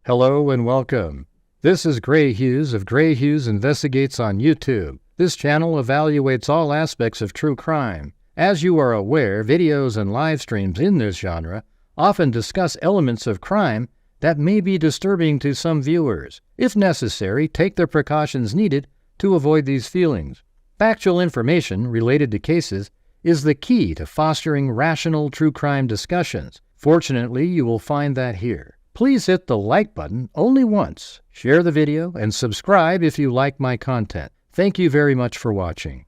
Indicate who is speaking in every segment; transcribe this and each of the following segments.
Speaker 1: Hello and welcome. This is Grant Hughes of Grant Hughes Investigates on YouTube. This channel evaluates all aspects of true crime. As you are aware, videos and live streams in this genre often discuss elements of crime that may be disturbing to some viewers. If necessary, take the precautions needed to avoid these feelings. Factual information related to cases is the key to fostering rational true crime discussions. Fortunately, you will find that here. Please hit the like button only once, share the video, and subscribe if you like my content. Thank you very much for watching.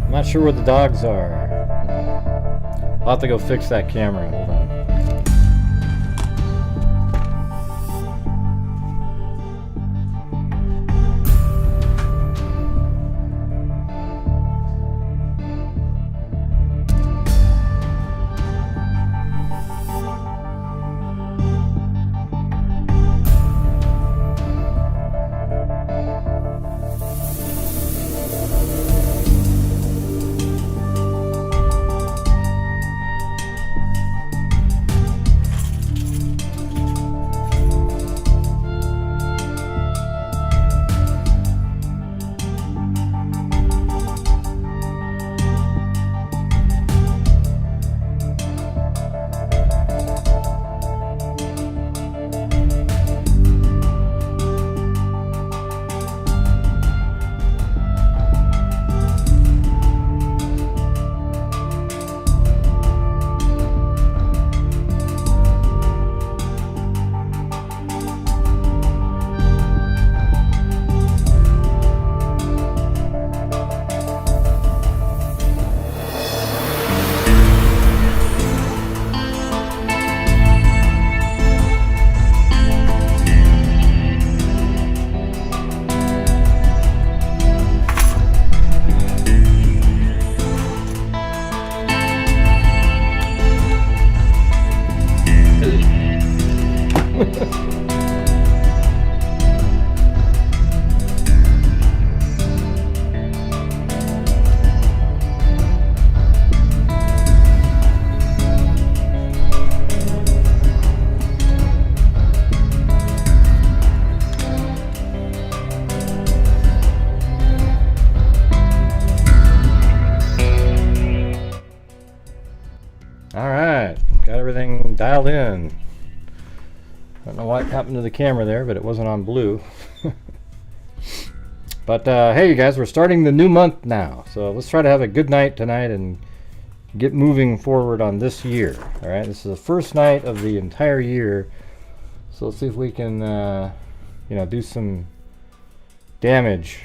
Speaker 1: Not sure where the dogs are. I'll have to go fix that camera. Hold on. Alright, got everything dialed in. I don't know what happened to the camera there, but it wasn't on blue. But hey you guys, we're starting the new month now. So let's try to have a good night tonight and get moving forward on this year. Alright, this is the first night of the entire year. So let's see if we can do some damage.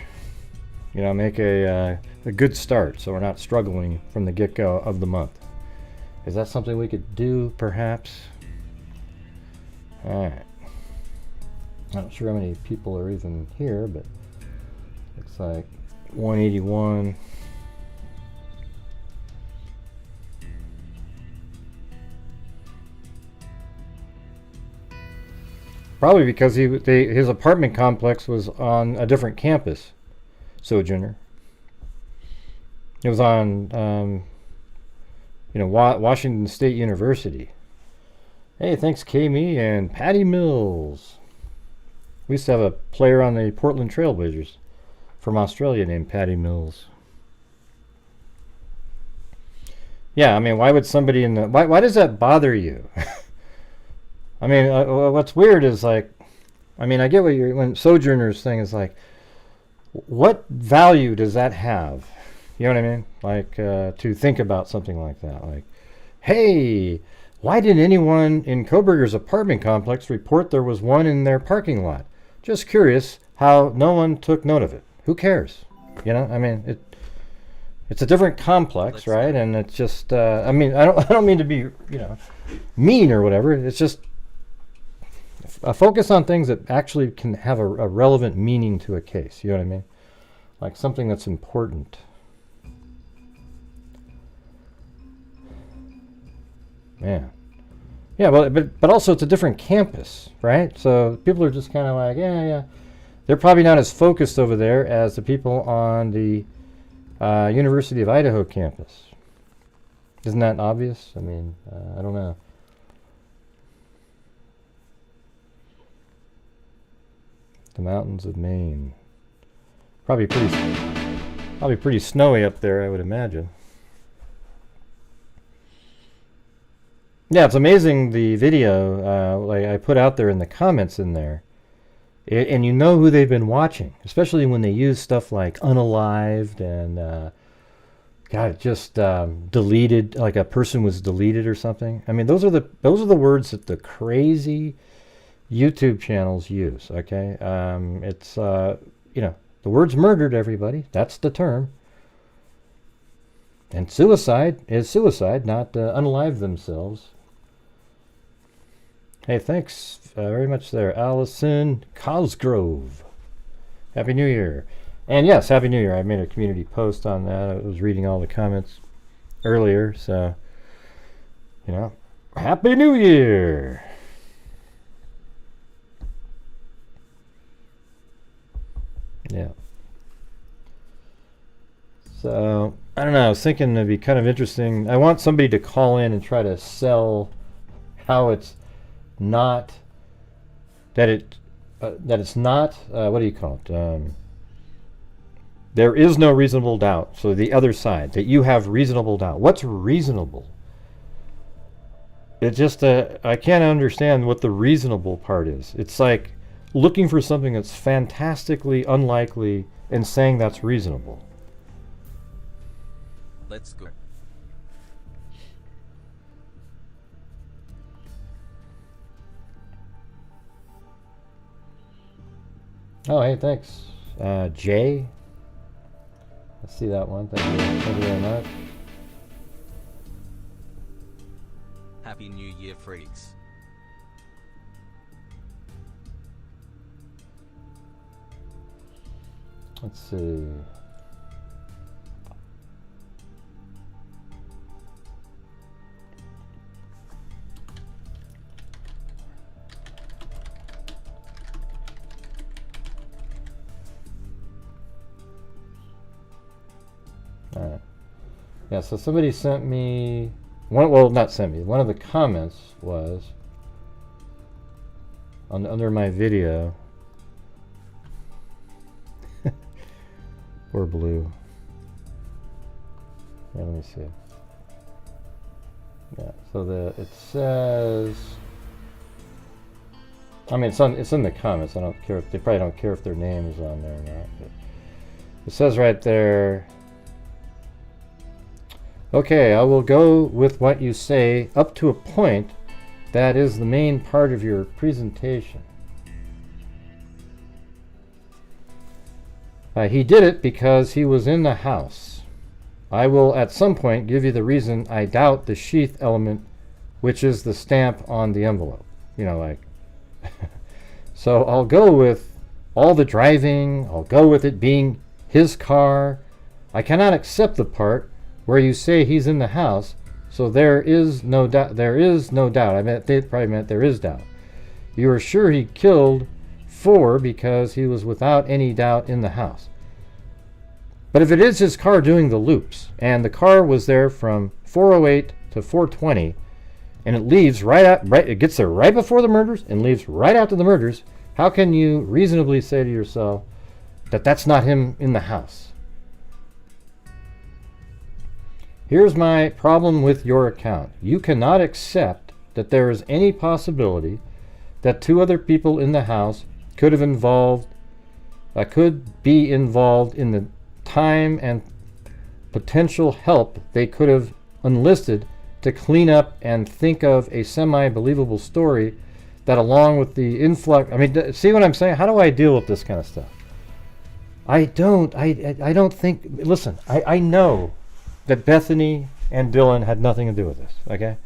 Speaker 1: Make a good start so we're not struggling from the get-go of the month. Is that something we could do, perhaps? Alright. Not sure how many people are even here, but looks like 181. Probably because his apartment complex was on a different campus, Sojourner. It was on Washington State University. Hey, thanks Kami and Patty Mills. We used to have a player on the Portland Trailblazers from Australia named Patty Mills. Yeah, I mean, why would somebody why does that bother you? I mean, what's weird is I get what when Sojourner's thing is what value does that have? You know what I mean? To think about something like that. Hey, Why didn't anyone in Kohberger's apartment complex report there was one in their parking lot? Just curious how no one took note of it. Who cares? You know, I mean, it's a different complex, right? And it's just, I mean, I don't mean to be, you know, mean or whatever. It's just a focus on things that actually can have a relevant meaning to a case. You know what I mean? Like something that's important. Man. Yeah, well, but also it's a different campus, right? So people are just kind of like, yeah. They're probably not as focused over there as the people on the University of Idaho campus. Isn't that obvious? I mean, I don't know. The mountains of Maine. Probably pretty snowy up there, I would imagine. Yeah, it's amazing the video like I put out there in the comments in there. And you know who they've been watching, especially when they use stuff like unalived and God, just deleted, like a person was deleted or something. I mean, those are the words that the crazy YouTube channels use. Okay, it's you know, the word's murdered, everybody. That's the term. And suicide is suicide, not unalive themselves. Hey, thanks very much there, Allison Cosgrove. Happy New Year. And yes, Happy New Year. I made a community post on that. I was reading all the comments earlier, so, you know, Happy New Year. Yeah. So, I don't know, I was thinking it'd be kind of interesting. I want somebody to call in and try to sell how it's not, that it's not, what do you call it? There is no reasonable doubt. So the other side, that you have reasonable doubt. What's reasonable? It just, I can't understand what the reasonable part is. It's like looking for something that's fantastically unlikely and saying that's reasonable.
Speaker 2: Let's go.
Speaker 1: Oh, hey, thanks. Jay. I see that one. Thank you very much.
Speaker 2: Happy New Year, freaks.
Speaker 1: Let's see. Yeah, so somebody sent me one. Well, not sent me. One of the comments was under my video. Or blue. Yeah, let me see. Yeah, so it says. I mean, it's in the comments. I don't care if they probably don't care if their name is on there or not. But it says right there. Okay, I will go with what you say up to a point. That is the main part of your presentation. He did it because he was in the house. I will at some point give you the reason I doubt the sheath element, which is the stamp on the envelope. You know, like. So I'll go with all the driving. I'll go with it being his car. I cannot accept the part where you say he's in the house, so there is no doubt. There is no doubt. I meant they probably meant there is doubt. You are sure he killed 4 because he was without any doubt in the house. But if it is his car doing the loops, and the car was there from 4:08 to 4:20, and it leaves it gets there right before the murders and leaves right after the murders, how can you reasonably say to yourself that that's not him in the house? Here's my problem with your account. You cannot accept that there is any possibility that 2 other people in the house could be involved in the time and potential help they could have enlisted to clean up and think of a semi-believable story that, along with the influx, I mean, see what I'm saying? How do I deal with this kind of stuff? I don't think, listen, I know that Bethany and Dylan had nothing to do with this, okay?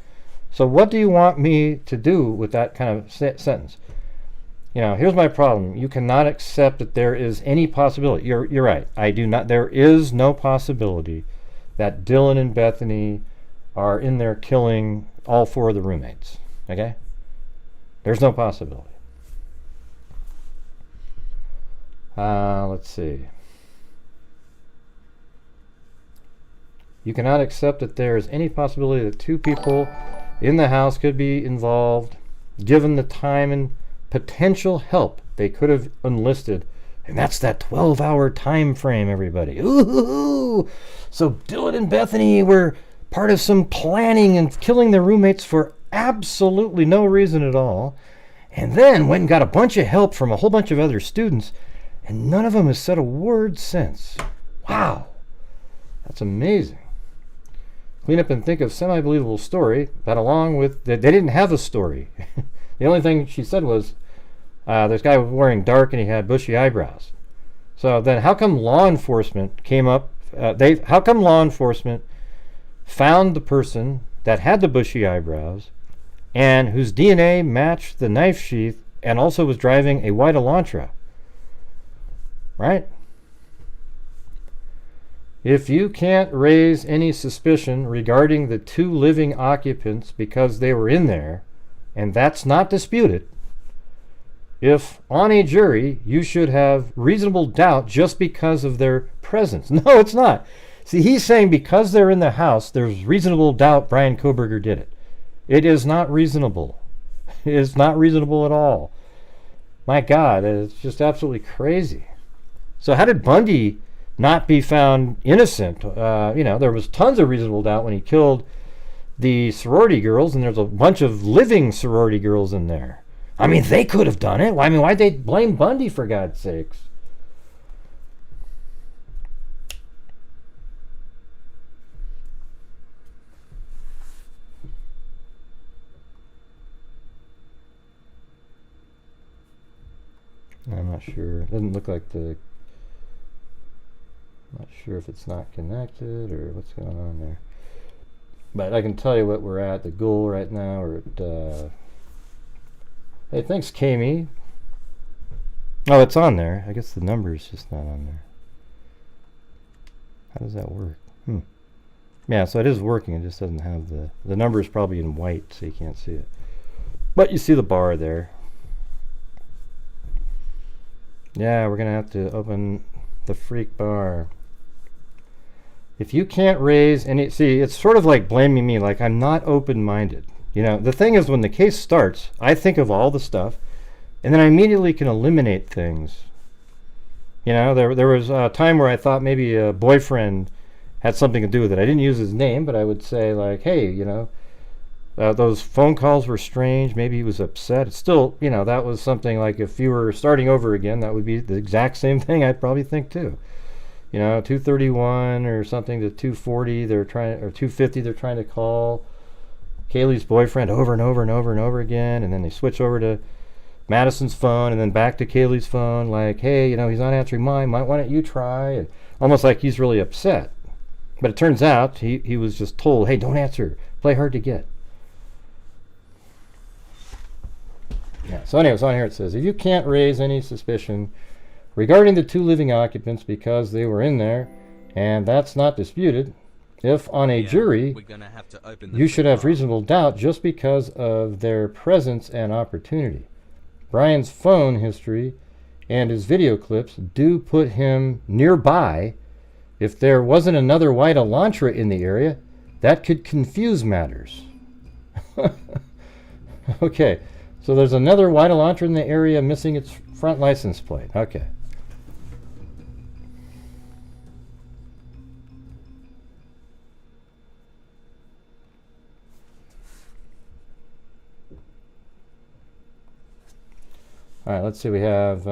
Speaker 1: So what do you want me to do with that kind of sentence? You know, here's my problem. You cannot accept that there is any possibility. You're right. I do not. There is no possibility that Dylan and Bethany are in there killing all 4 of the roommates, okay? There's no possibility. Let's see. You cannot accept that there is any possibility that 2 people in the house could be involved, given the time and potential help they could have enlisted. And that's that 12-hour time frame, everybody. Ooh! So Dylan and Bethany were part of some planning and killing their roommates for absolutely no reason at all. And then went and got a bunch of help from a whole bunch of other students, and none of them has said a word since. Wow. That's amazing. Clean up and think of semi-believable story that, along with, they didn't have a story. The only thing she said was, this guy was wearing dark and he had bushy eyebrows. So then how come law enforcement came up, how come law enforcement found the person that had the bushy eyebrows and whose DNA matched the knife sheath and also was driving a white Elantra? Right? If you can't raise any suspicion regarding the 2 living occupants because they were in there, and that's not disputed, if on a jury you should have reasonable doubt just because of their presence. No, it's not. See, he's saying because they're in the house, there's reasonable doubt Brian Kohberger did it. It is not reasonable. It is not reasonable at all. My God, it's just absolutely crazy. So how did Bundy not be found innocent? There was tons of reasonable doubt when he killed the sorority girls, and there's a bunch of living sorority girls in there. I mean, they could have done it. I mean, why'd they blame Bundy, for God's sakes? I'm not sure. It doesn't look like the... Not sure if it's not connected or what's going on there. But I can tell you what we're at. The goal right now, we're at... Hey, thanks, Kami. Oh, it's on there. I guess the number is just not on there. How does that work? Yeah, so it is working. It just doesn't have the number is probably in white, so you can't see it. But you see the bar there. Yeah, we're going to have to open the freak bar. If you can't raise any... See, it's sort of like blaming me, like I'm not open-minded. You know, the thing is, when the case starts, I think of all the stuff, and then I immediately can eliminate things. You know, there was a time where I thought maybe a boyfriend had something to do with it. I didn't use his name, but I would say, like, hey, you know, those phone calls were strange. Maybe he was upset. It's still, you know, that was something like if you were starting over again, that would be the exact same thing I'd probably think too. You know, 231 or something to 240, they're trying, or 250, they're trying to call Kaylee's boyfriend over and over and over and over again, and then they switch over to Madison's phone and then back to Kaylee's phone, like, hey, you know, he's not answering mine, why don't you try? And almost like he's really upset. But it turns out he was just told, hey, don't answer, play hard to get. Yeah, so anyways, on here it says, if you can't raise any suspicion regarding the 2 living occupants because they were in there, and that's not disputed, if on a jury you should have reasonable doubt just because of their presence and opportunity. Brian's phone history and his video clips do put him nearby. If there wasn't another white Elantra in the area, that could confuse matters. Okay, so there's another white Elantra in the area missing its front license plate. Okay. All right, let's see. We have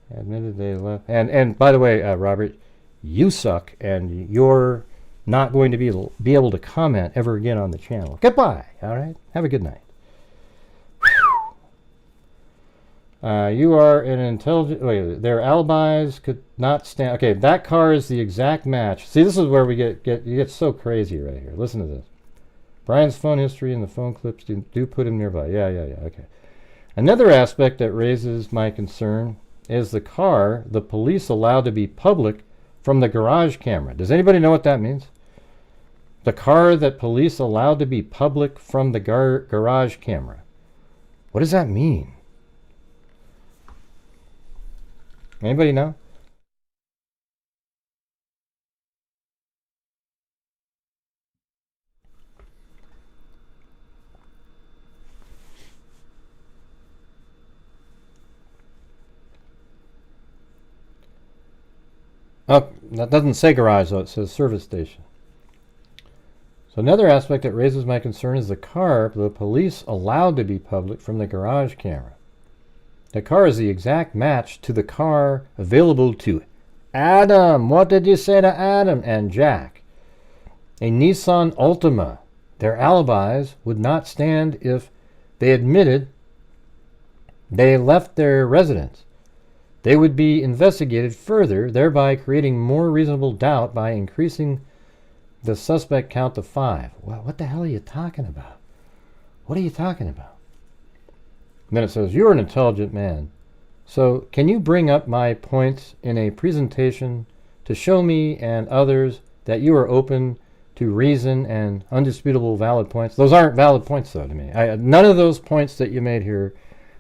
Speaker 1: admitted they left. And by the way, Robert, you suck, and your not going to be able to comment ever again on the channel. Goodbye. All right. Have a good night. You are an intelligent... Wait, their alibis could not stand... Okay, that car is the exact match. See, this is where we you get so crazy right here. Listen to this. Brian's phone history and the phone clips do put him nearby. Yeah, okay. Another aspect that raises my concern is the car the police allowed to be public from the garage camera. Does anybody know what that means? The car that police allowed to be public from the garage camera. What does that mean? Anybody know? Oh, that doesn't say garage though, it says service station. So another aspect that raises my concern is the car the police allowed to be public from the garage camera. The car is the exact match to the car available to Adam. What did you say to Adam? And Jack. A Nissan Altima. Their alibis would not stand if they admitted they left their residence. They would be investigated further, thereby creating more reasonable doubt by increasing the suspect count to 5. Well, what the hell are you talking about? What are you talking about? And then it says, you're an intelligent man. So can you bring up my points in a presentation to show me and others that you are open to reason and undisputable valid points? Those aren't valid points, though, to me. None of those points that you made here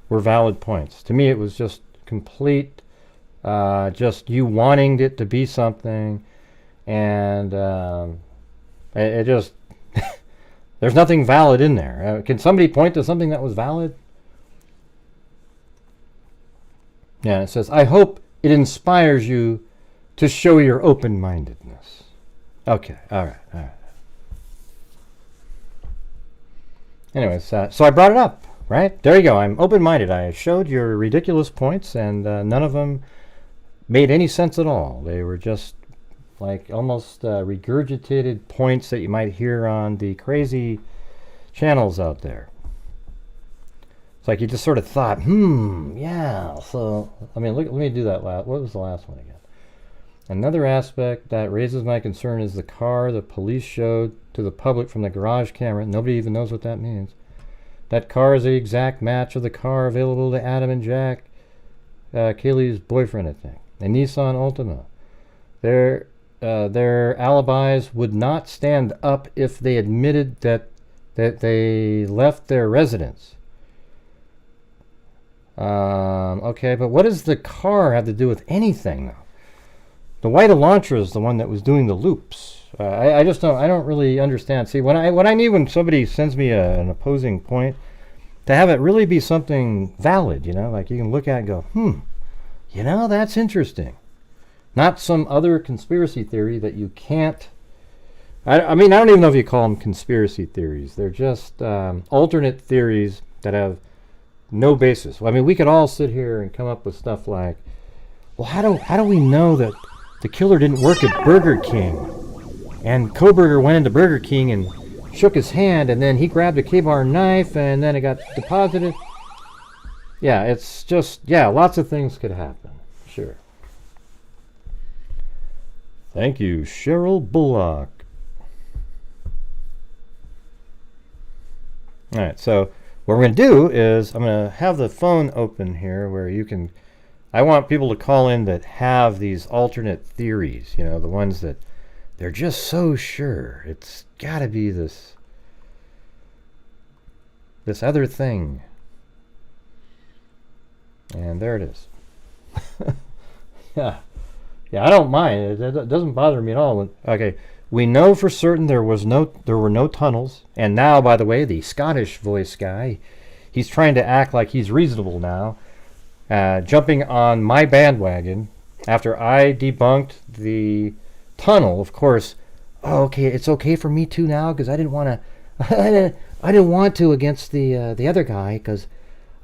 Speaker 1: were valid points. To me, it was just complete, just you wanting it to be something, and it just, there's nothing valid in there. Can somebody point to something that was valid? Yeah, it says, I hope it inspires you to show your open-mindedness. Okay, all right. Anyways, so I brought it up, right? There you go. I'm open-minded. I showed your ridiculous points, and none of them made any sense at all. They were just like almost regurgitated points that you might hear on the crazy channels out there. It's like you just sort of thought, yeah. So, I mean, let me do that last. What was the last one again? Another aspect that raises my concern is the car the police showed to the public from the garage camera. Nobody even knows what that means. That car is the exact match of the car available to Adam and Jack, Kaylee's boyfriend, I think. A Nissan Altima. Their alibis would not stand up if they admitted that they left their residence. Okay, but what does the car have to do with anything, though? The white Elantra is the one that was doing the loops. I just don't. I don't really understand. See, what I need when somebody sends me an opposing point, to have it really be something valid. You know, like you can look at it and go, you know, that's interesting. Not some other conspiracy theory that you can't. I mean, I don't even know if you call them conspiracy theories. They're just alternate theories that have no basis. Well, I mean, we could all sit here and come up with stuff like, well, how do we know that the killer didn't work at Burger King? And Kohberger went into Burger King and shook his hand, and then he grabbed a K-bar knife, and then it got deposited. Yeah, it's just, yeah, lots of things could happen. Sure. Thank you, Cheryl Bullock. All right, so what we're going to do is I'm going to have the phone open here where you can, I want people to call in that have these alternate theories, you know, the ones that they're just so sure. It's got to be this other thing. And there it is. Yeah, I don't mind. It doesn't bother me at all. Okay, we know for certain there were no tunnels. And now, by the way, the Scottish voice guy, he's trying to act like he's reasonable now, jumping on my bandwagon after I debunked the tunnel. Of course, oh, okay, it's okay for me too now because I didn't want to. I didn't want to against the other guy because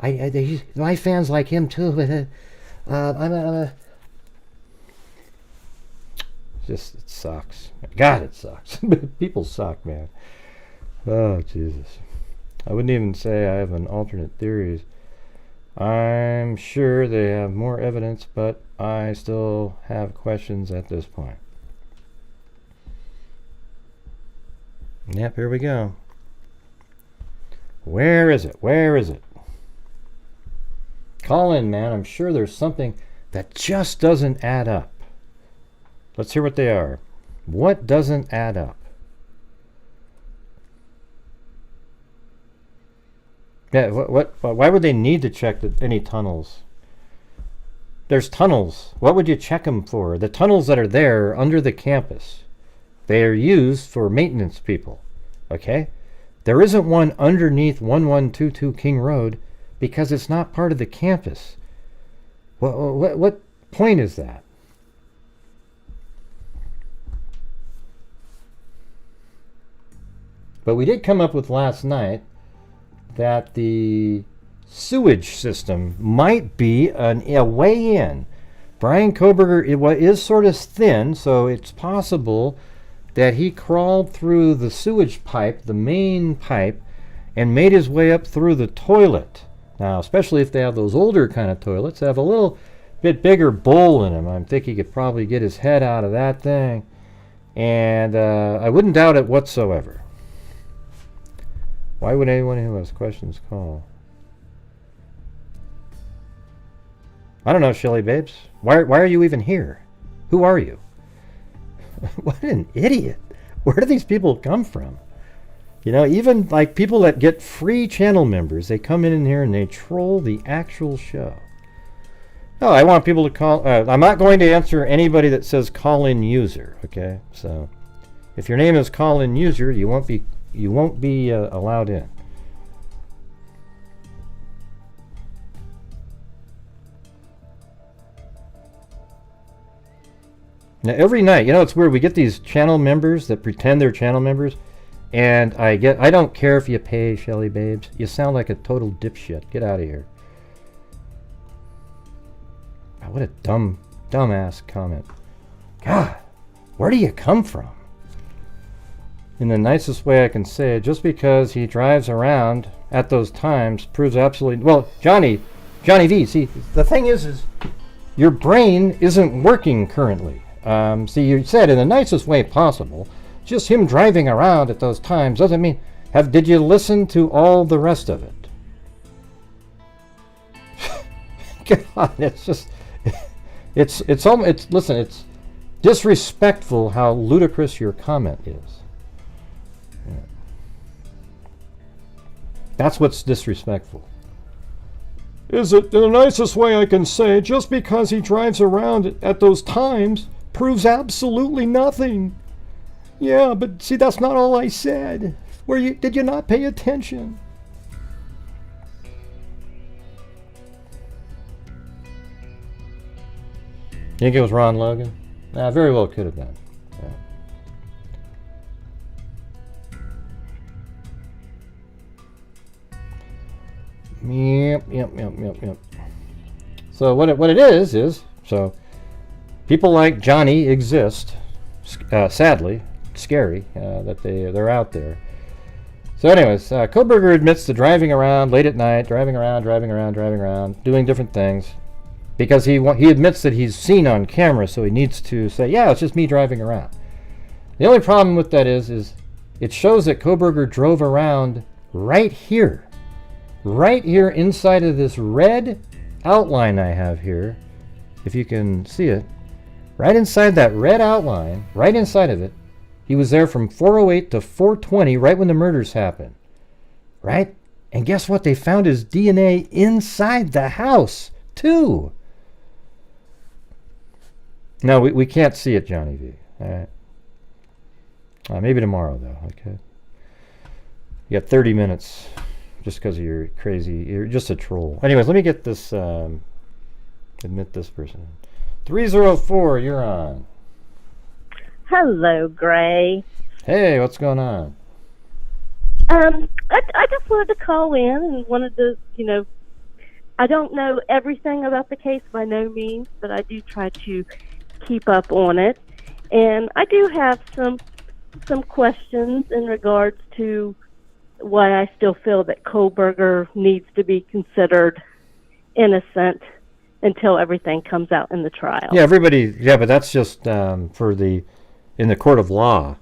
Speaker 1: my fans like him too. But I'm a just, it sucks. God, it sucks. People suck, man. Oh, Jesus. I wouldn't even say I have an alternate theories. I'm sure they have more evidence, but I still have questions at this point. Yep, here we go. Where is it? Where is it? Call in, man. I'm sure there's something that just doesn't add up. Let's hear what they are. What doesn't add up? Yeah, why would they need to check any tunnels? There's tunnels. What would you check them for? The tunnels that are there under the campus, they are used for maintenance people, okay? There isn't one underneath 1122 King Road because it's not part of the campus. What point is that? But we did come up with last night that the sewage system might be a way in. Brian Kohberger is sort of thin, so it's possible that he crawled through the sewage pipe, the main pipe, and made his way up through the toilet. Now, especially if they have those older kind of toilets, they have a little bit bigger bowl in them. I think he could probably get his head out of that thing, and I wouldn't doubt it whatsoever. Why would anyone who has questions call? I don't know, Shelly Babes. Why are you even here? Who are you? What an idiot. Where do these people come from? You know, even like people that get free channel members, they come in here and they troll the actual show. Oh, I want people to call. I'm not going to answer anybody that says call-in user, okay? So if your name is call-in user, you won't be allowed in. Now every night, you know, it's weird. We get these channel members that pretend they're channel members, and I don't care if you pay, Shelly Babes. You sound like a total dipshit. Get out of here. Wow, what a dumbass comment. God, where do you come from? In the nicest way I can say it, just because he drives around at those times proves absolutely... Well, Johnny V, see, the thing is your brain isn't working currently. See, you said in the nicest way possible, just him driving around at those times doesn't mean... Did you listen to all the rest of it? God, it's just... Listen, it's disrespectful how ludicrous your comment is. That's what's disrespectful. Is it the nicest way I can say, just because he drives around at those times proves absolutely nothing. Yeah, but see, that's not all I said. Did you not pay attention? You think it was Ron Logan? Very well could have been. Yeah. Yep. So what it is so people like Johnny exist. Sadly, scary that they're out there. So anyways, Kohberger admits to driving around late at night, driving around, doing different things, because he admits that he's seen on camera, so he needs to say, yeah, it's just me driving around. The only problem with that is it shows that Kohberger drove around right here inside of this red outline I have here, if you can see it, right inside that red outline, right inside of it, he was there from 4:08 to 4:20, right when the murders happened, right? And guess what? They found his DNA inside the house, too. No, we can't see it, Johnny V. All right. Maybe tomorrow, though, okay? You got 30 minutes. Just because you're crazy, you're just a troll. Anyways, let me get this, admit this person. 304, you're on.
Speaker 3: Hello, Gray.
Speaker 1: Hey, what's going on?
Speaker 3: I just wanted to call in and wanted to, I don't know everything about the case by no means, but I do try to keep up on it. And I do have some questions in regards to why I still feel that Kohberger needs to be considered innocent until everything comes out in the trial.
Speaker 1: Yeah, but that's just in the court of law.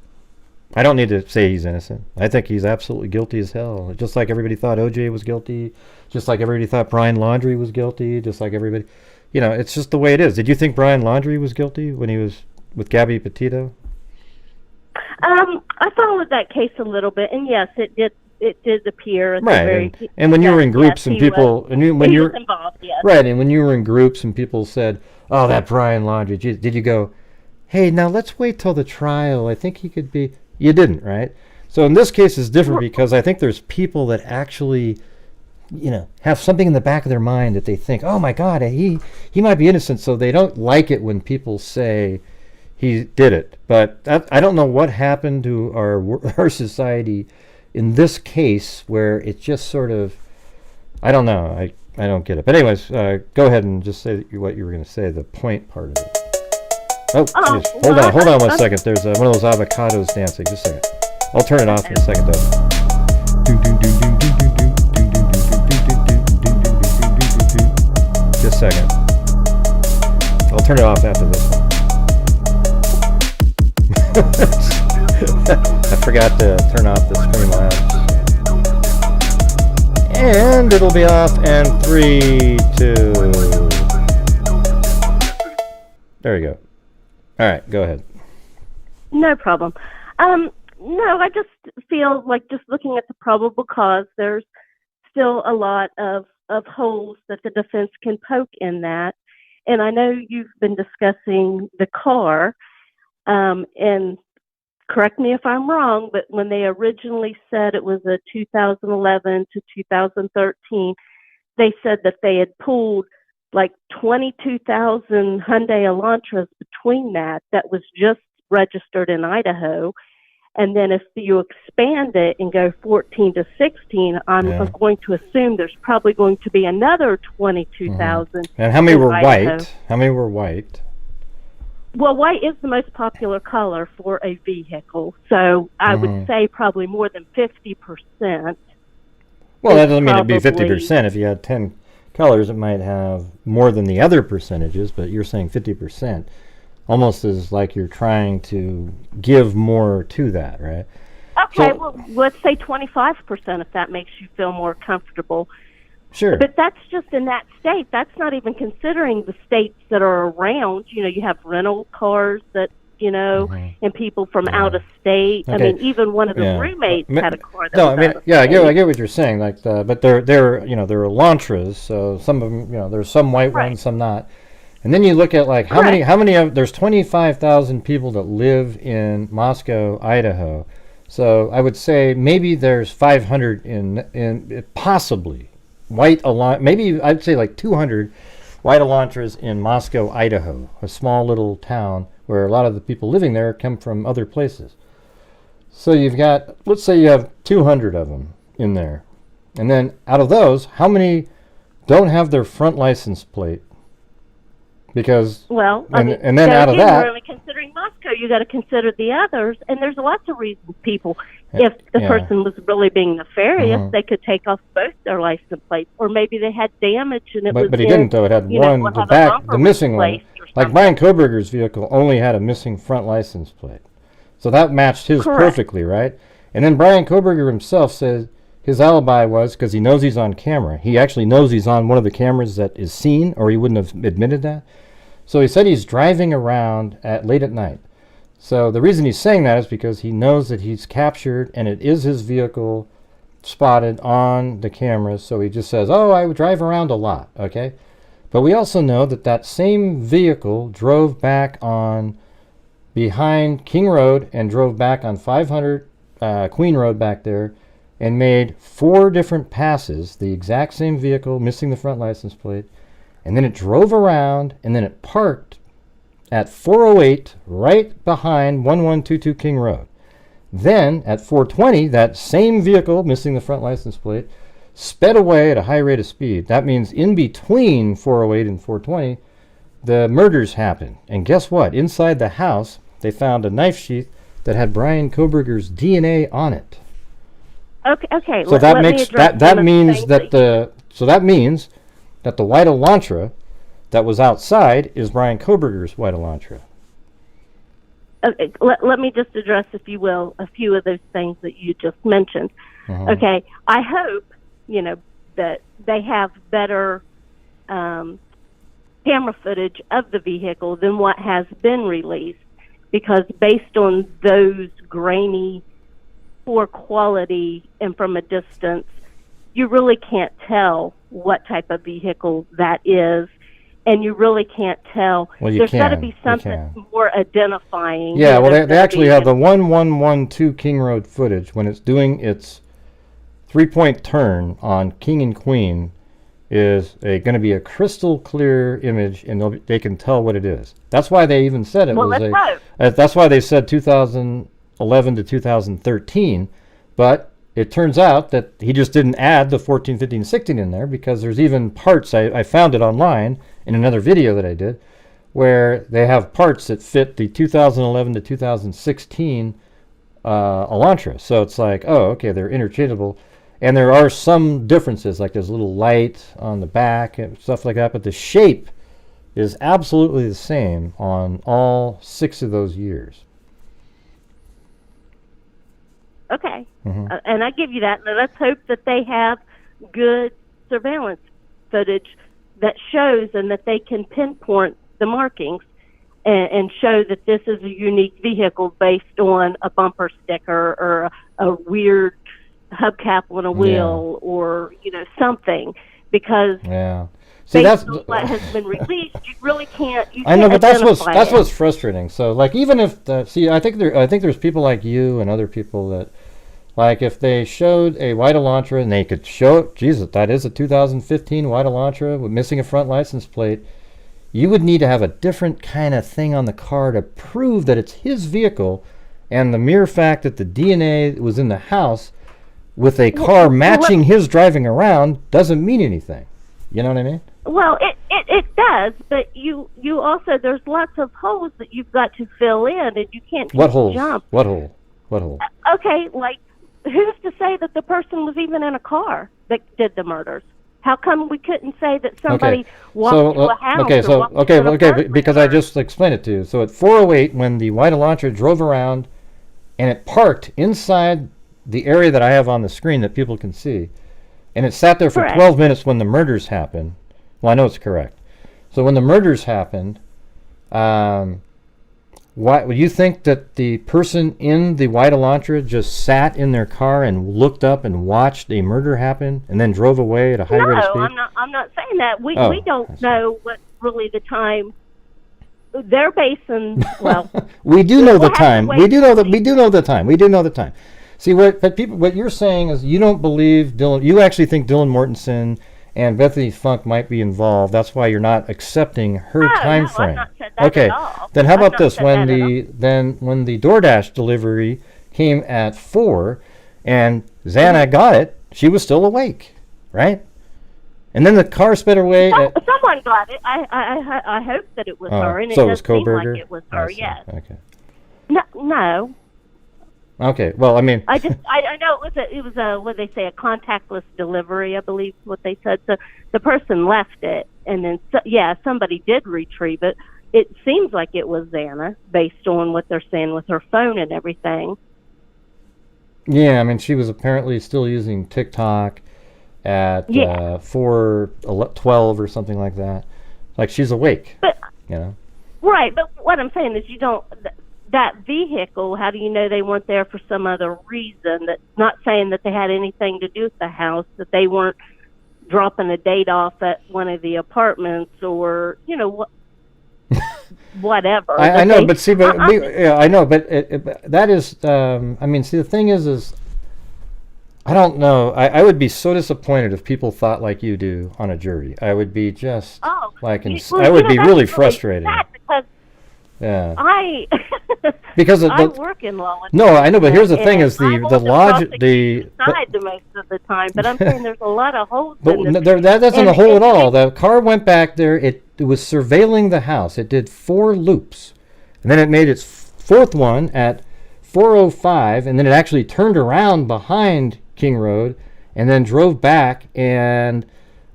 Speaker 1: I don't need to say he's innocent. I think he's absolutely guilty as hell. Just like everybody thought OJ was guilty, just like everybody thought Brian Laundrie was guilty, just like everybody, it's just the way it is. Did you think Brian Laundrie was guilty when he was with Gabby Petito?
Speaker 3: I followed that case a little bit, and yes, it did appear at
Speaker 1: right,
Speaker 3: the very
Speaker 1: and when you were in groups and people,
Speaker 3: he was involved, yes.
Speaker 1: Right, and when you were in groups and people said, "Oh, that Brian Laundrie," did you go, "Hey, now let's wait till the trial. I think he could be"? You didn't, right? So in this case, it's different because I think there's people that actually, have something in the back of their mind that they think, "Oh my God, he might be innocent," so they don't like it when people say he did it. But I don't know what happened to our society in this case where it's just sort of, I don't know. I don't get it. But anyways, go ahead and just say what you were going to say, the point part of it. Oh, geez. Hold on 1 second. There's one of those avocados dancing. Just a second. I'll turn it off in a second, though. Just a second. I'll turn it off after this one. I forgot to turn off the Streamlabs. And it'll be off in 3, 2. There you go. All right, go ahead.
Speaker 3: No problem. No, I just feel like just looking at the probable cause, there's still a lot of holes that the defense can poke in that. And I know you've been discussing the car, and correct me if I'm wrong, but when they originally said it was a 2011 to 2013, they said that they had pulled like 22,000 Hyundai Elantras between that was just registered in Idaho. And then if you expand it and go 14 to 16, I'm going to assume there's probably going to be another 22,000. Mm-hmm.
Speaker 1: And how many were white? How many were white?
Speaker 3: Well, white is the most popular color for a vehicle, so I would say probably more than 50%.
Speaker 1: Well, that doesn't mean it'd be 50%. If you had 10 colors, it might have more than the other percentages, but you're saying 50%. Almost as like you're trying to give more to that, right?
Speaker 3: Okay, well, let's say 25% if that makes you feel more comfortable.
Speaker 1: Sure.
Speaker 3: But that's just in that state. That's not even considering the states that are around. You have rental cars that, and people from out of state. Okay. I mean, even one of the roommates had a car that was out of state.
Speaker 1: I get what you're saying. Like, but they're Elantras, so some of them, there's some white ones, some not. And then you look at like how many of there's 25,000 people that live in Moscow, Idaho. So I would say maybe there's 500 in possibly white Elantras. Maybe I'd say like 200 white Elantras in Moscow, Idaho, a small little town where a lot of the people living there come from other places. So you've got, let's say you have 200 of them in there. And then out of those, how many don't have their front license plate? Because and then out of that,
Speaker 3: considering Moscow, you got to consider the others, and there's lots of reasons people, if the person was really being nefarious, they could take off both their license plates, or maybe they had damage and
Speaker 1: but he didn't though. It had one, the missing one. Like Brian Kohberger's vehicle only had a missing front license plate, so that matched his perfectly, right? And then Brian Kohberger himself says his alibi was because he knows he's on camera. He actually knows he's on one of the cameras that is seen, or he wouldn't have admitted that. So he said he's driving around late at night. So the reason he's saying that is because he knows that he's captured and it is his vehicle spotted on the cameras. So he just says, "Oh, I would drive around a lot." Okay. But we also know that that same vehicle drove back on behind King Road and drove back on 500 Queen Road back there and made 4 different passes, the exact same vehicle, missing the front license plate. And then it drove around, and then it parked at 408 right behind 1122 King Road. Then, at 420, that same vehicle, missing the front license plate, sped away at a high rate of speed. That means in between 408 and 420, the murders happened. And guess what? Inside the house, they found a knife sheath that had Brian Kohberger's DNA on it.
Speaker 3: Okay.
Speaker 1: So that means that the white Elantra that was outside is Brian Kohberger's white Elantra.
Speaker 3: Okay, let me just address, if you will, a few of those things that you just mentioned. Okay, I hope, that they have better camera footage of the vehicle than what has been released, because based on those grainy, poor quality and from a distance, you really can't tell what type of vehicle that is. And you really can't tell.
Speaker 1: Well,
Speaker 3: there's got to be something more identifying.
Speaker 1: Yeah, well, they actually have the 1112 King Road footage when it's doing its 3-point turn on King and Queen is going to be a crystal clear image, and they can tell what it is. That's why they even said it was that's why they said 2011 to 2013, but it turns out that he just didn't add the 14, 15, 16 in there, because there's even parts, I found it online in another video that I did, where they have parts that fit the 2011 to 2016 Elantra. So it's like, oh, okay, they're interchangeable. And there are some differences, like there's a little light on the back and stuff like that, but the shape is absolutely the same on all 6 of those years.
Speaker 3: Okay, and I give you that. Now let's hope that they have good surveillance footage that shows and that they can pinpoint the markings and show that this is a unique vehicle based on a bumper sticker or a weird hubcap on a wheel or something, because
Speaker 1: see,
Speaker 3: based on what has been released, you really can't.
Speaker 1: I know, but that's what's frustrating. So, like, even if I think there's people like you and other people that, like, if they showed a white Elantra and they could show, Jesus, that is a 2015 white Elantra with missing a front license plate, you would need to have a different kind of thing on the car to prove that it's his vehicle, and the mere fact that the DNA was in the house with a car matching his driving around doesn't mean anything. You know what I mean?
Speaker 3: Well, it does, but you also, there's lots of holes that you've got to fill in, and you can't
Speaker 1: What holes?
Speaker 3: jump.
Speaker 1: What hole? What hole?
Speaker 3: Okay, like, who's to say that the person was even in a car that did the murders? How come we couldn't say that somebody walked to a house?
Speaker 1: Because I just explained it to you. So at 4:08, when the white Elantra drove around and it parked inside the area that I have on the screen that people can see, and it sat there for 12 minutes when the murders happened. Well, I know it's correct. So when the murders happened, why would you think that the person in the white Elantra just sat in their car and looked up and watched a murder happen and then drove away at a high rate of speed?
Speaker 3: No, I'm not saying that. We don't know what really the time they're basing. Well,
Speaker 1: we do know the time. We do know the time. See, what you're saying is you don't believe Dylan. You actually think Dylan Mortensen and Bethany Funk might be involved. That's why you're not accepting her time frame.
Speaker 3: I've not said that at all.
Speaker 1: Then how about this? When the DoorDash delivery came at 4, and Xana got it, she was still awake, right? And then the car sped away.
Speaker 3: Someone got it. I hope that it was her, and
Speaker 1: so
Speaker 3: it does seem
Speaker 1: Kohberger?
Speaker 3: like it was her. Yes.
Speaker 1: Okay.
Speaker 3: No.
Speaker 1: Okay. Well, I mean,
Speaker 3: I know it was a what they say, a contactless delivery, I believe is what they said. So the person left it, and then somebody did retrieve it. It seems like it was Xana, based on what they're saying with her phone and everything.
Speaker 1: Yeah, I mean, she was apparently still using TikTok at 4:12 or something like that. Like, she's awake.
Speaker 3: But, Right, but what I'm saying is that vehicle, how do you know they weren't there for some other reason? That's not saying that they had anything to do with the house, that they weren't dropping a date off at one of the apartments or, whatever.
Speaker 1: I know, but see, I know, but that is, I mean, see, the thing is I don't know. I would be so disappointed if people thought like you do on a jury. I would be just I would be really frustrated. Yeah. Because
Speaker 3: I work in law.
Speaker 1: No, I know, but here's the thing: is the logic,
Speaker 3: the most of the time. But I'm saying there's a lot of holes.
Speaker 1: But that isn't a hole at all. The car went back there. It was surveilling the house. It did 4 loops, and then it made its fourth one at 4:05, and then it actually turned around behind King Road and then drove back, and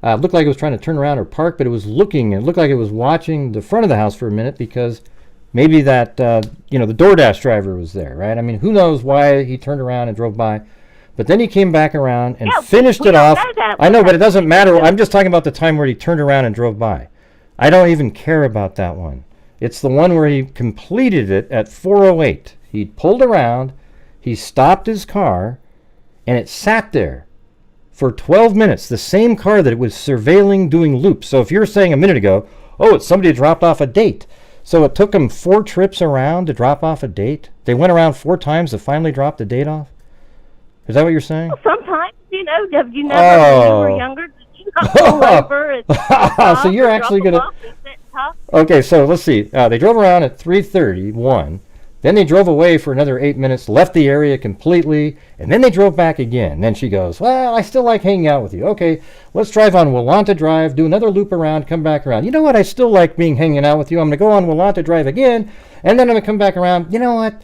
Speaker 1: looked like it was trying to turn around or park, but it was looking, it looked like it was watching the front of the house for a minute, because maybe that, the DoorDash driver was there, right? I mean, who knows why he turned around and drove by. But then he came back around and finished it off. I know, but it doesn't matter. I'm just talking about the time where he turned around and drove by. I don't even care about that one. It's the one where he completed it at 4:08. He pulled around, he stopped his car, and it sat there for 12 minutes. The same car that it was surveilling, doing loops. So if you're saying a minute ago, oh, it's somebody dropped off a date. So it took them 4 trips around to drop off a date. They went around 4 times to finally drop the date off. Is that what you're saying?
Speaker 3: Well, sometimes, you never, when you were younger, did you not pull over and
Speaker 1: so you're actually going to... Okay, so let's see. They drove around at 3:31. Then they drove away for another 8 minutes, left the area completely, and then they drove back again. Then she goes, well, I still like hanging out with you. Okay, let's drive on Willanta Drive, do another loop around, come back around. You know what? I still like hanging out with you. I'm going to go on Willanta Drive again, and then I'm going to come back around. You know what?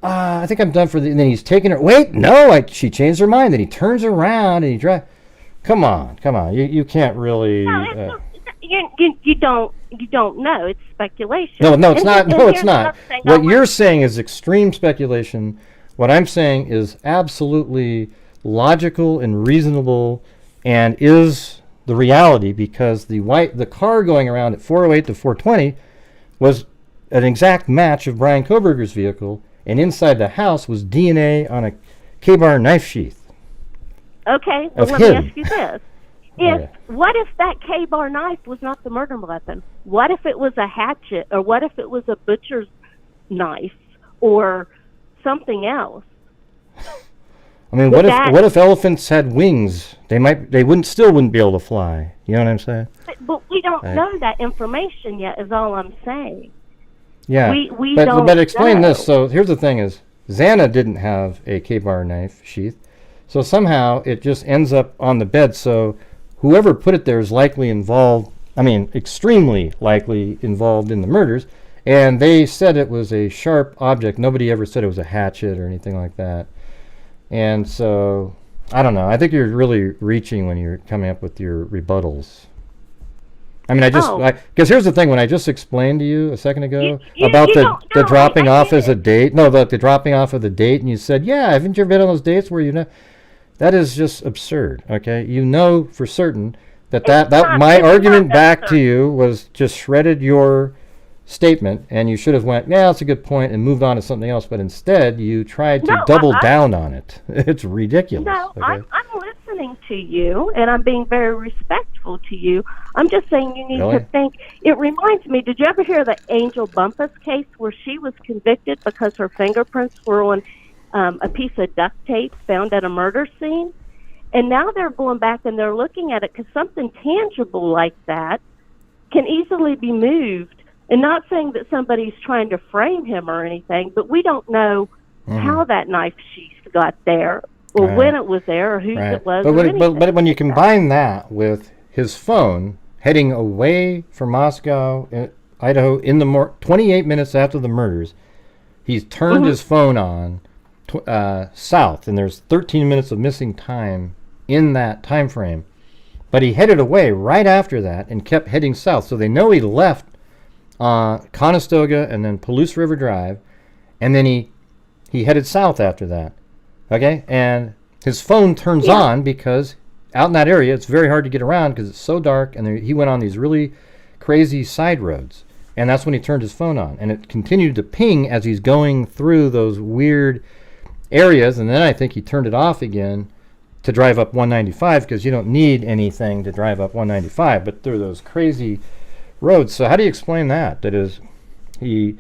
Speaker 1: I think I'm done for the... And then he's taking her... Wait, no, she changed her mind. Then he turns around and he drives... Come on. You can't really...
Speaker 3: No, you don't know. It's speculation.
Speaker 1: No, it's not. No, it's not. What you're saying is extreme speculation. What I'm saying is absolutely logical and reasonable, and is the reality, because the car going around at 4:08 to 4:20 was an exact match of Brian Kohberger's vehicle, and inside the house was DNA on a K-bar knife sheath.
Speaker 3: Okay, well, let me ask you this. What if that K-bar knife was not the murder weapon? What if it was a hatchet, or what if it was a butcher's knife, or something else?
Speaker 1: I mean, what if elephants had wings? They wouldn't be able to fly. You know what I'm saying?
Speaker 3: But we don't know that information yet, is all I'm saying.
Speaker 1: Yeah,
Speaker 3: we don't
Speaker 1: but explain
Speaker 3: know.
Speaker 1: this. So here's the thing: is Xana didn't have a K-bar knife sheath, so somehow it just ends up on the bed. So whoever put it there is likely involved. I mean, extremely likely involved in the murders. And they said it was a sharp object. Nobody ever said it was a hatchet or anything like that. And so, I don't know. I think you're really reaching when you're coming up with your rebuttals. I mean, because here's the thing. When I just explained to you a second ago about the dropping off as a date. No, the dropping off of the date. And you said, yeah, haven't you ever been on those dates where you know? That is just absurd, okay? You know for certain that my argument back to you was just shredded your statement, and you should have went, yeah, that's a good point, and moved on to something else. But instead, you tried to double down on it. It's ridiculous. No,
Speaker 3: okay? I'm listening to you, and I'm being very respectful to you. I'm just saying you need to think. It reminds me, did you ever hear the Angel Bumpus case where she was convicted because her fingerprints were on a piece of duct tape found at a murder scene? And now they're going back and they're looking at it because something tangible like that can easily be moved. And not saying that somebody's trying to frame him or anything, but we don't know how that knife sheath got there, or when it was there, or whose it was.
Speaker 1: But when you combine that with his phone heading away from Moscow, Idaho, in the 28 minutes after the murders, he's turned his phone on south, and there's 13 minutes of missing time in that time frame. But he headed away right after that and kept heading south. So they know he left Conestoga and then Palouse River Drive, and then he headed south after that. Okay? And his phone turns on because out in that area it's very hard to get around because it's so dark, and he went on these really crazy side roads. And that's when he turned his phone on. And it continued to ping as he's going through those weird areas, and then I think he turned it off again to drive up 195, because you don't need anything to drive up 195, but through those crazy roads. So how do you explain that? That is, he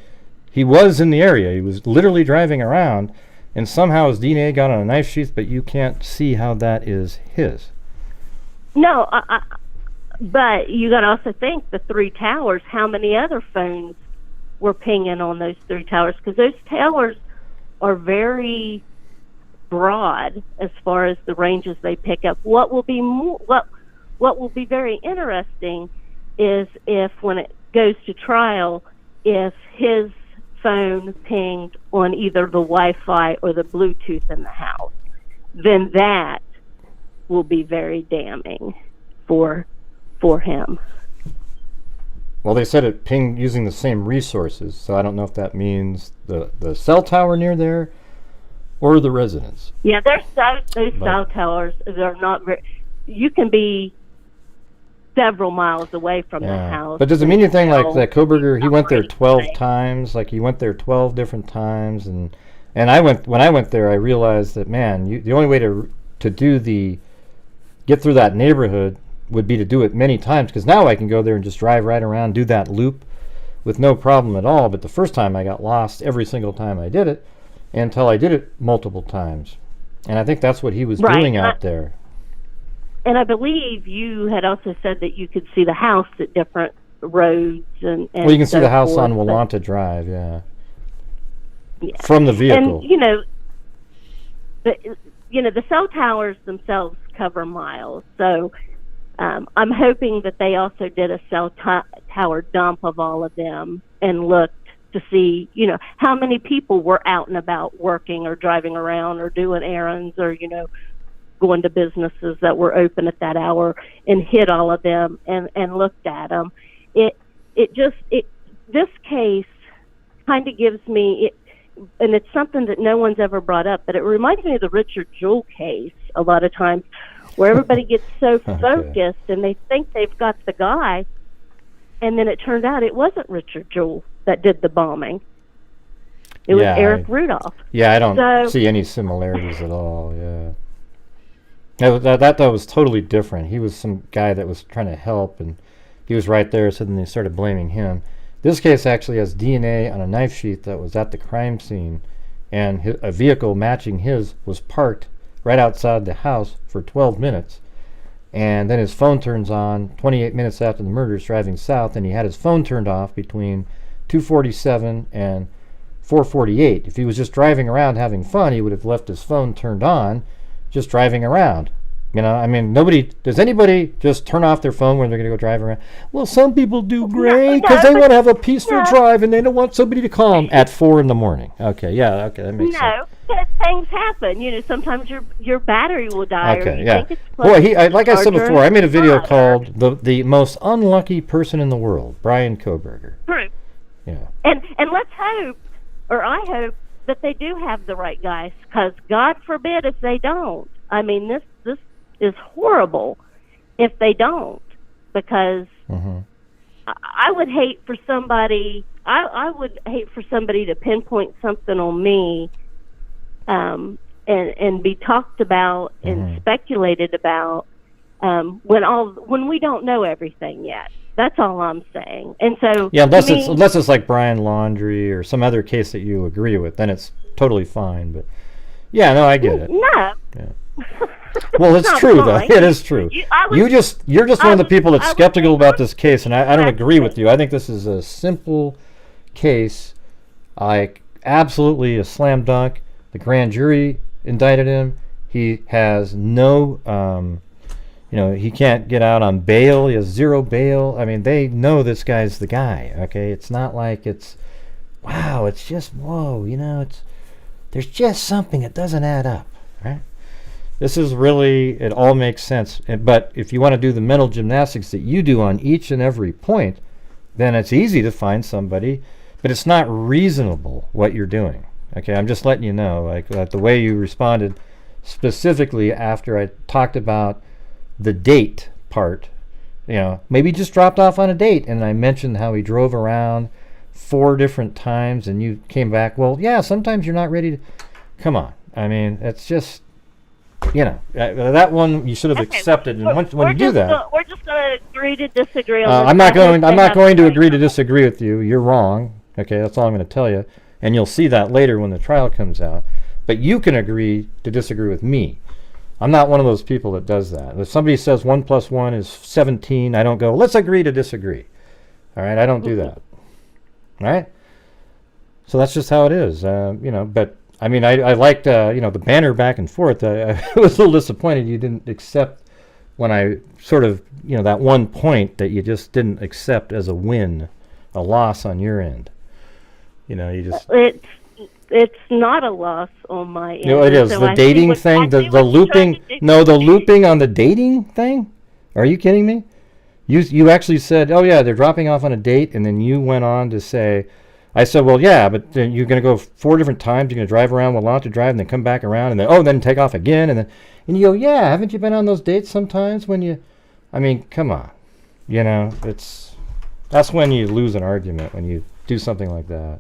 Speaker 1: was in the area, he was literally driving around, and somehow his DNA got on a knife sheath, but you can't see how that is his.
Speaker 3: No, but you got to also think the 3 towers, how many other phones were pinging on those 3 towers, because those towers are very broad as far as the ranges they pick up. What will be very interesting is if, when it goes to trial, if his phone pinged on either the Wi-Fi or the Bluetooth in the house, then that will be very damning for him.
Speaker 1: Well, they said it pinged using the same resources, so I don't know if that means the cell tower near there or the residence.
Speaker 3: Yeah, those cell towers, they're not very... You can be several miles away from the house.
Speaker 1: But does it mean anything like that Kohberger, he went there 12 times? Like, he went there 12 different times, and when I went there, I realized that, man, the only way to get through that neighborhood would be to do it many times, because now I can go there and just drive right around, do that loop with no problem at all. But the first time I got lost every single time I did it, until I did it multiple times. And I think that's what he was doing out there.
Speaker 3: And I believe you had also said that you could see the house at different roads and
Speaker 1: well, you can see the house on Willanta Drive, from the vehicle.
Speaker 3: And the cell towers themselves cover miles, so I'm hoping that they also did a cell tower dump of all of them and looked to see, how many people were out and about working or driving around or doing errands or, going to businesses that were open at that hour, and hit all of them and looked at them. This case kind of gives me, and it's something that no one's ever brought up, but it reminds me of the Richard Jewell case a lot of times, where everybody gets so focused and they think they've got the guy, and then it turned out it wasn't Richard Jewell that did the bombing. It was Eric Rudolph.
Speaker 1: Yeah, I don't see any similarities at all, That was totally different. He was some guy that was trying to help, and he was right there, so then they started blaming him. This case actually has DNA on a knife sheath that was at the crime scene, and a vehicle matching his was parked right outside the house for 12 minutes. And then his phone turns on 28 minutes after the murder. He's driving south, and he had his phone turned off between 2:47 and 4:48. If he was just driving around having fun, he would have left his phone turned on, just driving around. Does anybody just turn off their phone when they're going to go drive around? Well, some people do, Gray, because they want to have a peaceful drive and they don't want somebody to call them at 4 in the morning. Okay, that makes sense.
Speaker 3: No, but things happen. Sometimes your battery will die.
Speaker 1: Okay, like I said before, I made a video called the most unlucky person in the world, Brian Kohberger.
Speaker 3: True.
Speaker 1: Yeah.
Speaker 3: And let's hope, or I hope, that they do have the right guys, because God forbid if they don't. I mean, this is horrible if they don't, because I would hate for somebody. I would hate for somebody to pinpoint something on me, and be talked about and speculated about when we don't know everything yet. That's all I'm saying. And so
Speaker 1: unless it's like Brian Laundrie or some other case that you agree with, then it's totally fine. But I get it.
Speaker 3: No.
Speaker 1: Yeah. Well, it's true though. It is true. You're just one of the people that's skeptical about this case, and I don't agree with you. I think this is a simple case, like absolutely a slam dunk. The grand jury indicted him. He has no. He can't get out on bail. He has zero bail. I mean, they know this guy's the guy, okay? It's not like it's just, whoa, there's just something that doesn't add up, right? This is really, it all makes sense. But if you want to do the mental gymnastics that you do on each and every point, then it's easy to find somebody, but it's not reasonable what you're doing, okay? I'm just letting you know, like the way you responded specifically after I talked about the date part, maybe just dropped off on a date, and I mentioned how he drove around 4 different times, and you came back, well, sometimes you're not ready to, come on. I mean, it's just, that one you should have accepted, and when you do that,
Speaker 3: we're just going to agree to disagree on
Speaker 1: I'm not going to agree to disagree with you. You're wrong, okay? That's all I'm going to tell you, and you'll see that later when the trial comes out. But you can agree to disagree with me. I'm not one of those people that does that. If somebody says 1 + 1 is 17, I don't go, let's agree to disagree. All right, I don't do that. All right? So that's just how it is, But, I mean, I liked, the banner back and forth. I was a little disappointed you didn't accept when I sort of, that one point that you just didn't accept as a win, a loss on your end. You just...
Speaker 3: It's not a loss on my end.
Speaker 1: No, it is.
Speaker 3: So
Speaker 1: the dating thing, the looping... No, the looping on the dating thing? Are you kidding me? You actually said, oh, yeah, they're dropping off on a date, and then you went on to say... I said, well, yeah, but then you're going to go 4 different times. You're going to drive around with Launch to drive, and then come back around, and then take off again. And you go, yeah, haven't you been on those dates sometimes when you... I mean, come on. That's when you lose an argument, when you do something like that.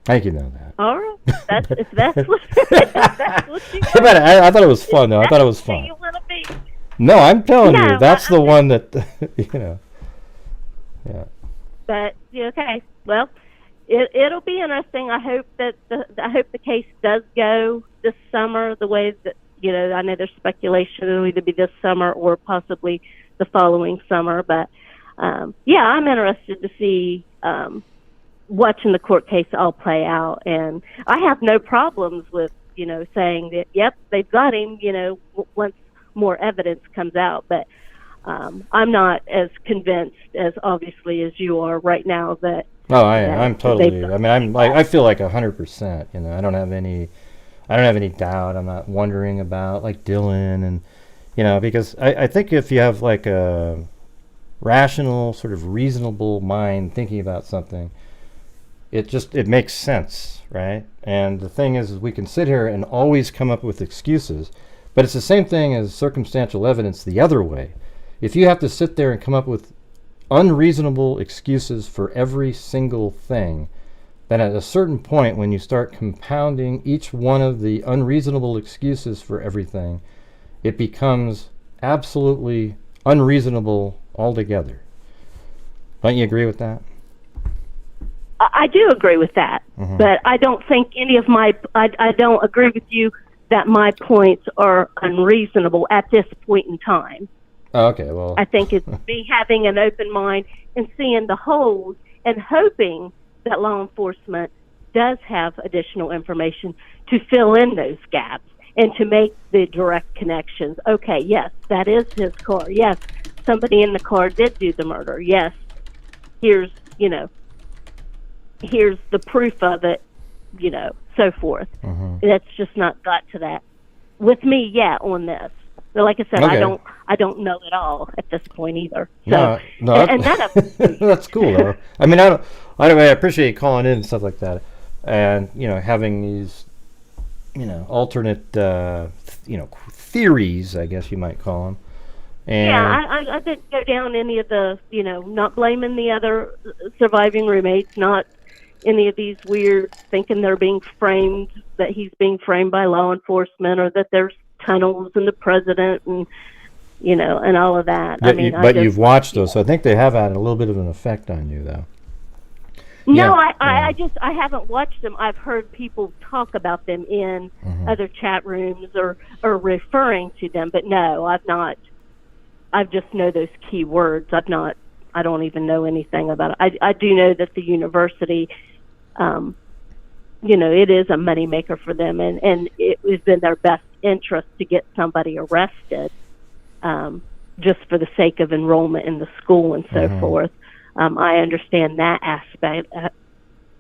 Speaker 1: I think you know that.
Speaker 3: All right. That's what you
Speaker 1: I thought it was fun, though. I thought it was fun.
Speaker 3: You want to be.
Speaker 1: No, I'm telling you, that's the one that, yeah.
Speaker 3: But okay, well, it'll be interesting. I hope that the case does go this summer. The way that I know there's speculation it'll either be this summer or possibly the following summer. But yeah, I'm interested to see watching the court case all play out, and I have no problems with saying that yep, they've got him. Once more evidence comes out, but. I'm not as convinced as obviously as you are right now that. Oh,
Speaker 1: I'm totally. I mean, I feel like 100%. I don't have any doubt. I'm not wondering about like Dylan and, because I think if you have like a rational, sort of reasonable mind thinking about something, it makes sense, right? And the thing is we can sit here and always come up with excuses, but it's the same thing as circumstantial evidence the other way. If you have to sit there and come up with unreasonable excuses for every single thing, then at a certain point when you start compounding each one of the unreasonable excuses for everything, it becomes absolutely unreasonable altogether. Don't you agree with that?
Speaker 3: I do agree with that, but I don't think any of I don't agree with you that my points are unreasonable at this point in time.
Speaker 1: Oh, okay, well...
Speaker 3: I think it's me having an open mind and seeing the holes and hoping that law enforcement does have additional information to fill in those gaps and to make the direct connections. Okay, yes, that is his car. Yes, somebody in the car did do the murder. Yes, here's the proof of it, so forth. That's just not got to that. With me, yeah, on this. So like I said, okay. I don't know it all at this point either. So,
Speaker 1: no, and that's cool though. I mean, I appreciate you calling in and stuff like that, and having these, alternate, theories, I guess you might call them. And
Speaker 3: yeah, I didn't go down any of the, not blaming the other surviving roommates, not any of these weird thinking they're being framed, that he's being framed by law enforcement, or that there's tunnels and the president and and all of that.
Speaker 1: I mean, but you've watched those, so I think they have had a little bit of an effect on you, though.
Speaker 3: No, I haven't watched them. I've heard people talk about them in other chat rooms or referring to them, but no, I've not. I just know those key words. I don't even know anything about it. I do know that the university, it is a moneymaker for them, and it has been their best interest to get somebody arrested, just for the sake of enrollment in the school and so forth. I understand that aspect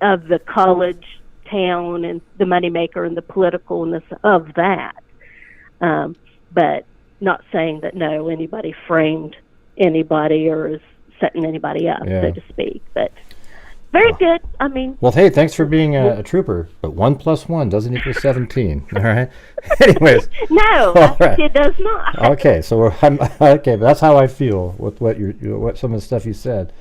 Speaker 3: of the college town and the moneymaker and the politicalness of that. But not saying that anybody framed anybody or is setting anybody up, so to speak. But very good. I mean,
Speaker 1: well, hey, thanks for being a trooper. But 1 + 1 doesn't equal 17. All right. Anyways.
Speaker 3: No, right. It does not.
Speaker 1: Okay, so okay, but that's how I feel with what some of the stuff you said.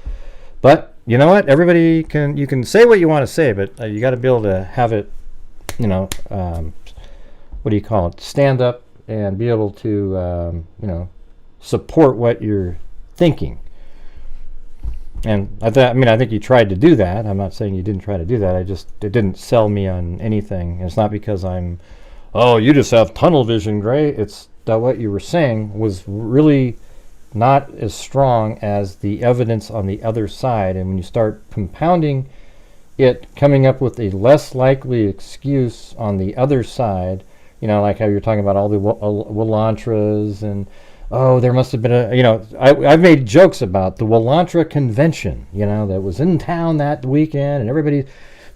Speaker 1: But you know what? Everybody you can say what you want to say, but you got to be able to have it. What do you call it? Stand up and be able to support what you're thinking. And I think you tried to do that. I'm not saying you didn't try to do that. It didn't sell me on anything. And it's not because you just have tunnel vision, Gray. It's that what you were saying was really not as strong as the evidence on the other side. And when you start compounding it, coming up with a less likely excuse on the other side, like how you're talking about all the Willantras and oh, there must have been I've made jokes about the Willantra convention, that was in town that weekend, and everybody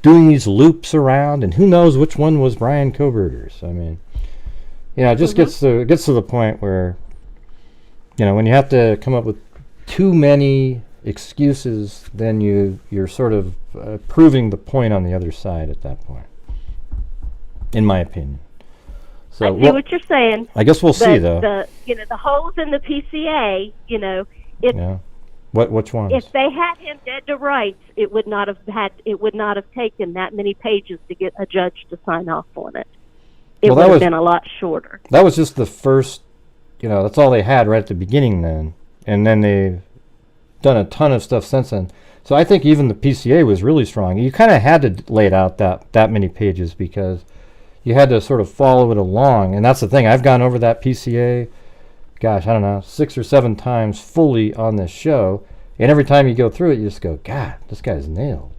Speaker 1: doing these loops around, and who knows which one was Brian Kohberger's. I mean, it just gets to the point where, when you have to come up with too many excuses, then you're sort of proving the point on the other side at that point, in my opinion. So,
Speaker 3: I see what you're saying.
Speaker 1: I guess we'll see, though.
Speaker 3: The holes in the PCA,
Speaker 1: which ones?
Speaker 3: If they had him dead to rights, it would not have taken that many pages to get a judge to sign off on it. It would have been a lot shorter.
Speaker 1: That was just the first, that's all they had right at the beginning then. And then they've done a ton of stuff since then. So I think even the PCA was really strong. You kind of had to lay it out that many pages because you had to sort of follow it along. And that's the thing. I've gone over that PCA, gosh, I don't know, 6 or 7 times fully on this show. And every time you go through it, you just go, God, this guy's nailed.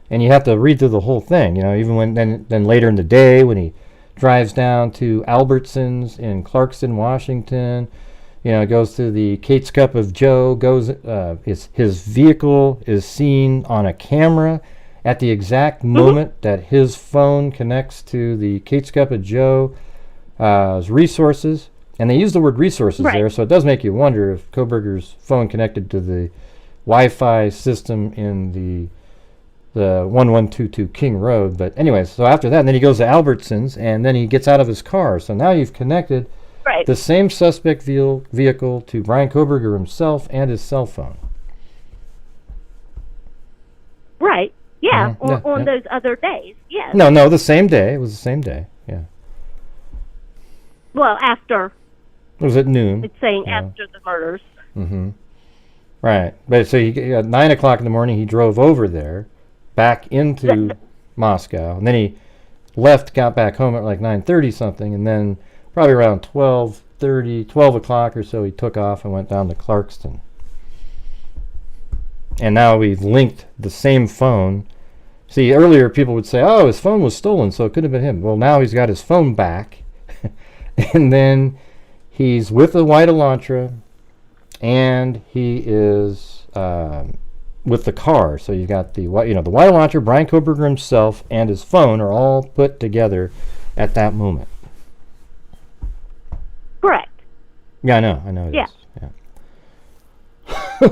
Speaker 1: And you have to read through the whole thing, even when then later in the day when he drives down to Albertsons in Clarkston, Washington, goes to the Kate's Cup of Joe, his vehicle is seen on a camera at the exact moment that his phone connects to the Kate's Cup of Joe's resources. And they use the word resources there, so it does make you wonder if Kohberger's phone connected to the Wi-Fi system in the 1122 King Road. But anyways, so after that, and then he goes to Albertsons, and then he gets out of his car. So now you've connected the same suspect vehicle to Brian Kohberger himself and his cell phone.
Speaker 3: Right. Yeah, on those other days, yes.
Speaker 1: No, the same day. It was the same day, yeah.
Speaker 3: Well, after.
Speaker 1: It was at noon.
Speaker 3: It's saying after the murders.
Speaker 1: Mm-hmm. Right. But so at 9 o'clock in the morning, he drove over there, back into Moscow, and then he left, got back home at like 9:30 something, and then probably around 12 o'clock or so, he took off and went down to Clarkston. And now we've linked the same phone. See, earlier people would say, oh, his phone was stolen, so it could have been him. Well, now he's got his phone back, and then he's with the white Elantra, and he is with the car. So you got the white Elantra, Brian Kohberger himself, and his phone are all put together at that moment.
Speaker 3: Correct.
Speaker 1: Yeah, I know. It is.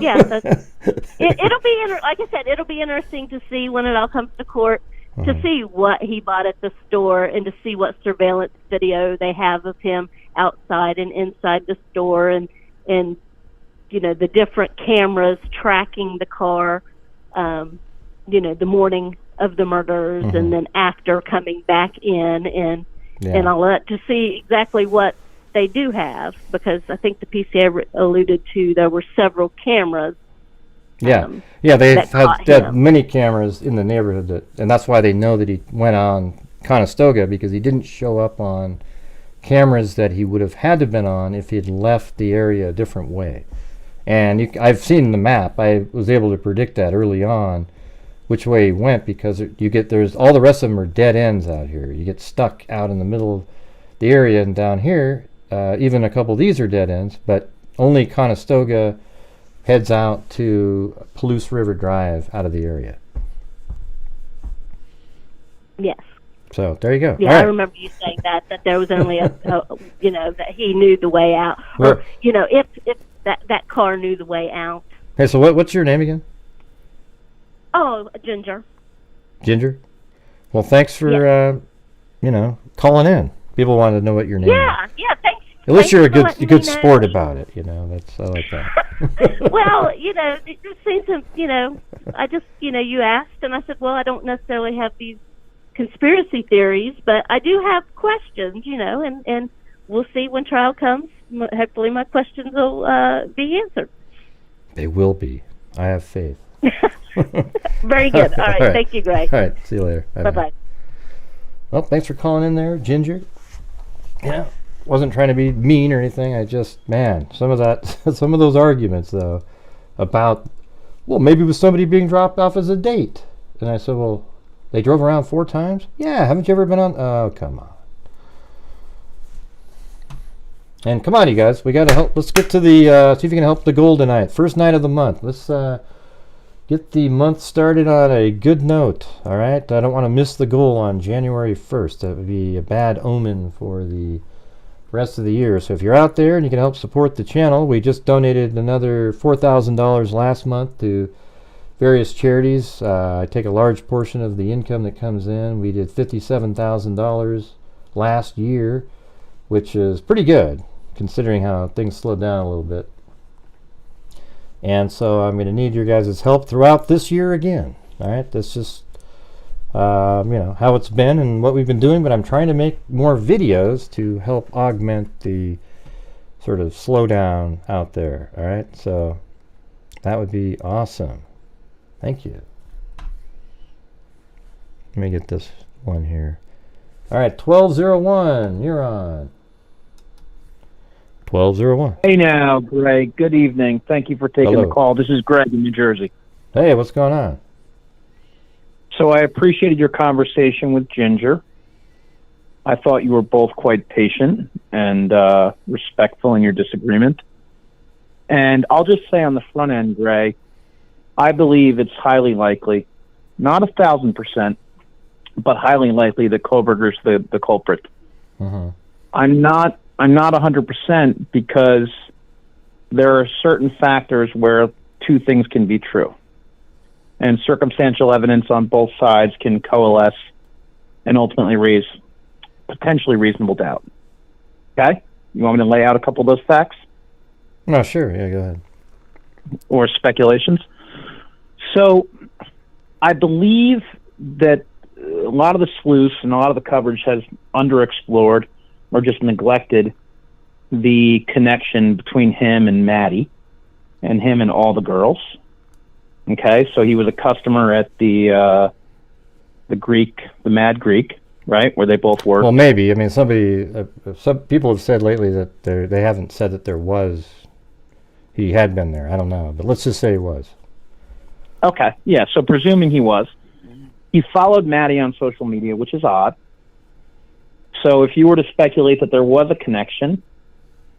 Speaker 3: Yeah, it'll be like I said, it'll be interesting to see when it all comes to court, to see what he bought at the store and to see what surveillance video they have of him outside and inside the store, and the different cameras tracking the car, the morning of the murders and then after coming back in and all that, to see exactly what they do have, because I think the PCA alluded to there were several cameras. They've had many cameras in the neighborhood, and that's why they know that he went on Conestoga, because he didn't show up on cameras that he would have had to been on if he had left the area a different way. And I've seen the map. I was able to predict that early on, which way he went, because there's all the rest of them are dead ends out here. You get stuck out in the middle of the area, and down here, even a couple of these are dead ends, but only Conestoga heads out to Palouse River Drive out of the area. Yes. So there you go. Yeah, I remember you saying that there was only that he knew the way out, or if that car knew the way out.
Speaker 1: Hey, so what's your name again?
Speaker 3: Oh, Ginger.
Speaker 1: Ginger. Well, thanks for calling in. People want to know what your name is.
Speaker 3: Yeah, thanks.
Speaker 1: At least you're a good sport about it, I like that.
Speaker 3: Well, it just seems to, I just, you asked, and I said, well, I don't necessarily have these conspiracy theories, but I do have questions, and we'll see when trial comes. Hopefully my questions will be answered.
Speaker 1: They will be. I have faith.
Speaker 3: Very good. All right. Thank you, Greg.
Speaker 1: All right. See you later.
Speaker 3: Bye-bye.
Speaker 1: Well, thanks for calling in there, Ginger. Yeah. Wasn't trying to be mean or anything. I just, some of those arguments, though, about, well, maybe it was somebody being dropped off as a date. And I said, well, they drove around 4 times? Yeah, haven't you ever been on? Oh, come on. And come on, you guys, we got to help. Let's get to the, see if you can help the goal tonight. First night of the month. Let's get the month started on a good note, all right? I don't want to miss the goal on January 1st. That would be a bad omen for the rest of the year. So if you're out there and you can help support the channel, we just donated another $4,000 last month to various charities. I take a large portion of the income that comes in. We did $57,000 last year, which is pretty good considering how things slowed down a little bit. And so I'm going to need your guys' help throughout this year again. All right, that's just you know, how it's been and what we've been doing, but I'm trying to make more videos to help augment the sort of slowdown out there. All right, so that would be awesome. Thank you. Let me get this one here. All right, 1201, you're on. 1201.
Speaker 4: Hey now, Greg. Good evening. Thank you for taking the call. This is Greg in New Jersey.
Speaker 1: Hey, what's going on?
Speaker 4: So I appreciated your conversation with Ginger. I thought you were both quite patient and respectful in your disagreement. And I'll just say on the front end, Greg, I believe it's highly likely, not 1,000%, but highly likely that Kohberger's the culprit.
Speaker 1: Mm-hmm.
Speaker 4: I'm not 100% because there are certain factors where two things can be true. And circumstantial evidence on both sides can coalesce and ultimately raise potentially reasonable doubt. Okay? You want me to lay out a couple of those facts?
Speaker 1: No, sure. Yeah, go ahead.
Speaker 4: Or speculations? So I believe that a lot of the sleuths and a lot of the coverage has underexplored or just neglected the connection between him and Maddie and him and all the girls. Okay, so he was a customer at the Mad Greek, right, where they both worked.
Speaker 1: Well, maybe. I mean, some people have said lately that they haven't said that he had been there. I don't know, but let's just say he was.
Speaker 4: Okay, yeah, so presuming he was. He followed Maddie on social media, which is odd. So if you were to speculate that there was a connection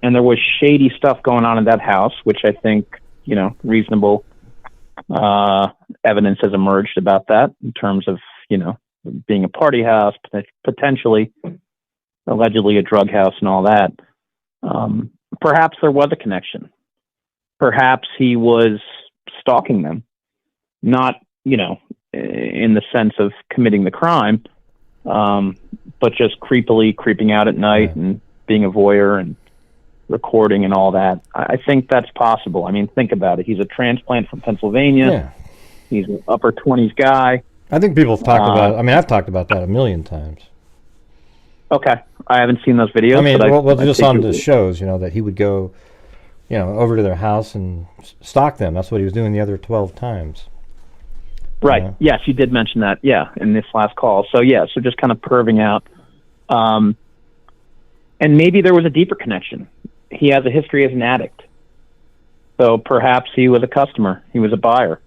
Speaker 4: and there was shady stuff going on in that house, which I think, you know, reasonable evidence has emerged about that in terms of, you know, being a party house, potentially, allegedly a drug house and all that. Perhaps there was a connection. Perhaps he was stalking them, not, you know, in the sense of committing the crime, but just creeping out at night and being a voyeur and recording and all that. I think that's possible. I mean, think about it. He's a transplant from Pennsylvania. Yeah. He's an upper 20s guy.
Speaker 1: I think people have talked about it. I mean, I've talked about that a million times.
Speaker 4: Okay. I haven't seen those videos.
Speaker 1: I mean, well, just on the shows, you know, that he would go, you know, over to their house and stalk them. That's what he was doing the other 12 times.
Speaker 4: Right. You know? Yes, you did mention that. Yeah, in this last call. So yeah, so just kind of perving out. And maybe there was a deeper connection. He has a history as an addict. So perhaps he was a customer. He was a buyer.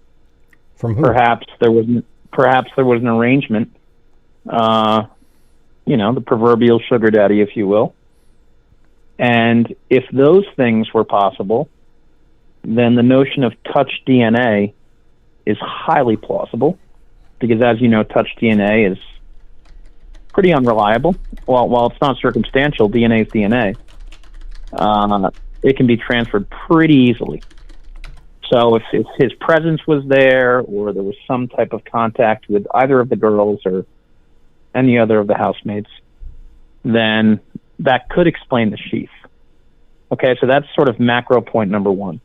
Speaker 1: From who?
Speaker 4: Perhaps there was an arrangement. You know, the proverbial sugar daddy, if you will. And if those things were possible, then the notion of touch DNA is highly plausible, because as you know, touch DNA is pretty unreliable. While it's not circumstantial, DNA is DNA. It can be transferred pretty easily. So if his presence was there, or there was some type of contact with either of the girls or any other of the housemates, then that could explain the sheath. Okay, so that's sort of macro point number one.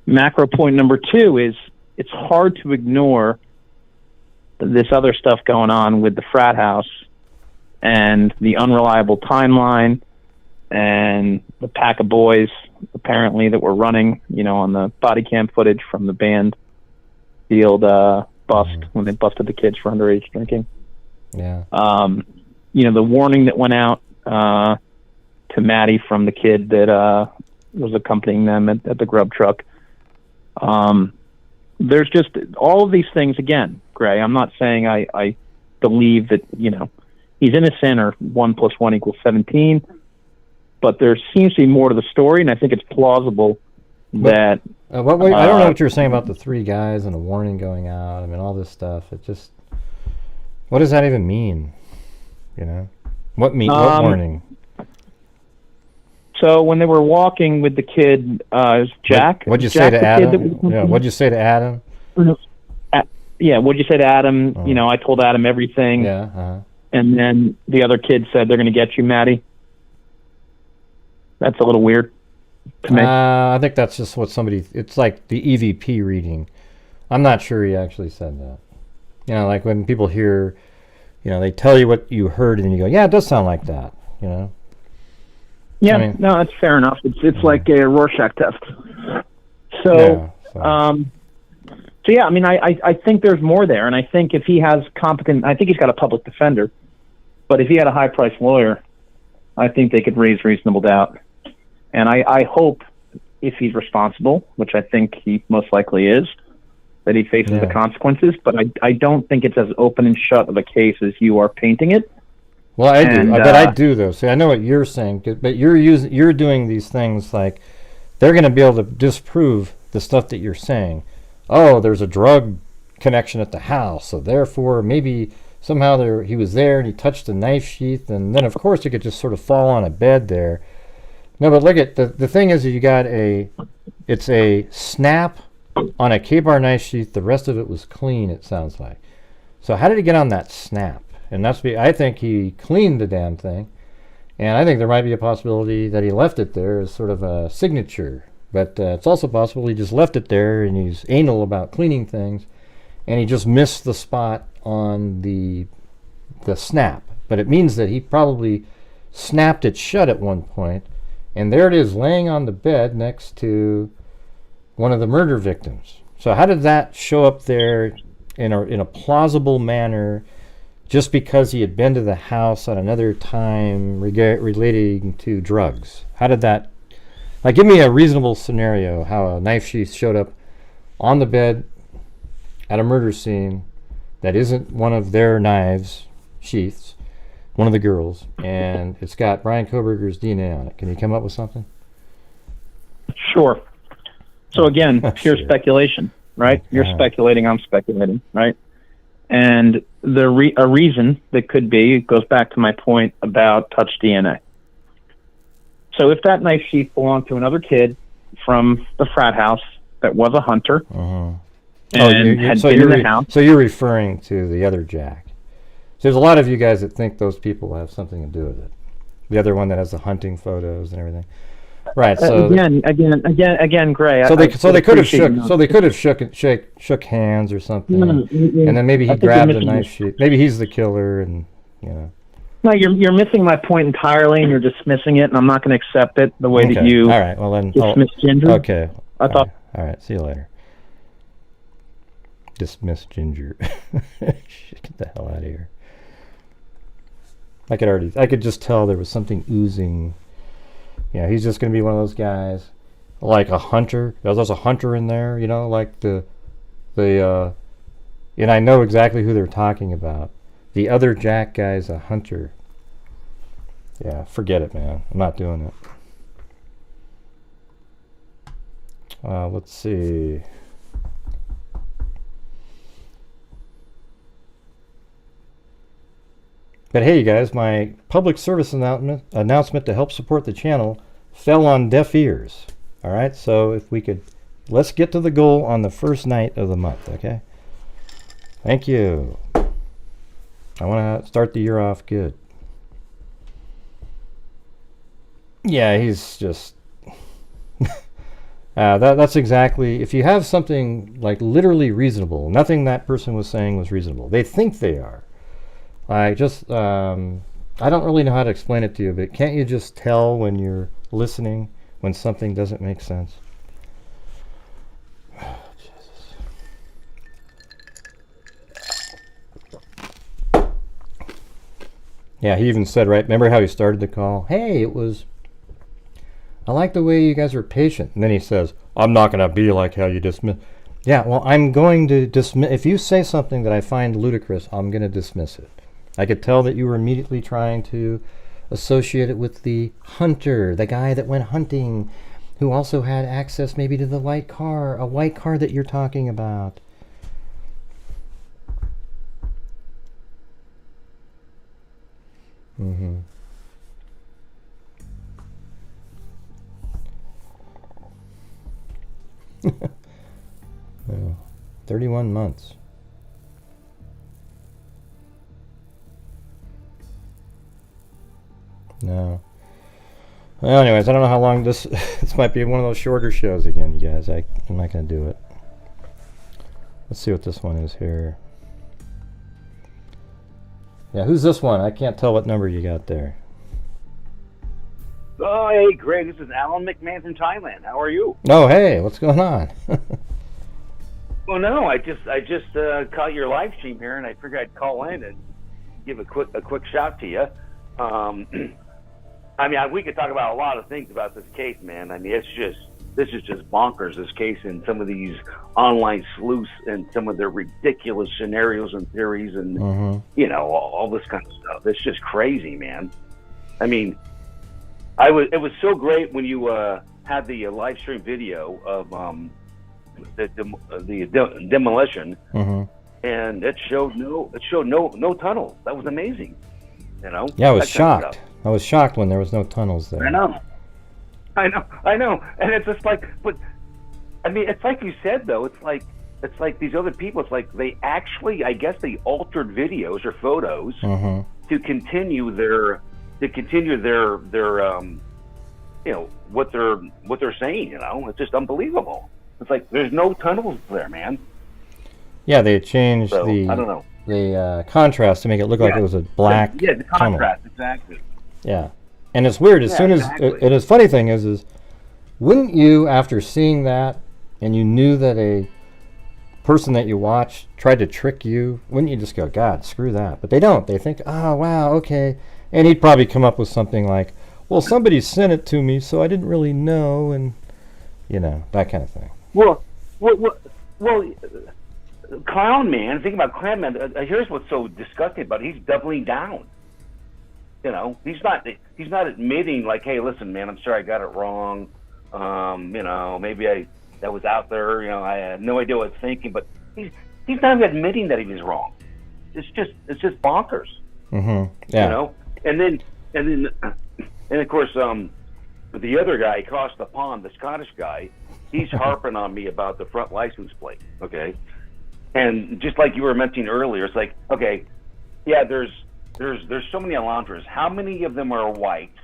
Speaker 4: Macro point number two is it's hard to ignore this other stuff going on with the frat house and the unreliable timeline and the pack of boys apparently that were running, you know, on the body cam footage from the band field bust when they busted the kids for underage drinking.
Speaker 1: Yeah.
Speaker 4: You know, the warning that went out to Maddie from the kid that was accompanying them at the grub truck. There's just all of these things again, Gray. I'm not saying I believe that, you know, he's innocent or 1 + 1 = 17. but there seems to be more to the story, and I think it's plausible that...
Speaker 1: I don't know what you're saying about the 3 guys and a warning going out. I mean, all this stuff. It just... What does that even mean? You know? What warning?
Speaker 4: So when they were walking with the kid, Jack...
Speaker 1: What'd you say to Adam? What'd you say to Adam?
Speaker 4: What'd you say to Adam?
Speaker 1: Oh.
Speaker 4: You know, I told Adam everything.
Speaker 1: Yeah, uh-huh.
Speaker 4: And then the other kid said, they're going to get you, Maddie. That's a little weird to me.
Speaker 1: I think that's just what it's like the EVP reading. I'm not sure he actually said that. You know, like when people hear, you know, they tell you what you heard and you go, yeah, it does sound like that, you know?
Speaker 4: Yeah, I mean, no, that's fair enough. It's like a Rorschach test. So yeah, I mean, I think there's more there, and I think if he has I think he's got a public defender, but if he had a high-priced lawyer, I think they could raise reasonable doubt. And I hope, if he's responsible, which I think he most likely is, that he faces the consequences, but I don't think it's as open and shut of a case as you are painting it.
Speaker 1: Well, I do. But I do, though. See, I know what you're saying, but you're doing these things like they're going to be able to disprove the stuff that you're saying. Oh, there's a drug connection at the house, so therefore maybe somehow he was there and he touched the knife sheath, and then of course it could just sort of fall on a bed there. No, but look at the thing is that you got it's a snap on a K-bar knife sheath. The rest of it was clean, it sounds like. So how did he get on that snap? And I think he cleaned the damn thing, and I think there might be a possibility that he left it there as sort of a signature. But it's also possible he just left it there and he's anal about cleaning things, and he just missed the spot on the snap. But it means that he probably snapped it shut at one point, and there it is laying on the bed next to one of the murder victims. So how did that show up there in a plausible manner just because he had been to the house at another time relating to drugs? How did that... Like, give me a reasonable scenario how a knife sheath showed up on the bed at a murder scene that isn't one of their knives sheaths, one of the girls, and it's got Brian Kohberger's DNA on it. Can you come up with something?
Speaker 4: Sure. So again, pure speculation, right? You're speculating, I'm speculating, right? And a reason that could be, it goes back to my point about touch DNA. So if that knife sheath belonged to another kid from the frat house that was a hunter and had been in the house...
Speaker 1: So you're referring to the other Jack. So there's a lot of you guys that think those people have something to do with it. The other one that has the hunting photos and everything. Right. So
Speaker 4: again, Gray.
Speaker 1: So they could have shook hands or something, and then maybe he grabbed the knife sheath. Maybe he's the killer, and you know.
Speaker 4: No, you're missing my point entirely, and you're dismissing it, and I'm not going to accept it the way that you.
Speaker 1: All right. Well then.
Speaker 4: Dismiss Ginger.
Speaker 1: Okay.
Speaker 4: I thought.
Speaker 1: All right. See you later. Dismiss Ginger. Get the hell out of here. I could just tell there was something oozing. Yeah, he's just going to be one of those guys, like a hunter. There's a hunter in there, you know, like and I know exactly who they're talking about. The other Jack guy's a hunter. Yeah, forget it, man. I'm not doing it. Let's see. But hey, you guys, my public service announcement to help support the channel fell on deaf ears. All right, so let's get to the goal on the first night of the month, okay? Thank you. I want to start the year off good. Yeah, he's just... that's exactly... If you have something like literally reasonable, nothing that person was saying was reasonable. They think they are. I don't really know how to explain it to you, but can't you just tell when you're listening when something doesn't make sense? Oh, Jesus. Yeah, he even said, right, remember how he started the call? Hey, I like the way you guys are patient. And then he says, I'm not going to be like how you dismiss. Yeah, well, I'm going to dismiss. If you say something that I find ludicrous, I'm going to dismiss it. I could tell that you were immediately trying to associate it with the hunter, the guy that went hunting, who also had access maybe to the white car, a white car that you're talking about. Mm-hmm. Well, 31 months. No. Well, anyways, I don't know how long this this might be one of those shorter shows again, you guys. I'm not going to do it. Let's see what this one is here. Yeah, who's this one? I can't tell what number you got there.
Speaker 5: Oh, hey, Greg, this is Alan McMahon from Thailand. How are you?
Speaker 1: Oh, hey, what's going on?
Speaker 5: Well, no, I just caught your live stream here, and I figured I'd call in and give a quick shout to you. I mean, we could talk about a lot of things about this case, man. I mean, this is just bonkers, this case, and some of these online sleuths and some of their ridiculous scenarios and theories and, you know, all this kind of stuff. It's just crazy, man. I mean, it was so great when you had the live stream video of the demolition, and it showed no tunnels. That was amazing. You know?
Speaker 1: Yeah, I was shocked. I was shocked when there was no tunnels there.
Speaker 5: I know. And it's just like, but I mean, it's like you said though. It's like these other people. It's like they actually, I guess, they altered videos or photos to continue their you know, what they're saying. You know, it's just unbelievable. It's like there's no tunnels there, man.
Speaker 1: Yeah, they changed
Speaker 5: I don't know.
Speaker 1: the contrast to make it look like it was a black
Speaker 5: the contrast,
Speaker 1: tunnel.
Speaker 5: exactly.
Speaker 1: Yeah, and it's weird. As soon as it is, funny thing is wouldn't you, after seeing that, and you knew that a person that you watched tried to trick you, wouldn't you just go, God, screw that? But they don't. They think, oh wow, okay, and he'd probably come up with something like, well, somebody sent it to me, so I didn't really know, and you know, that kind of thing.
Speaker 5: Well, Clown Man. Think about Clown Man. Here's what's so disgusting about it. He's doubling down. You know, he's not admitting like, hey, listen, man, I'm sorry, I got it wrong. You know, maybe that was out there. You know, I had no idea what I was thinking. But he's not even admitting that he was wrong. It's just bonkers.
Speaker 1: Yeah.
Speaker 5: You know, and of course, the other guy across the pond, the Scottish guy, he's harping on me about the front license plate. Okay. And just like you were mentioning earlier, it's like, okay, yeah, there's so many Elantras. How many of them are white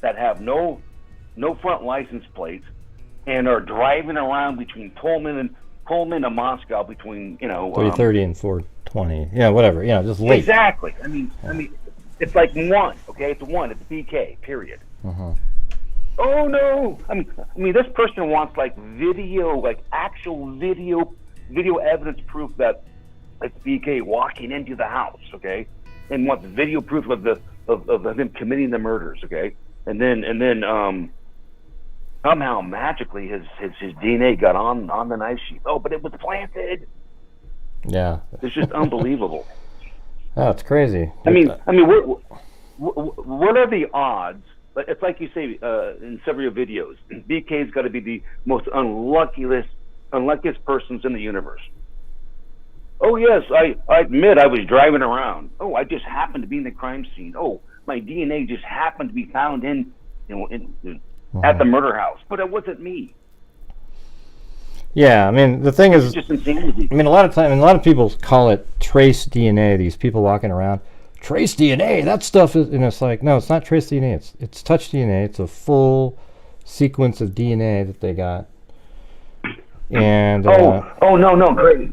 Speaker 5: that have no front license plates and are driving around between Pullman and Moscow between
Speaker 1: 3:30 and 4:20. Yeah, whatever. Yeah, just late.
Speaker 5: Exactly. I mean, it's like one. Okay, it's one. It's BK. Period. Oh no! I mean, this person wants like video, like actual video evidence proof that it's BK walking into the house, okay, and wants video proof of him committing the murders, okay, and then somehow magically his DNA got on the knife sheath. Oh, but it was planted.
Speaker 1: Yeah,
Speaker 5: it's just unbelievable.
Speaker 1: Oh, it's crazy.
Speaker 5: I mean, what are the odds? It's like you say in several videos, BK's got to be the most unluckiest persons in the universe. Oh yes, I admit I was driving around. Oh, I just happened to be in the crime scene. Oh, my DNA just happened to be found at the murder house, but it wasn't me.
Speaker 1: Yeah, I mean, the thing is,
Speaker 5: it's just insanity.
Speaker 1: I mean, a lot of people call it trace DNA. These people walking around, trace DNA. That stuff is, and it's like, no, it's not trace DNA. It's touch DNA. It's a full sequence of DNA that they got. And
Speaker 5: no, great.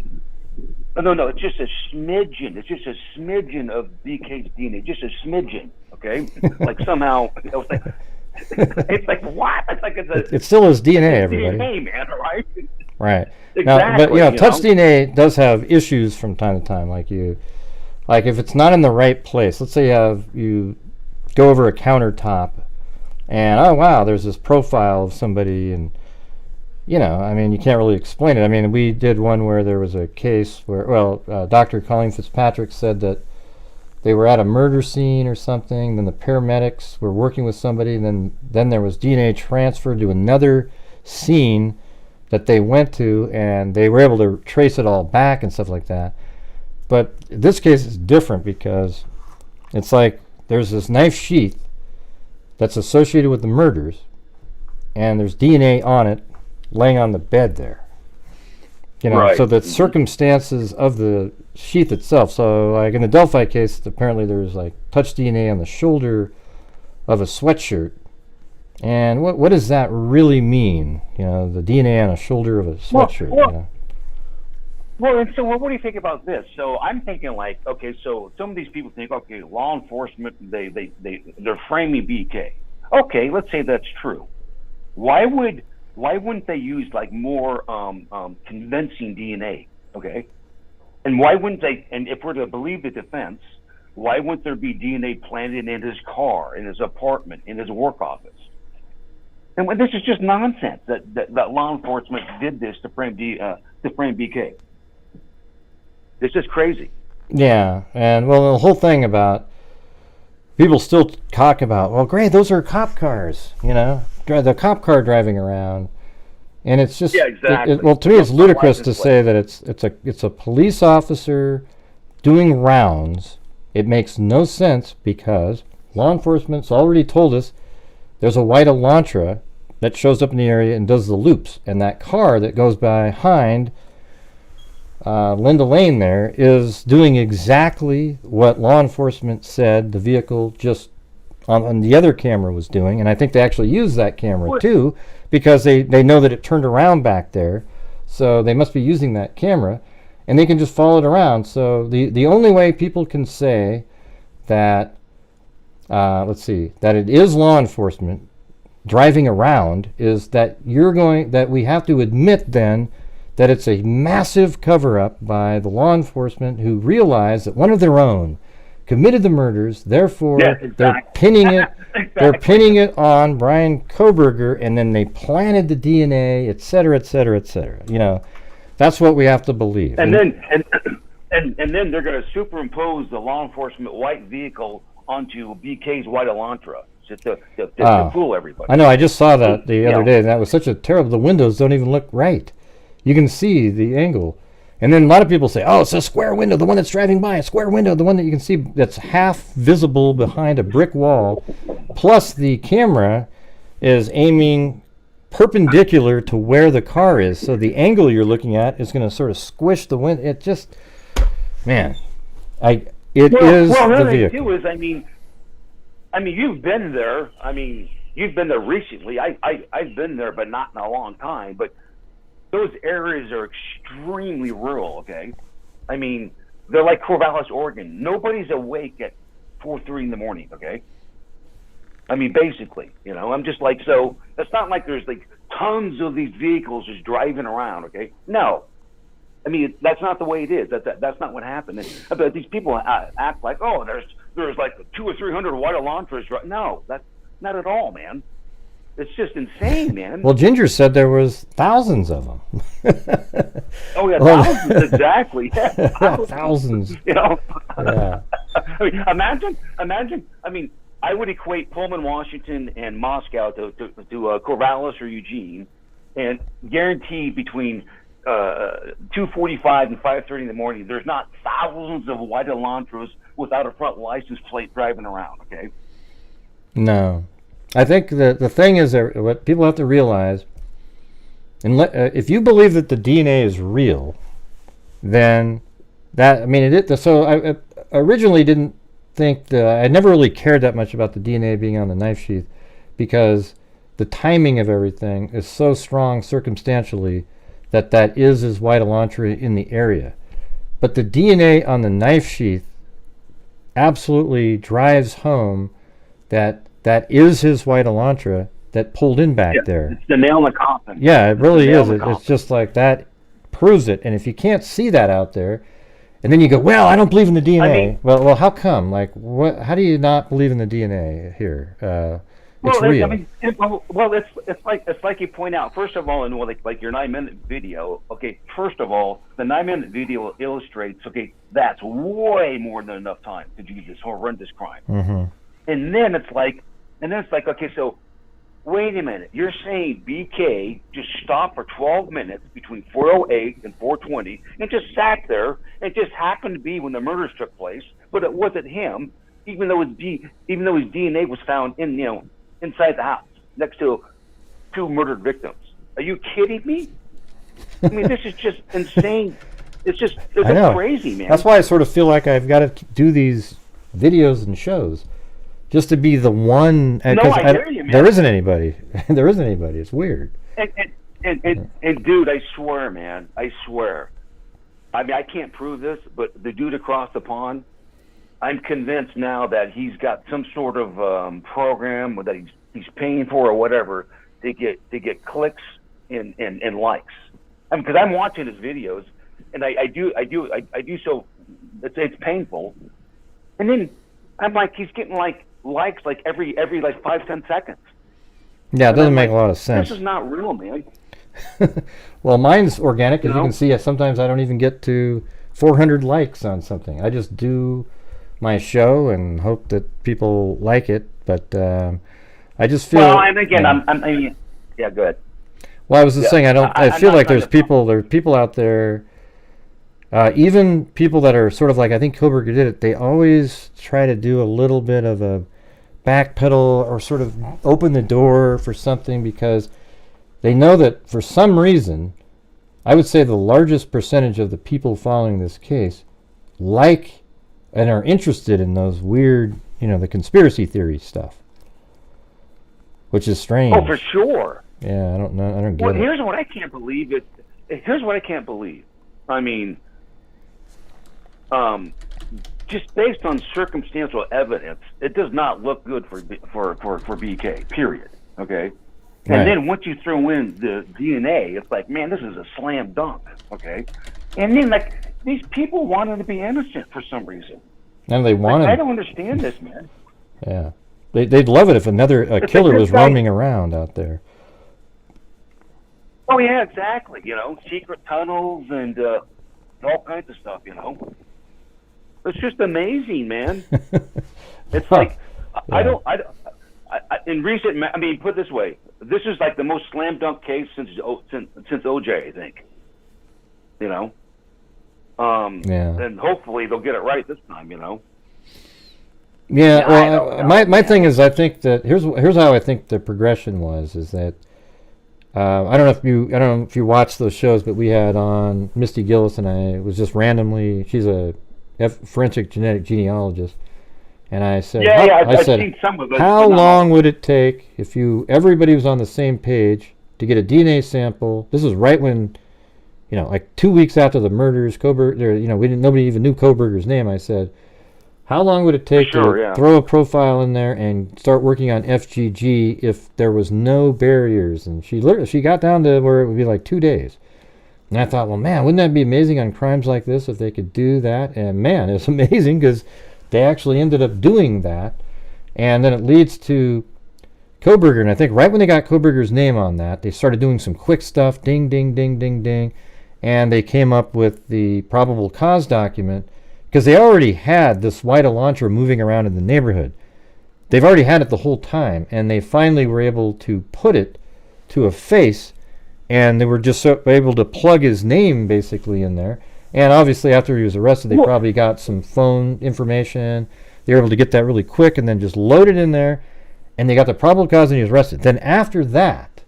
Speaker 5: No, it's just a smidgen. It's just a smidgen of BK's DNA. Just a smidgen. Okay, like somehow it was like. It's like what? It's like
Speaker 1: it's still his DNA, everybody.
Speaker 5: DNA, man, right?
Speaker 1: Right.
Speaker 5: Exactly.
Speaker 1: Now, but touch DNA does have issues from time to time. Like if it's not in the right place. Let's say you go over a countertop, and oh wow, there's this profile of somebody, and I mean, you can't really explain it. I mean, we did one where there was a case where, Dr. Colleen Fitzpatrick said that they were at a murder scene or something. Then the paramedics were working with somebody. And then there was DNA transferred to another scene that they went to, and they were able to trace it all back and stuff like that. But this case is different because it's like there's this knife sheath that's associated with the murders, and there's DNA on it laying on the bed there. You know,
Speaker 5: Right.
Speaker 1: so the circumstances of the sheath itself. So like in the Delphi case, apparently there's like touch DNA on the shoulder of a sweatshirt. And what does that really mean? You know, the DNA on a shoulder of a sweatshirt.
Speaker 5: Well,
Speaker 1: you know?
Speaker 5: Well, and so what do you think about this? So I'm thinking like, okay, so some of these people think, okay, law enforcement, they're framing BK. Okay, let's say that's true. Why wouldn't they use like more convincing DNA? Okay, and why wouldn't they? And if we're to believe the defense, why wouldn't there be DNA planted in his car, in his apartment, in his work office? And this is just nonsense that law enforcement did this to frame BK. It's just crazy.
Speaker 1: Yeah, and well, the whole thing about people still talk about, well, great, those are cop cars, you know, the cop car driving around, and it's just,
Speaker 5: Yeah, exactly.
Speaker 1: well, to me, it's
Speaker 5: That's
Speaker 1: ludicrous
Speaker 5: why
Speaker 1: to
Speaker 5: this
Speaker 1: say that it's a police officer doing rounds. It makes no sense because law enforcement's already told us there's a white Elantra that shows up in the area and does the loops, and that car that goes behind Linda Lane there is doing exactly what law enforcement said the vehicle just on the other camera was doing. And I think they actually used that camera too, because they know that it turned around back there, so they must be using that camera, and they can just follow it around. So the only way people can say that that it is law enforcement driving around is that we have to admit then that it's a massive cover-up by the law enforcement who realize that one of their own committed the murders. Therefore, they're pinning it. They're pinning it on Brian Kohberger, and then they planted the DNA, et cetera, et cetera, et cetera. You know, that's what we have to believe.
Speaker 5: And then they're going to superimpose the law enforcement white vehicle onto BK's white Elantra to fool everybody.
Speaker 1: I know. I just saw that the other day, and that was such a terrible. The windows don't even look right. You can see the angle. And then a lot of people say, oh, it's a square window, the one that's driving by, a square window, the one that you can see that's half visible behind a brick wall. Plus the camera is aiming perpendicular to where the car is. So the angle you're looking at is going to sort of squish the window. It just, man, it is the vehicle.
Speaker 5: Too is, I mean, you've been there. I mean, you've been there recently. I've been there, but not in a long time. But those areas are extremely rural, okay? I mean, they're like Corvallis, Oregon. Nobody's awake at 4:30 in the morning, okay? I mean, basically, you know, I'm just like, so it's not like there's like tons of these vehicles just driving around, okay? No. I mean, that's not the way it is. That's not what happened. But these people act like, oh, there's like 200 or 300 white Elantras. No, that's not at all, man. It's just insane, man.
Speaker 1: Well, Ginger said there was thousands of them.
Speaker 5: Oh yeah, thousands exactly. Yeah,
Speaker 1: thousands.
Speaker 5: You know.
Speaker 1: Yeah.
Speaker 5: I mean, imagine. I mean, I would equate Pullman, Washington, and Moscow to Corvallis or Eugene, and guarantee between 2:45 and 5:30 in the morning, there's not thousands of white Elantras without a front license plate driving around. Okay.
Speaker 1: No. I think the thing is that what people have to realize, if you believe that the DNA is real, then that, I mean, so I originally didn't think I never really cared that much about the DNA being on the knife sheath, because the timing of everything is so strong circumstantially that is his white Elantra in the area. But the DNA on the knife sheath absolutely drives home that is his white Elantra that pulled in back there.
Speaker 5: It's the nail in the coffin.
Speaker 1: Yeah, it really is. It's just like that proves it. And if you can't see that out there, and then you go, well, I don't believe in the DNA. I mean, well, how come? Like, what? How do you not believe in the DNA here? It's real.
Speaker 5: I mean, it's like you point out. First of all, in like your 9-minute video. Okay, first of all, the 9-minute video illustrates. Okay, that's way more than enough time to do this horrendous crime.
Speaker 1: Mm-hmm.
Speaker 5: And then it's like, okay, so wait a minute. You're saying BK just stopped for 12 minutes between 4:08 and 4:20 and just sat there. It just happened to be when the murders took place, but it wasn't him, even though his DNA was found inside the house next to 2 murdered victims. Are you kidding me? I mean, this is just insane. It's crazy, man.
Speaker 1: That's why I sort of feel like I've got to do these videos and shows just to be the one.
Speaker 5: No, I hear you, man.
Speaker 1: There isn't anybody. There isn't anybody. It's weird.
Speaker 5: And dude, I swear, man, I swear. I mean, I can't prove this, but the dude across the pond, I'm convinced now that he's got some sort of program that he's paying for or whatever to get clicks and likes. I mean, because I'm watching his videos, and I do so. It's painful, and then I'm like, he's getting likes every 5-10 seconds.
Speaker 1: Yeah, it doesn't make a lot of sense.
Speaker 5: This is not real, man.
Speaker 1: Well, mine's organic, as you can see. Sometimes I don't even get to 400 likes on something. I just do my show and hope that people like it. But I just feel.
Speaker 5: Well, and again, yeah, go ahead.
Speaker 1: Well, I was just saying, I feel like there's people out there, even people that are sort of like, I think Kohberger did it, they always try to do a little bit of a backpedal or sort of open the door for something because they know that for some reason, I would say the largest percentage of the people following this case like and are interested in those weird, the conspiracy theory stuff, which is strange.
Speaker 5: Oh, for sure.
Speaker 1: Yeah, I don't know. I don't get it.
Speaker 5: Here's what I can't believe. Here's what I can't believe. I mean, just based on circumstantial evidence, it does not look good for BK. Period. Okay. And
Speaker 1: Right.
Speaker 5: then once you throw in the DNA, it's like, man, this is a slam dunk. Okay. And then these people wanted to be innocent for some reason.
Speaker 1: And they wanted.
Speaker 5: I don't understand this, man.
Speaker 1: Yeah, they'd love it if another killer was roaming around out there.
Speaker 5: Oh yeah, exactly. Secret tunnels and all kinds of stuff. It's just amazing, man. It's like
Speaker 1: Yeah.
Speaker 5: in recent. I mean, put it this way: this is like the most slam dunk case since OJ, I think.
Speaker 1: Yeah.
Speaker 5: And hopefully they'll get it right this time.
Speaker 1: Yeah.
Speaker 5: I don't
Speaker 1: Well,
Speaker 5: know,
Speaker 1: my thing is, I think that here's how I think the progression was. Is that I don't know if you watched those shows, but we had on Misty Gillis and I. It was just randomly. She's a forensic genetic genealogist, and I said,
Speaker 5: I've seen some of it.
Speaker 1: How long would it take if everybody was on the same page to get a DNA sample? This is right when, like 2 weeks after the murders, Kohberger, nobody even knew Kohberger's name. I said, how long would it take to throw a profile in there and start working on FGG if there was no barriers? And she got down to where it would be like 2 days. And I thought, well, man, wouldn't that be amazing on crimes like this if they could do that? And man, it's amazing because they actually ended up doing that. And then it leads to Kohberger. And I think right when they got Kohberger's name on that, they started doing some quick stuff, ding, ding, ding, ding, ding. And they came up with the probable cause document because they already had this white Elantra moving around in the neighborhood. They've already had it the whole time. And they finally were able to put it to a face. And they were just able to plug his name basically in there. And obviously after he was arrested, they probably got some phone information. They were able to get that really quick and then just load it in there. And they got the probable cause and he was arrested. Then after that,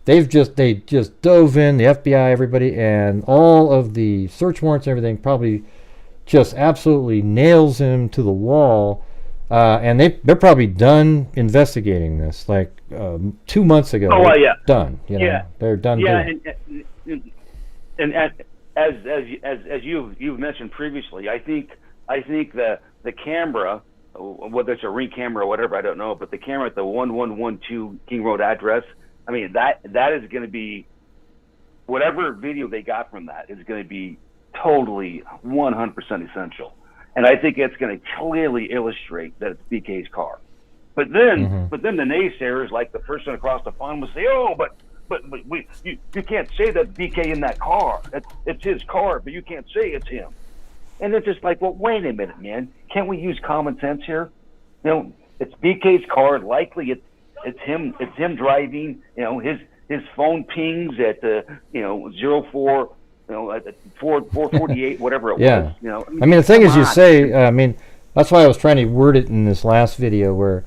Speaker 1: they just dove in, the FBI, everybody, and all of the search warrants and everything probably just absolutely nails him to the wall. And they're probably done investigating this, 2 months ago.
Speaker 5: Oh, yeah.
Speaker 1: Done. They're done.
Speaker 5: Yeah, and as you've mentioned previously, I think the camera, whether it's a Ring camera or whatever, I don't know, but the camera at the 1112 King Road address, I mean that is going to be, whatever video they got from that is going to be totally 100% essential. And I think it's going to clearly illustrate that it's BK's car. But then the naysayers, like the person across the pond, will say, "Oh, but you can't say that BK in that car. It's his car, but you can't say it's him." And it's just like, well, wait a minute, man. Can't we use common sense here? You know, it's BK's car. Likely, it's him. It's him driving. You know, his phone pings at 04. You know, at 448, whatever it was. You know,
Speaker 1: I mean, the thing is, you say. I mean, that's why I was trying to word it in this last video where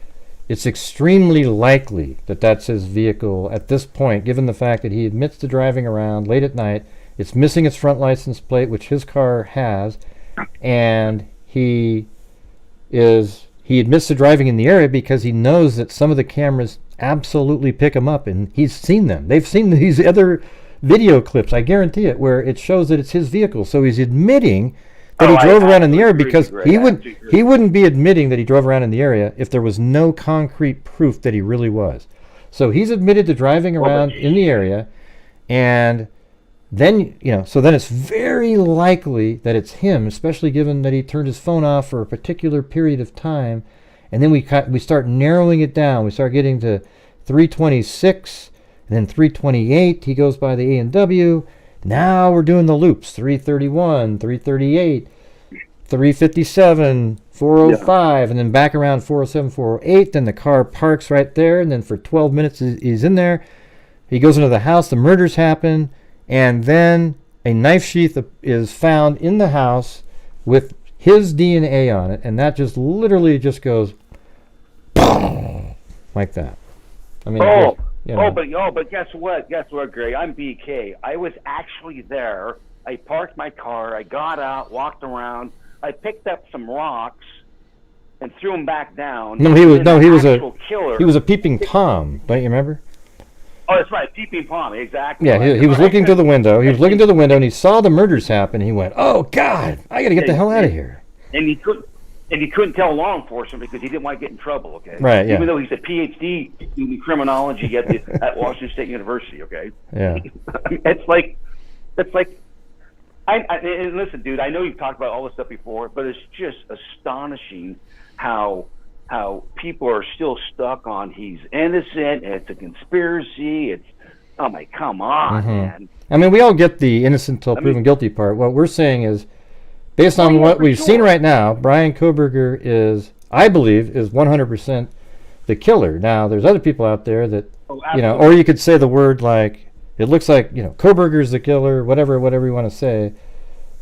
Speaker 1: it's extremely likely that that's his vehicle at this point, given the fact that he admits to driving around late at night. It's missing its front license plate, which his car has, and he admits to driving in the area because he knows that some of the cameras absolutely pick him up, and he's seen them. They've seen these other video clips, I guarantee it, where it shows that it's his vehicle. So he's admitting that he drove around in the area because he wouldn't be admitting that he drove around in the area if there was no concrete proof that he really was. So he's admitted to driving around in the area, and then, so then it's very likely that it's him, especially given that he turned his phone off for a particular period of time. And then we start narrowing it down. We start getting to 326, and then 328. He goes by the A&W. Now we're doing the loops: 331, 338, 357, 405, and then back around 407, 408. Then the car parks right there, and then for 12 minutes he's in there. He goes into the house. The murders happen. And then a knife sheath is found in the house with his DNA on it, and that just literally just goes like that. I mean,
Speaker 5: but guess what? Guess what, Gray? I'm BK. I was actually there. I parked my car. I got out, walked around. I picked up some rocks and threw them back down.
Speaker 1: He was a peeping Tom. Don't you remember?
Speaker 5: Oh, that's right, peeping Tom, exactly.
Speaker 1: Yeah, he was looking through the window. He was looking through the window, and he saw the murders happen. He went, "Oh God, I got to get the hell out of here."
Speaker 5: And he couldn't tell law enforcement because he didn't want to get in trouble. Okay,
Speaker 1: right? Yeah.
Speaker 5: Even though he's a PhD in criminology at Washington State University. Okay.
Speaker 1: Yeah.
Speaker 5: it's like, and listen, dude. I know you've talked about all this stuff before, but it's just astonishing how people are still stuck on he's innocent, it's a conspiracy, come on, man.
Speaker 1: I mean, we all get the innocent till proven guilty part. What we're saying is, based on what we've seen right now, Brian Kohberger I believe, is 100% the killer. Now, there's other people out there that, or you could say the word like, it looks like, Kohberger's the killer, whatever you want to say.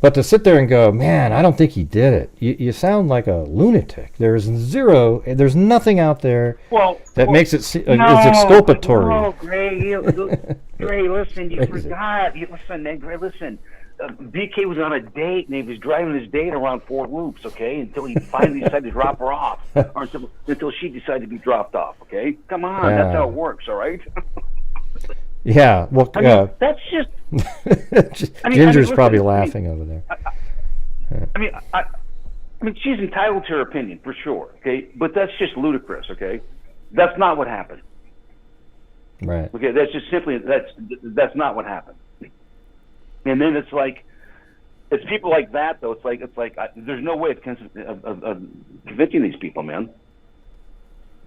Speaker 1: But to sit there and go, man, I don't think he did it. You sound like a lunatic. There's nothing out there that makes it is exculpatory.
Speaker 5: No, Gray, listen, you forgot. Listen, BK was on a date, and he was driving his date around 4 loops, okay, until he finally decided to drop her off, or until she decided to be dropped off, okay? Come on, that's how it works, all right?
Speaker 1: Yeah, well,
Speaker 5: that's just.
Speaker 1: Ginger's probably laughing over there.
Speaker 5: I mean, she's entitled to her opinion for sure. Okay, but that's just ludicrous. Okay, that's not what happened.
Speaker 1: Right.
Speaker 5: Okay, that's just simply that's not what happened. And then it's people like that though. It's like there's no way of convincing these people, man.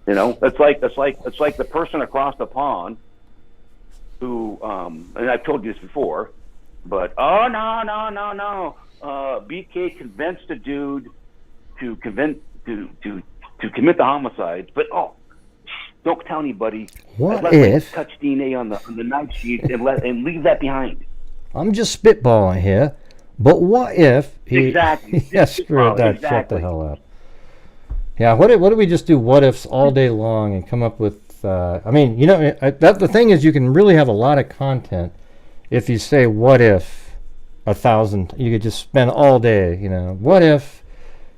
Speaker 5: It's like the person across the pond who, and I've told you this before, but no, BK convinced a dude to commit the homicides, but don't tell anybody.
Speaker 1: What if
Speaker 5: touch DNA on the knife sheath and leave that behind?
Speaker 1: I'm just spitballing here, but what if he?
Speaker 5: Exactly.
Speaker 1: Yeah, screw that. Exactly. Shut the hell up. Yeah, what do we just do what ifs all day long and come up with? The thing is, you can really have a lot of content if you say what if 1,000. You could just spend all day, what if,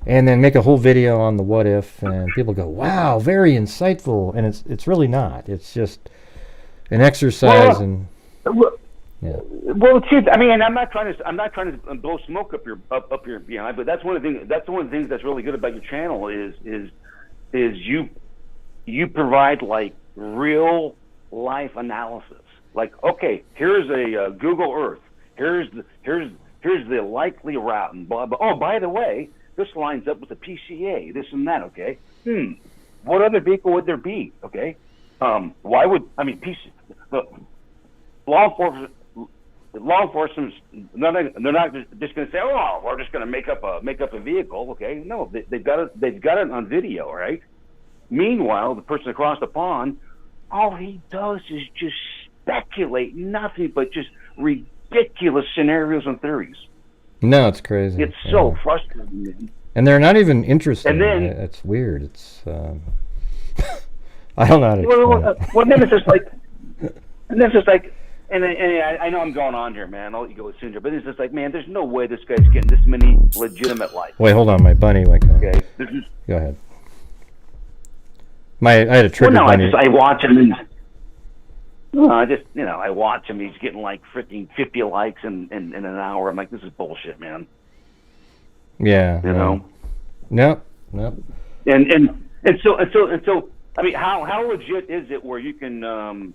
Speaker 1: and then make a whole video on the what if, and people go, wow, very insightful, and it's really not. It's just an exercise
Speaker 5: Well, I mean, I'm not trying to blow smoke up your behind, but that's one of the things. That's one of the things that's really good about your channel is you provide like real life analysis. Like, okay, here's a Google Earth. Here's the likely route and blah blah. Oh, by the way, this lines up with the PCA. This and that. Okay. what other vehicle would there be? Okay, why would law enforcement, they're not just going to say, oh, we're just going to make up a vehicle. Okay, no, they've got it on video, right? Meanwhile, the person across the pond, all he does is just speculate nothing but just ridiculous scenarios and theories.
Speaker 1: No, it's crazy.
Speaker 5: It's so frustrating, man.
Speaker 1: And they're not even interested.
Speaker 5: And then
Speaker 1: it's weird. It's I don't know how to explain it.
Speaker 5: Well, then it's just like, and I know I'm going on here, man. I'll let you go sooner, but it's just like, man, there's no way this guy's getting this many legitimate likes.
Speaker 1: Wait, hold on, my bunny went.
Speaker 5: Okay,
Speaker 1: go ahead. I had a trigger bunny.
Speaker 5: I watch him and I watch him. He's getting like freaking 50 likes in an hour. I'm like, this is bullshit, man.
Speaker 1: Yeah.
Speaker 5: You know.
Speaker 1: Nope.
Speaker 5: And so I mean, how legit is it where you can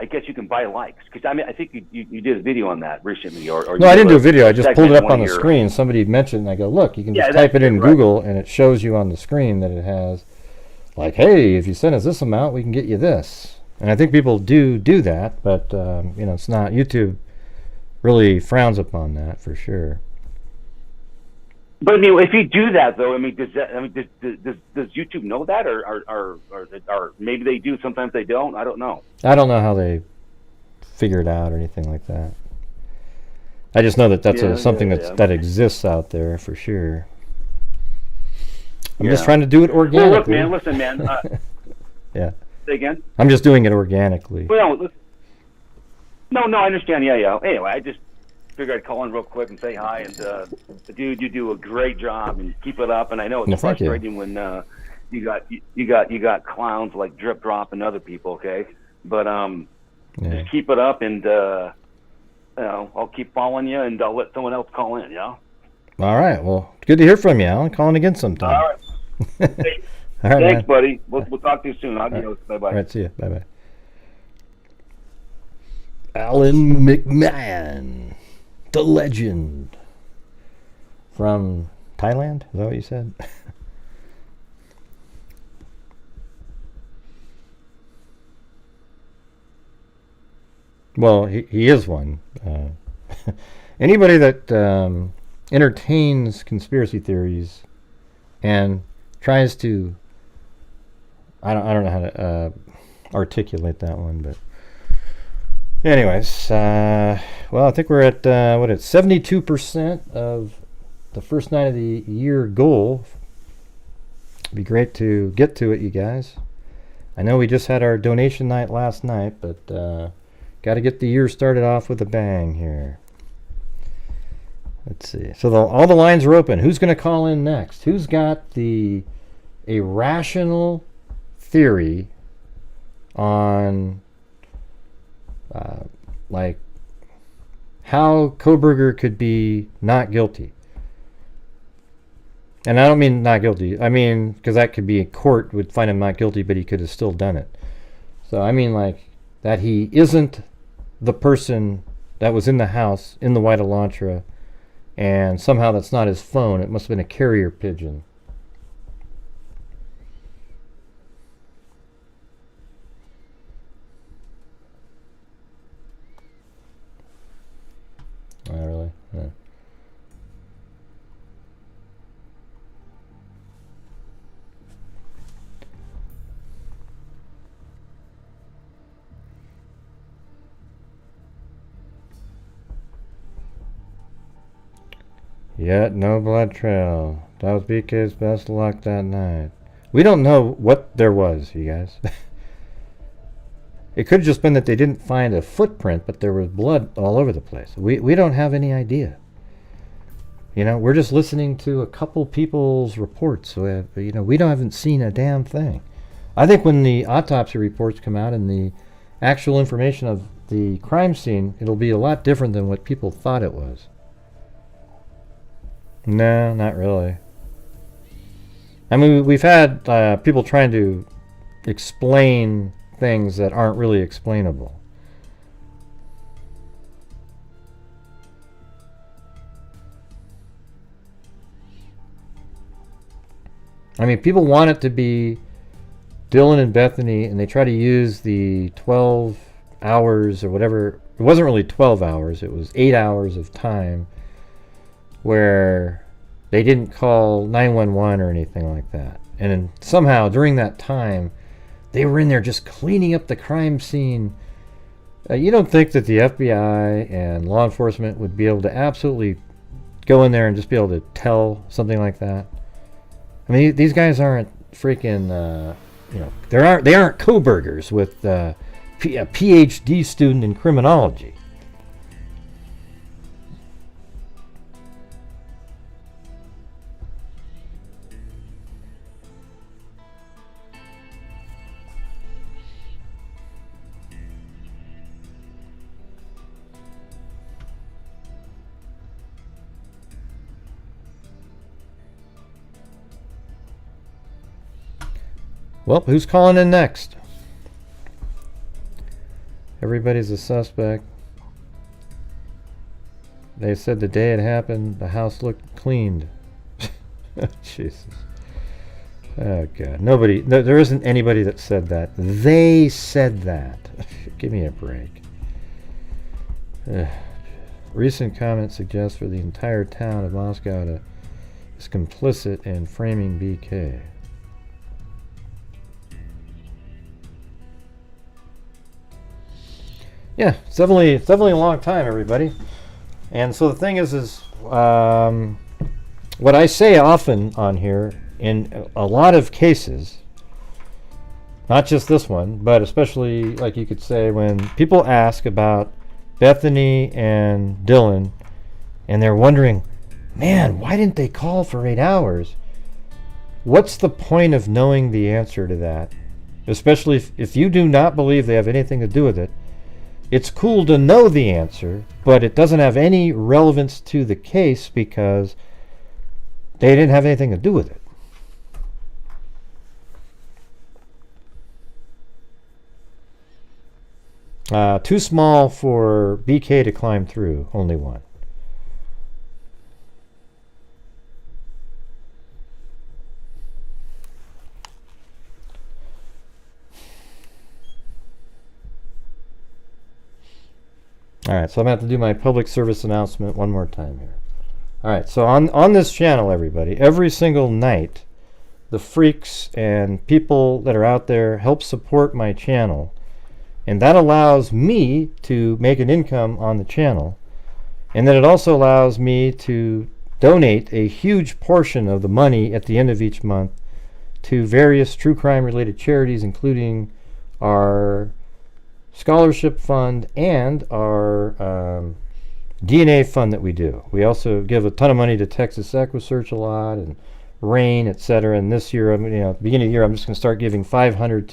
Speaker 5: I guess you can buy likes? Because I mean, I think you did a video on that recently, or
Speaker 1: no, I didn't do a video. I just pulled it up on the screen. Somebody mentioned, and I go, look, you can just type it in Google, and it shows you on the screen that it has, like, hey, if you send us this amount, we can get you this. And I think people do that, but it's not. YouTube really frowns upon that for sure.
Speaker 5: But I mean, if you do that, though, does YouTube know that, or maybe they do, sometimes they don't? I don't know.
Speaker 1: I don't know how they figure it out or anything like that. I just know that that's something that exists out there for sure. I'm just trying to do it organically.
Speaker 5: Well, look, man, listen, man.
Speaker 1: Yeah.
Speaker 5: Say again?
Speaker 1: I'm just doing it organically.
Speaker 5: Well, no, I understand. Yeah. Anyway, I just figured I'd call in real quick and say hi. And dude, you do a great job and keep it up. And I know it's frustrating when you got clowns like Drip Drop and other people. Okay, but just keep it up, and I'll keep following you, and I'll let someone else call in. Yeah.
Speaker 1: All right. Well, good to hear from you, Alan. Call in again sometime.
Speaker 5: All right.
Speaker 1: All right,
Speaker 5: thanks,
Speaker 1: man.
Speaker 5: buddy. We'll talk to you soon. Adios. Bye bye.
Speaker 1: All right. See you. Bye bye. Alan McMahon, the legend from Thailand. Is that what you said? Well, he is one. Anybody that entertains conspiracy theories and tries to, I don't know how to articulate that one, but anyways, well, I think we're at 72% of the first night of the year goal. It'd be great to get to it, you guys. I know we just had our donation night last night, but got to get the year started off with a bang here. Let's see. So all the lines are open. Who's going to call in next? Who's got a rational theory on like how Kohberger could be not guilty? And I don't mean not guilty. I mean, because that could be a court would find him not guilty, but he could have still done it. So I mean, like, that he isn't the person that was in the house in the white Elantra, and somehow that's not his phone. It must have been a carrier pigeon. Oh, really? Yeah. Yet no blood trail. That was BK's best luck that night. We don't know what there was, you guys. It could have just been that they didn't find a footprint, but there was blood all over the place. We don't have any idea. You know, we're just listening to a couple people's reports. So we haven't seen a damn thing. I think when the autopsy reports come out and the actual information of the crime scene, it'll be a lot different than what people thought it was. No, not really. I mean, we've had people trying to explain things that aren't really explainable. I mean, people want it to be Dylan and Bethany, and they try to use the 12 hours or whatever. It wasn't really 12 hours. It was 8 hours of time where they didn't call 911 or anything like that. And then somehow during that time, they were in there just cleaning up the crime scene. You don't think that the FBI and law enforcement would be able to absolutely go in there and just be able to tell something like that? I mean, these guys aren't freaking, you know, they aren't Kohbergers with a PhD student in criminology. Well, who's calling in next? Everybody's a suspect. They said the day it happened, the house looked cleaned. Jesus. Oh, God. Nobody, there isn't anybody that said that. They said that. Give me a break. Recent comments suggest for the entire town of Moscow is complicit in framing BK. Yeah, it's definitely a long time, everybody. And so the thing is what I say often on here, in a lot of cases, not just this one, but especially, like you could say, when people ask about Bethany and Dylan, and they're wondering, man, why didn't they call for 8 hours? What's the point of knowing the answer to that? Especially if you do not believe they have anything to do with it. It's cool to know the answer, but it doesn't have any relevance to the case because they didn't have anything to do with it. Too small for BK to climb through, only one. Alright, so I'm going to have to do my public service announcement one more time here. Alright, so on this channel, everybody, every single night, the freaks and people that are out there help support my channel. And that allows me to make an income on the channel. And then it also allows me to donate a huge portion of the money at the end of each month to various true crime related charities, including our scholarship fund and our DNA fund that we do. We also give a ton of money to Texas Equisearch a lot, and RAIN, etc. And this year, at the beginning of the year, I'm just going to start giving $500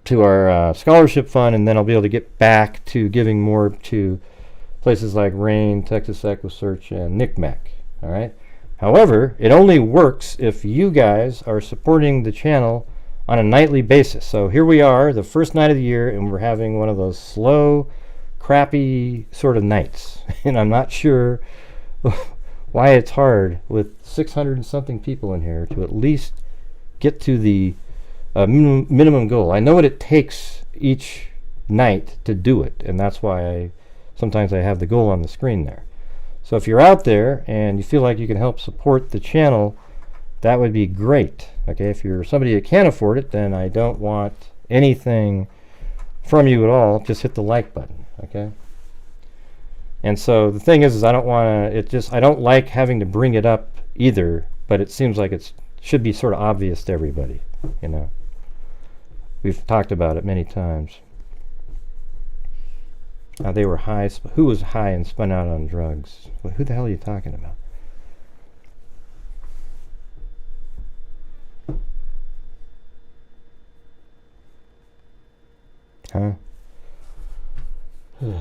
Speaker 1: to our scholarship fund, and then I'll be able to get back to giving more to places like RAIN, Texas Equisearch, and NCMEC. All right. However, it only works if you guys are supporting the channel on a nightly basis. So here we are, the first night of the year, and we're having one of those slow, crappy sort of nights. And I'm not sure why it's hard with 600 and something people in here to at least get to the minimum goal. I know what it takes each night to do it, and that's why sometimes I have the goal on the screen there. So if you're out there and you feel like you can help support the channel, that would be great. Okay, if you're somebody that can't afford it, then I don't want anything from you at all. Just hit the like button. Okay. And so the thing is I don't want to. I don't like having to bring it up either. But it seems like it should be sort of obvious to everybody. We've talked about it many times. They were high. Who was high and spun out on drugs? Well, who the hell are you talking about? Huh? Jesus.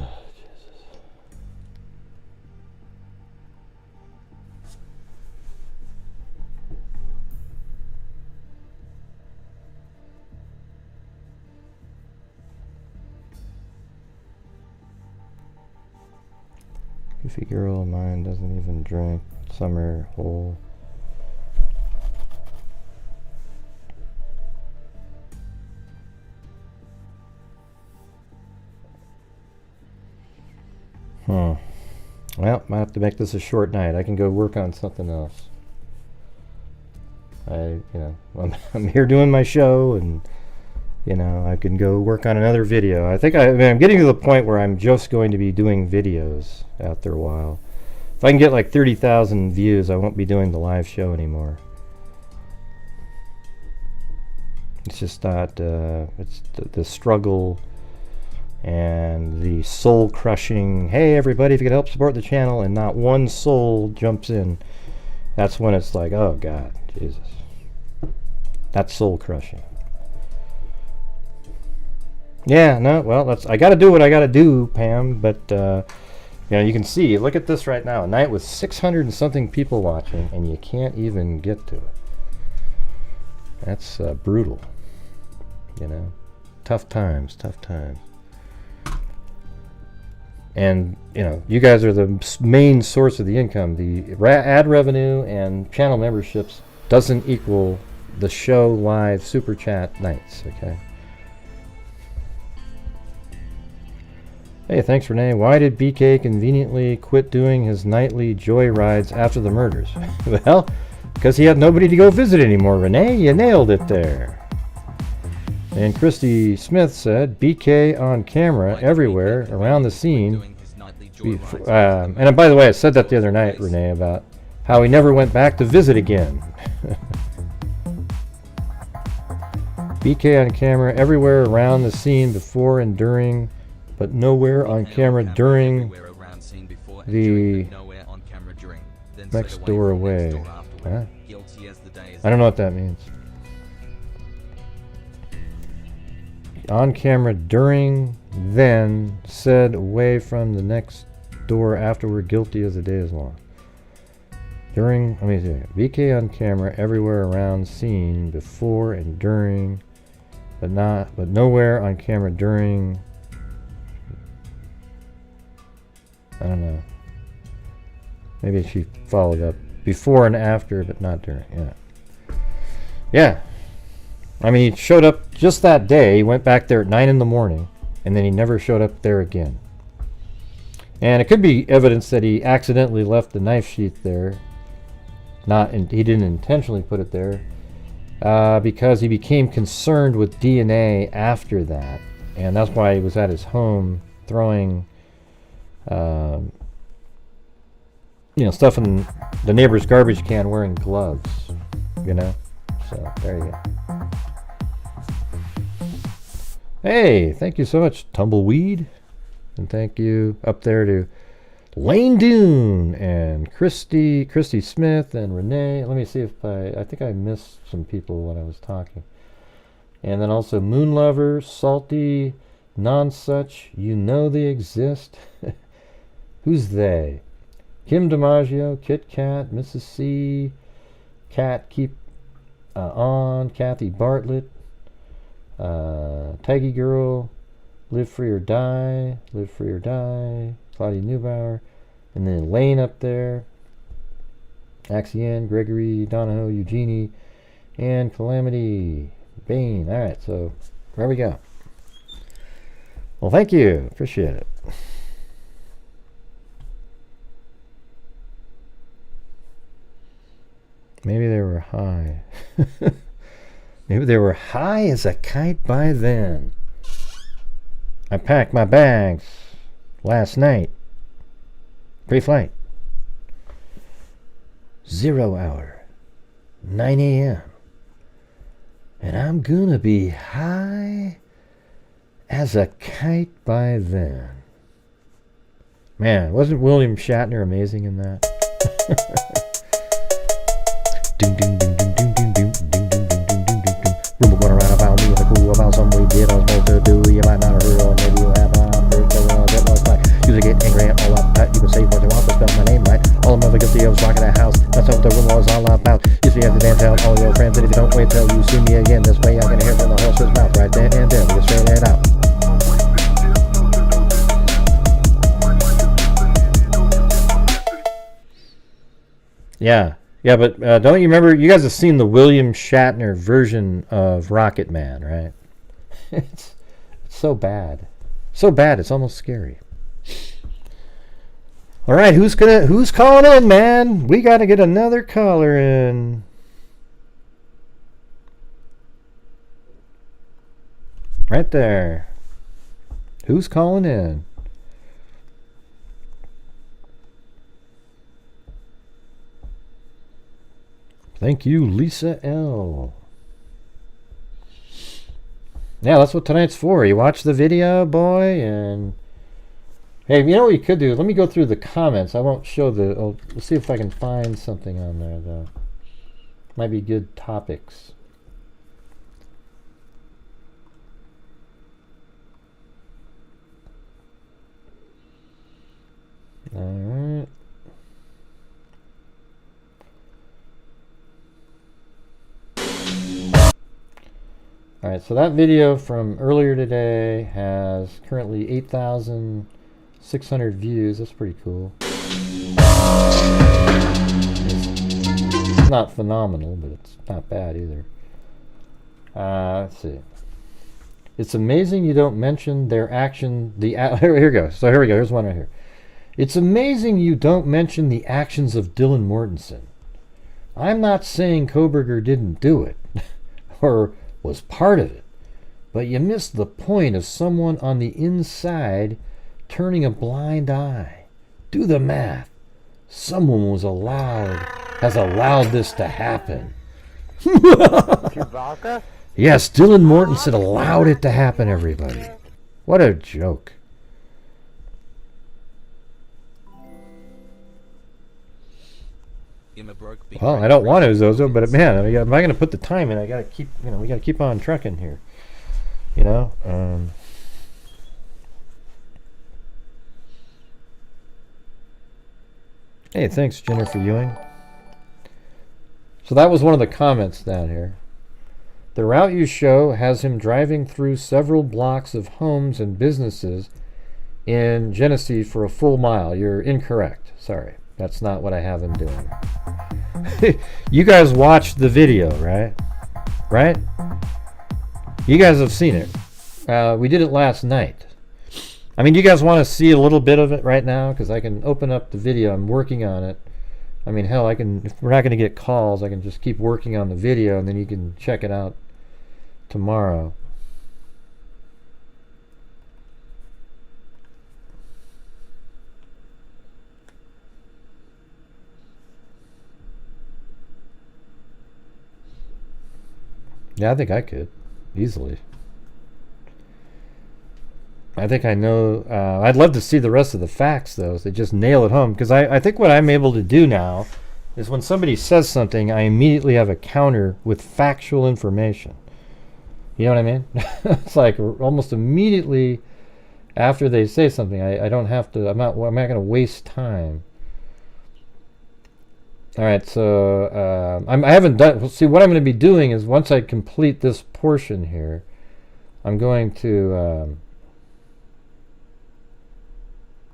Speaker 1: Goofy girl of mine doesn't even drink. Summer hole. Well, I have to make this a short night. I can go work on something else. I'm here doing my show, and I can go work on another video. I'm getting to the point where I'm just going to be doing videos after a while. If I can get like 30,000 views, I won't be doing the live show anymore. It's just not. It's the struggle and the soul-crushing, hey everybody, if you could help support the channel, and not one soul jumps in. That's when it's like, oh God, Jesus. That's soul-crushing. Yeah, no, well, I gotta do what I gotta do, Pam, but, you can see, look at this right now, a night with 600 and something people watching, and you can't even get to it. That's brutal, Tough times. And you guys are the main source of the income. The ad revenue and channel memberships doesn't equal the show live super chat nights. Okay. Hey, thanks, Renee. Why did BK conveniently quit doing his nightly joy rides after the murders? Well, because he had nobody to go visit anymore. Renee, you nailed it there. And Christy Smith said, BK on camera everywhere around the scene. And by the way, I said that the other night, Renee, about how he never went back to visit again. BK on camera everywhere around the scene before and during, but nowhere on camera during the next door away. Huh? I don't know what that means. On camera during, then said away from the next door afterward, guilty as the day is long. During, let me see, VK on camera everywhere around scene before and during, but nowhere on camera during. I don't know. Maybe she followed up before and after, but not during. Yeah. I mean, he showed up just that day. He went back there at 9 in the morning, and then he never showed up there again. And it could be evidence that he accidentally left the knife sheath there. He didn't intentionally put it there, because he became concerned with DNA after that, and that's why he was at his home throwing, stuff in the neighbor's garbage can, wearing gloves. So there you go. Hey, thank you so much, Tumbleweed. And thank you up there to Lane Dune and Christy Smith and Renee. Let me see if I think I missed some people when I was talking. And then also Moon Lover, Salty, Nonsuch, you know they exist. Who's they? Kim DiMaggio, Kit Kat, Mrs. C, Cat Keep On, Kathy Bartlett, Taggy Girl, Live Free or Die, Claudia Neubauer, and then Lane up there, Axian, Gregory, Donahoe, Eugenie, and Calamity, Bane. Alright, so there we go. Well, thank you. Appreciate it. Maybe they were high. Maybe they were high as a kite by then. I packed my bags last night. Pre-flight. 0 hour. 9 a.m. And I'm gonna be high as a kite by then. Man, wasn't William Shatner amazing in that? Ding ding ding ding ding ding ding ding ding ding ding ding ding ding. Rumor going around about me, the cool about something we did I was supposed to do. You might not have heard, or maybe you have. That was like usually get angry at all about. You can say what you want, but spell my name right. All I'm ever guilty of is rocking that house. That's what the rumor was all about. Usually have to damn tell all your friends that if you don't wait till you see me again, this way I'm gonna hear from the horse's mouth right there and then we can straighten it out. Yeah. Yeah, but don't you remember, you guys have seen the William Shatner version of Rocket Man, right? It's so bad. So bad, it's almost scary. All right, who's calling in, man? We got to get another caller in. Right there. Who's calling in? Thank you, Lisa L. Yeah, that's what tonight's for. You watch the video, boy, and hey, you know what you could do? Let me go through the comments. I won't show the... let's see if I can find something on there, though. Might be good topics. All right. All right, so that video from earlier today has currently 8,600 views. That's pretty cool. It's not phenomenal, but it's not bad either. Let's see. It's amazing you don't mention their action. Here we go. So here we go. Here's one right here. It's amazing you don't mention the actions of Dylan Mortensen. I'm not saying Kohberger didn't do it, or was part of it, but you missed the point of someone on the inside turning a blind eye. Do the math. Someone has allowed this to happen. Yes, Dylan Mortensen allowed it to happen, everybody. What a joke. Well, I don't want to, Zozo, but man, if I'm going to put the time in, I got to keep, we got to keep on trucking here. Hey, thanks, Jennifer Ewing. So that was one of the comments down here. The route you show has him driving through several blocks of homes and businesses in Genesee for a full mile. You're incorrect. Sorry. That's not what I have him doing. You guys watched the video, right? Right? You guys have seen it. We did it last night. I mean, do you guys want to see a little bit of it right now? Because I can open up the video. I'm working on it. I mean, hell, I can. If we're not going to get calls, I can just keep working on the video, and then you can check it out tomorrow. Yeah, I think I could easily. I think I know. I'd love to see the rest of the facts, though, so they just nail it home. Because I think what I'm able to do now is when somebody says something, I immediately have a counter with factual information. You know what I mean? It's like almost immediately after they say something, I don't have to. I'm not going to waste time. All right, so I haven't done. See, what I'm going to be doing is once I complete this portion here, I'm going to.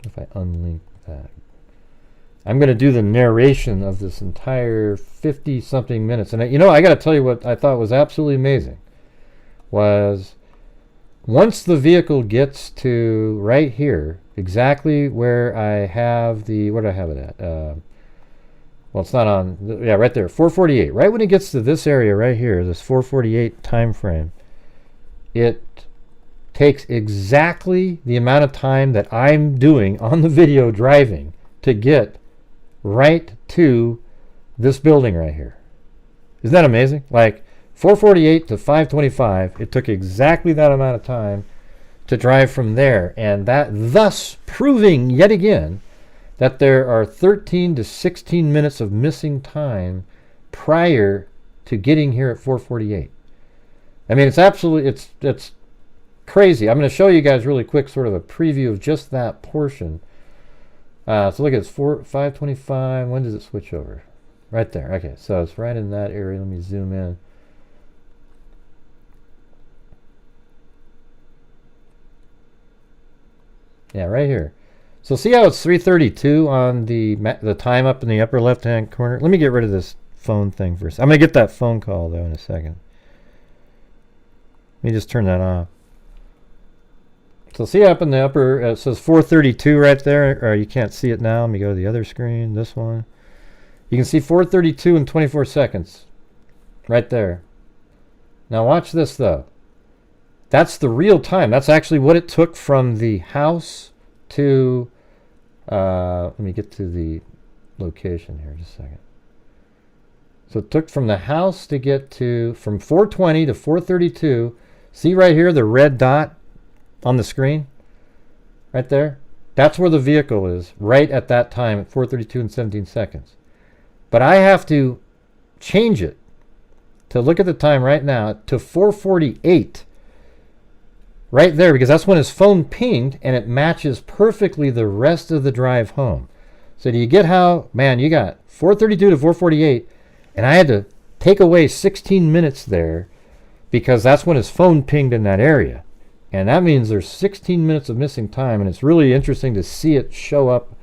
Speaker 1: If I unlink that, I'm going to do the narration of this entire 50-something minutes. And I got to tell you what I thought was absolutely amazing was once the vehicle gets to right here, exactly where I have the, where do I have it at? Well, it's not on, yeah, right there, 448. Right when it gets to this area right here, this 448 time frame, it takes exactly the amount of time that I'm doing on the video driving to get right to this building right here. Isn't that amazing? Like 448 to 525, it took exactly that amount of time to drive from there, and that thus proving yet again that there are 13 to 16 minutes of missing time prior to getting here at 448. I mean, it's absolutely, it's crazy. I'm going to show you guys really quick sort of a preview of just that portion. So look at this, 525. When does it switch over? Right there. Okay, so it's right in that area. Let me zoom in. Yeah, right here. So see how it's 3:32 on the time up in the upper left-hand corner? Let me get rid of this phone thing first. I'm going to get that phone call, though, in a second. Let me just turn that off. So see up in the upper, it says 4:32 right there, or you can't see it now. Let me go to the other screen, this one. You can see 4:32 and 24 seconds right there. Now watch this, though. That's the real time. That's actually what it took from the house to... let me get to the location here just a second. So it took from the house to get to, from 4:20 to 4:32. See right here, the red dot on the screen? Right there? That's where the vehicle is, right at that time at 4:32 and 17 seconds. But I have to change it to look at the time right now to 4:48. Right there, because that's when his phone pinged, and it matches perfectly the rest of the drive home. So do you get how, man, you got 4:32 to 4:48, and I had to take away 16 minutes there because that's when his phone pinged in that area. And that means there's 16 minutes of missing time, and it's really interesting to see it show up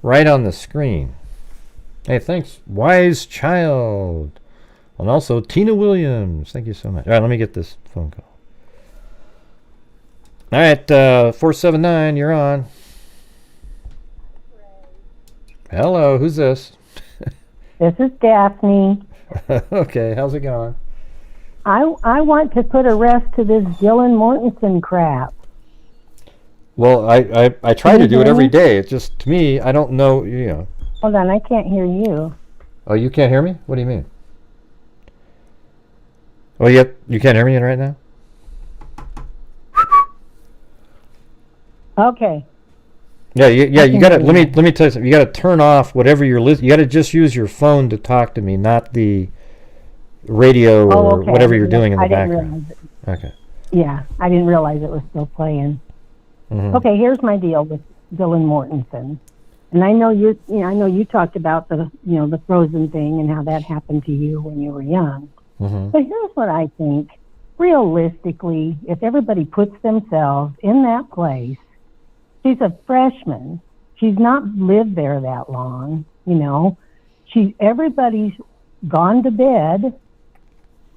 Speaker 1: right on the screen. Hey, thanks, Wise Child. And also Tina Williams. Thank you so much. All right, let me get this phone call. All right, 479, you're on. Hello, who's this?
Speaker 6: This is Daphne.
Speaker 1: Okay, how's it going?
Speaker 6: I want to put a rest to this Dylan Mortensen crap.
Speaker 1: Well, I try to do it every day. It's just, to me, I don't know, you know.
Speaker 6: Hold on, I can't hear you.
Speaker 1: Oh, you can't hear me? What do you mean? Oh, you can't hear me right now?
Speaker 6: Okay.
Speaker 1: Yeah, you gotta, let me tell you something. You gotta turn off whatever you're listening. You gotta just use your phone to talk to me, not the radio or whatever you're doing in the background. Okay.
Speaker 6: Yeah, I didn't realize it was still playing.
Speaker 1: Mm-hmm.
Speaker 6: Okay, here's my deal with Dylan Mortensen. And I know you talked about the frozen thing and how that happened to you when you were young.
Speaker 1: Mm-hmm.
Speaker 6: But here's what I think. Realistically, if everybody puts themselves in that place, she's a freshman. She's not lived there that long, you know. Everybody's gone to bed.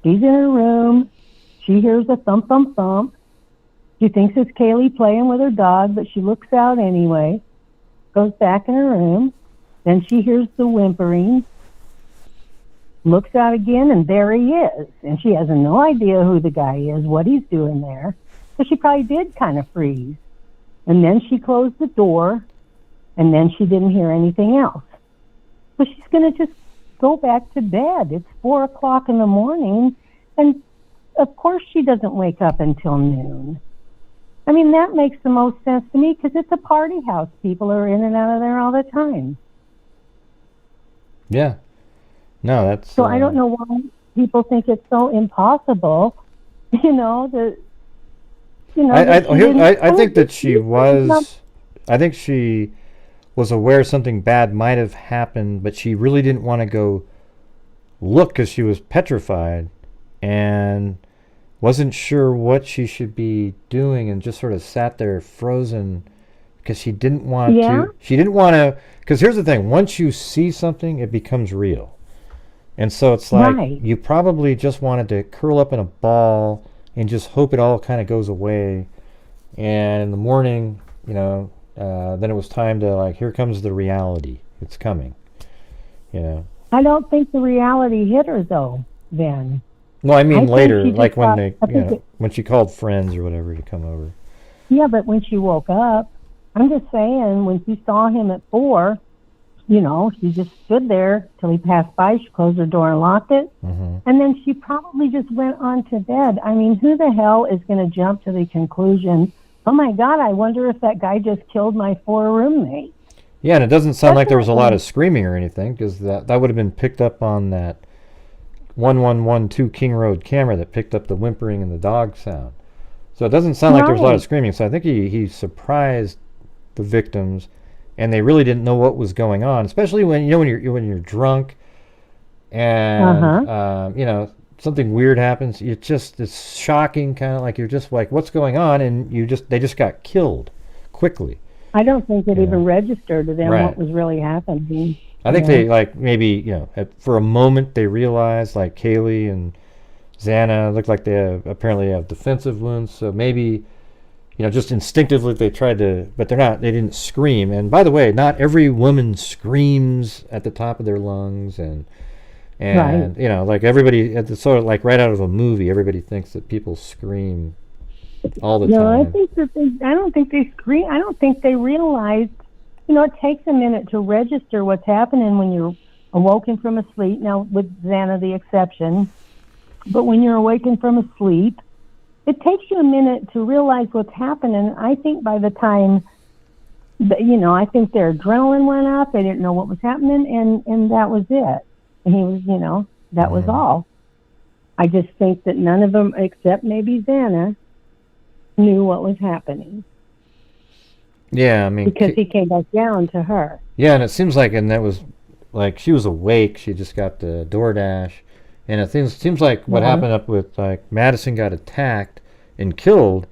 Speaker 6: She's in her room. She hears a thump, thump, thump. She thinks it's Kaylee playing with her dog, but she looks out anyway, goes back in her room. Then she hears the whimpering, looks out again, and there he is. And she has no idea who the guy is, what he's doing there. So she probably did kind of freeze. And then she closed the door, and then she didn't hear anything else. So she's going to just go back to bed. It's 4 o'clock in the morning, and of course she doesn't wake up until noon. I mean, that makes the most sense to me because it's a party house. People are in and out of there all the time.
Speaker 1: Yeah. No, that's...
Speaker 6: So I don't know why people think it's so impossible, I
Speaker 1: think that she was... I think she was aware something bad might have happened, but she really didn't want to go look because she was petrified and wasn't sure what she should be doing and just sort of sat there frozen because she didn't want to. She didn't want to... Because here's the thing. Once you see something, it becomes real. And so it's like you probably just wanted to curl up in a ball and just hope it all kind of goes away. And in the morning, then it was time to, like, here comes the reality. It's coming,
Speaker 6: I don't think the reality hit her, though, then.
Speaker 1: Well, I mean later, like when when she called friends or whatever to come over.
Speaker 6: Yeah, but when she woke up, I'm just saying, when she saw him at 4, she just stood there till he passed by. She closed her door and locked it. Mm-hmm. And then she probably just went on to bed. I mean, who the hell is going to jump to the conclusion, oh, my God, I wonder if that guy just killed my 4 roommates?
Speaker 1: Yeah, and it doesn't sound like there was a lot of screaming or anything, because that would have been picked up on that 1112 King Road camera that picked up the whimpering and the dog sound. So it doesn't sound like there was a lot of screaming. So I think he surprised the victims, and they really didn't know what was going on, especially when you're drunk and something weird happens. It's shocking, kind of like you're just like, what's going on? And they just got killed quickly.
Speaker 6: I don't think it
Speaker 1: Yeah.
Speaker 6: even registered to them
Speaker 1: Right.
Speaker 6: what was really happening.
Speaker 1: I think
Speaker 6: Yeah.
Speaker 1: they like maybe for a moment they realized like Kaylee and Xana looked like they apparently have defensive wounds, so maybe just instinctively they tried to, but they didn't scream. And by the way, not every woman screams at the top of their lungs, and
Speaker 6: Right.
Speaker 1: like everybody, it's sort of like right out of a movie, everybody thinks that people scream all the
Speaker 6: No,
Speaker 1: time.
Speaker 6: I think that I don't think they scream. I don't think they realized. It takes a minute to register what's happening when you're awoken from a sleep. Now, with Xana the exception, but when you're awakened from a sleep, it takes you a minute to realize what's happening. I think by the time, I think their adrenaline went up. They didn't know what was happening, and that was it. And he was, that was all. I just think that none of them, except maybe Xana, knew what was happening.
Speaker 1: Yeah, I mean,
Speaker 6: because he came back down to her.
Speaker 1: Yeah, and it seems like, and that was like she was awake. She just got the DoorDash, and it seems like what happened up with like Madison got attacked and killed,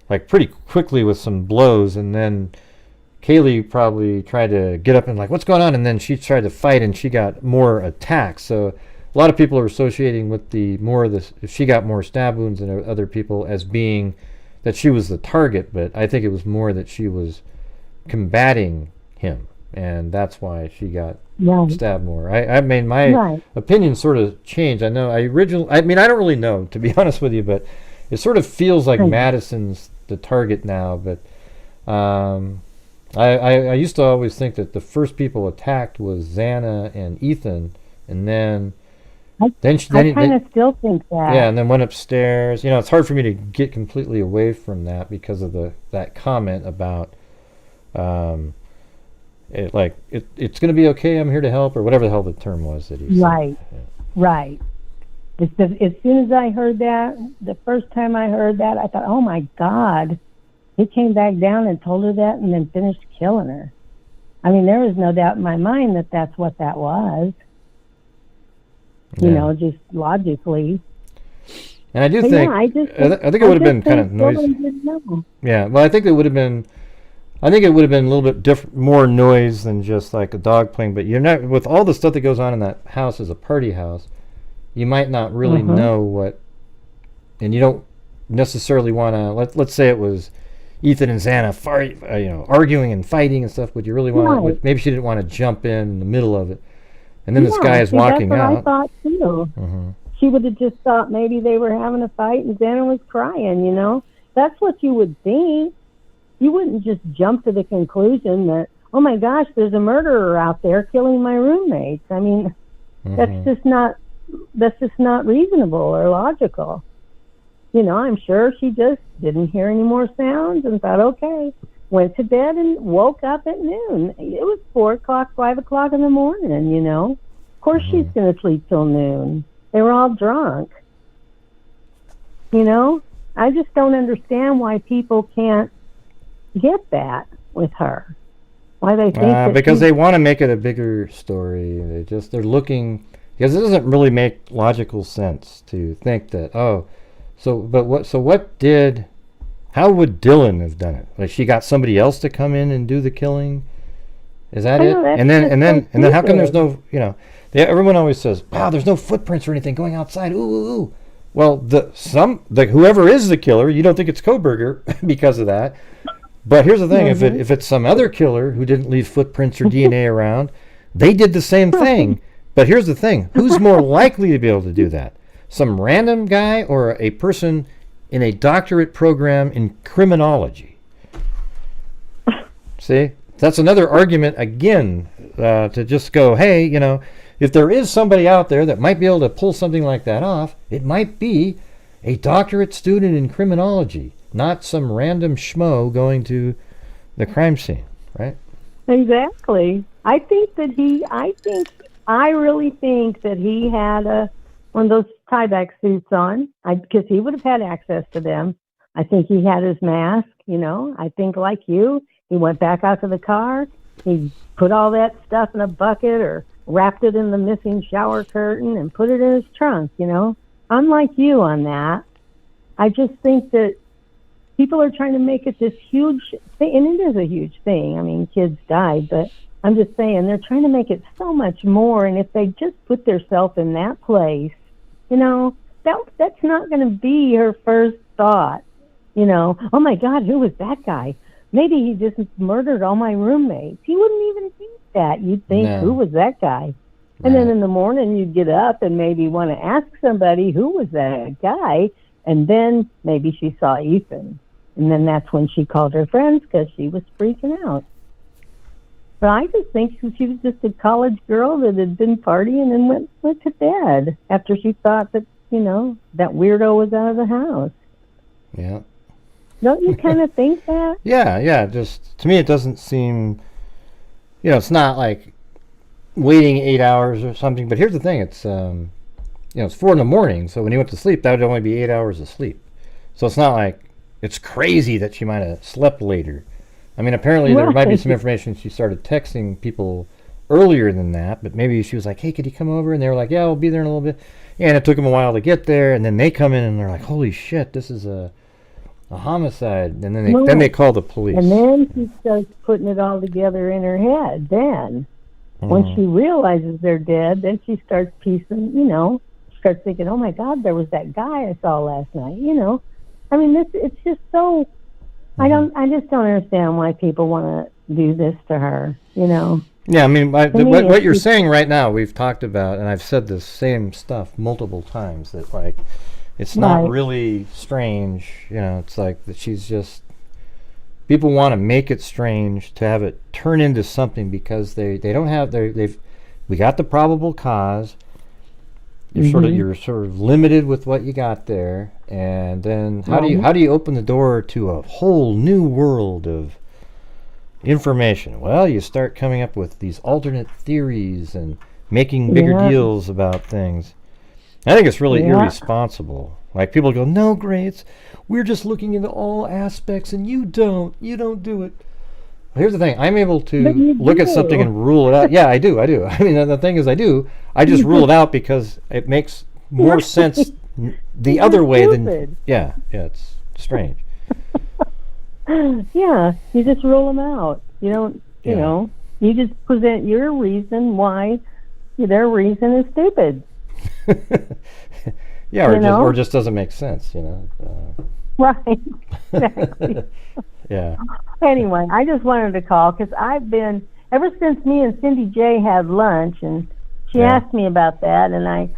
Speaker 1: like pretty quickly with some blows, and then Kaylee probably tried to get up and like, what's going on? And then she tried to fight, and she got more attacks. So a lot of people are associating with she got more stab wounds than other people as being that she was the target, but I think it was more that she was combating him, and that's why she got stabbed more. I mean, my opinion sort of changed. I know I don't really know, to be honest with you, but it sort of feels like Madison's the target now, but I used to always think that the first people attacked was Xana and Ethan, and then
Speaker 6: I kind of still think that.
Speaker 1: Yeah, and then went upstairs. It's hard for me to get completely away from that because of that comment about it's going to be okay, I'm here to help, or whatever the hell the term was that he said.
Speaker 6: Right. As soon as I heard that, the first time I heard that, I thought, oh my God, he came back down and told her that and then finished killing her. I mean, there was no doubt in my mind that that's what that was. Just logically.
Speaker 1: And I do think, I think it would have been kind of noisy. Yeah, well, I think it would have been a little bit more noise than just like a dog playing. But you're not, with all the stuff that goes on in that house as a party house, you might not really know what, and you don't necessarily want to. Let's say it was Ethan and Xana arguing and fighting and stuff. Would you really want to? Maybe she didn't want to jump in the middle of it. And then this guy is walking out.
Speaker 6: That's what I thought too. She would have just thought maybe they were having a fight and Xana was crying, That's what you would think. You wouldn't just jump to the conclusion that, oh my gosh, there's a murderer out there killing my roommates. I mean, that's just not reasonable or logical. I'm sure she just didn't hear any more sounds and thought, okay, went to bed and woke up at noon. It was 4 o'clock, 5 o'clock in the morning, Of course she's going to sleep till noon. They were all drunk. I just don't understand why people can't get that with her. Why they think that
Speaker 1: because they want to make it a bigger story. They're looking, because it doesn't really make logical sense to think that, how would Dylan have done it? Like, she got somebody else to come in and do the killing? Is that it? And then how come there's no, everyone always says, wow, there's no footprints or anything going outside. Ooh. Well, whoever is the killer, you don't think it's Kohberger because of that. But here's the thing, if it's some other killer who didn't leave footprints or DNA around, they did the same thing. But here's the thing, who's more likely to be able to do that? Some random guy or a person in a doctorate program in criminology? See? That's another argument, again, to just go, hey, if there is somebody out there that might be able to pull something like that off, it might be a doctorate student in criminology, not some random schmo going to the crime scene, right?
Speaker 6: Exactly. I really think that he had one of those tieback suits on, because he would have had access to them. I think he had his mask, I think like you, he went back out to the car, he put all that stuff in a bucket or wrapped it in the missing shower curtain and put it in his trunk, I'm like you on that. I just think that people are trying to make it this huge thing, and it is a huge thing. I mean, kids died, but I'm just saying they're trying to make it so much more. And if they just put themselves in that place, you know, that's not going to be her first thought. You know, oh my God, who was that guy? Maybe he just murdered all my roommates. He wouldn't even think that. You'd think, who was that guy? And then in the morning you'd get up and maybe want to ask somebody, who was that guy? And then maybe she saw Ethan. And then that's when she called her friends because she was freaking out. But I just think she was just a college girl that had been partying and went to bed after she thought that, you know, that weirdo was out of the house.
Speaker 1: Yeah.
Speaker 6: Don't you kind of think that?
Speaker 1: Yeah. Just, to me, it doesn't seem, you know, it's not like waiting 8 hours or something. But here's the thing. It's, you know, it's 4 a.m. So when he went to sleep, that would only be 8 hours of sleep. So it's not like it's crazy that she might have slept later. I mean, apparently there might be some information she started texting people earlier than that, but maybe she was like, hey, could you come over? And they were like, yeah, we'll be there in a little bit. And it took them a while to get there, and then they come in and they're like, holy shit, this is a homicide. And then they call the police.
Speaker 6: And then she starts putting it all together in her head. Then, when she realizes they're dead, then she starts piecing, you know, starts thinking, oh my God, there was that guy I saw last night, you know. I mean, it's just so... I just don't understand why people want to do this to her, you know.
Speaker 1: Yeah, I mean, what you're saying right now, we've talked about, and I've said the same stuff multiple times, that, like, it's not really strange, you know, it's like that she's just, people want to make it strange, to have it turn into something, because they don't have, we got the probable cause. You're sort of limited with what you got there, and then how do you open the door to a whole new world of information? Well, you start coming up with these alternate theories and making bigger deals about things. I think it's really irresponsible. Like, people go, no, Gray, we're just looking into all aspects, and you don't do it. Here's the thing. I'm able to look at something and rule it out. Yeah, I do. I mean, the thing is, I just rule it out because it makes more sense the other way than... Yeah, it's strange.
Speaker 6: Yeah, you just rule them out. You don't, you know, you just present your reason why their reason is stupid.
Speaker 1: Yeah, or just doesn't make sense, you know.
Speaker 6: Right, exactly.
Speaker 1: Yeah.
Speaker 6: Anyway, I just wanted to call because I've been, ever since me and Cindy J had lunch, and she asked me about that, and I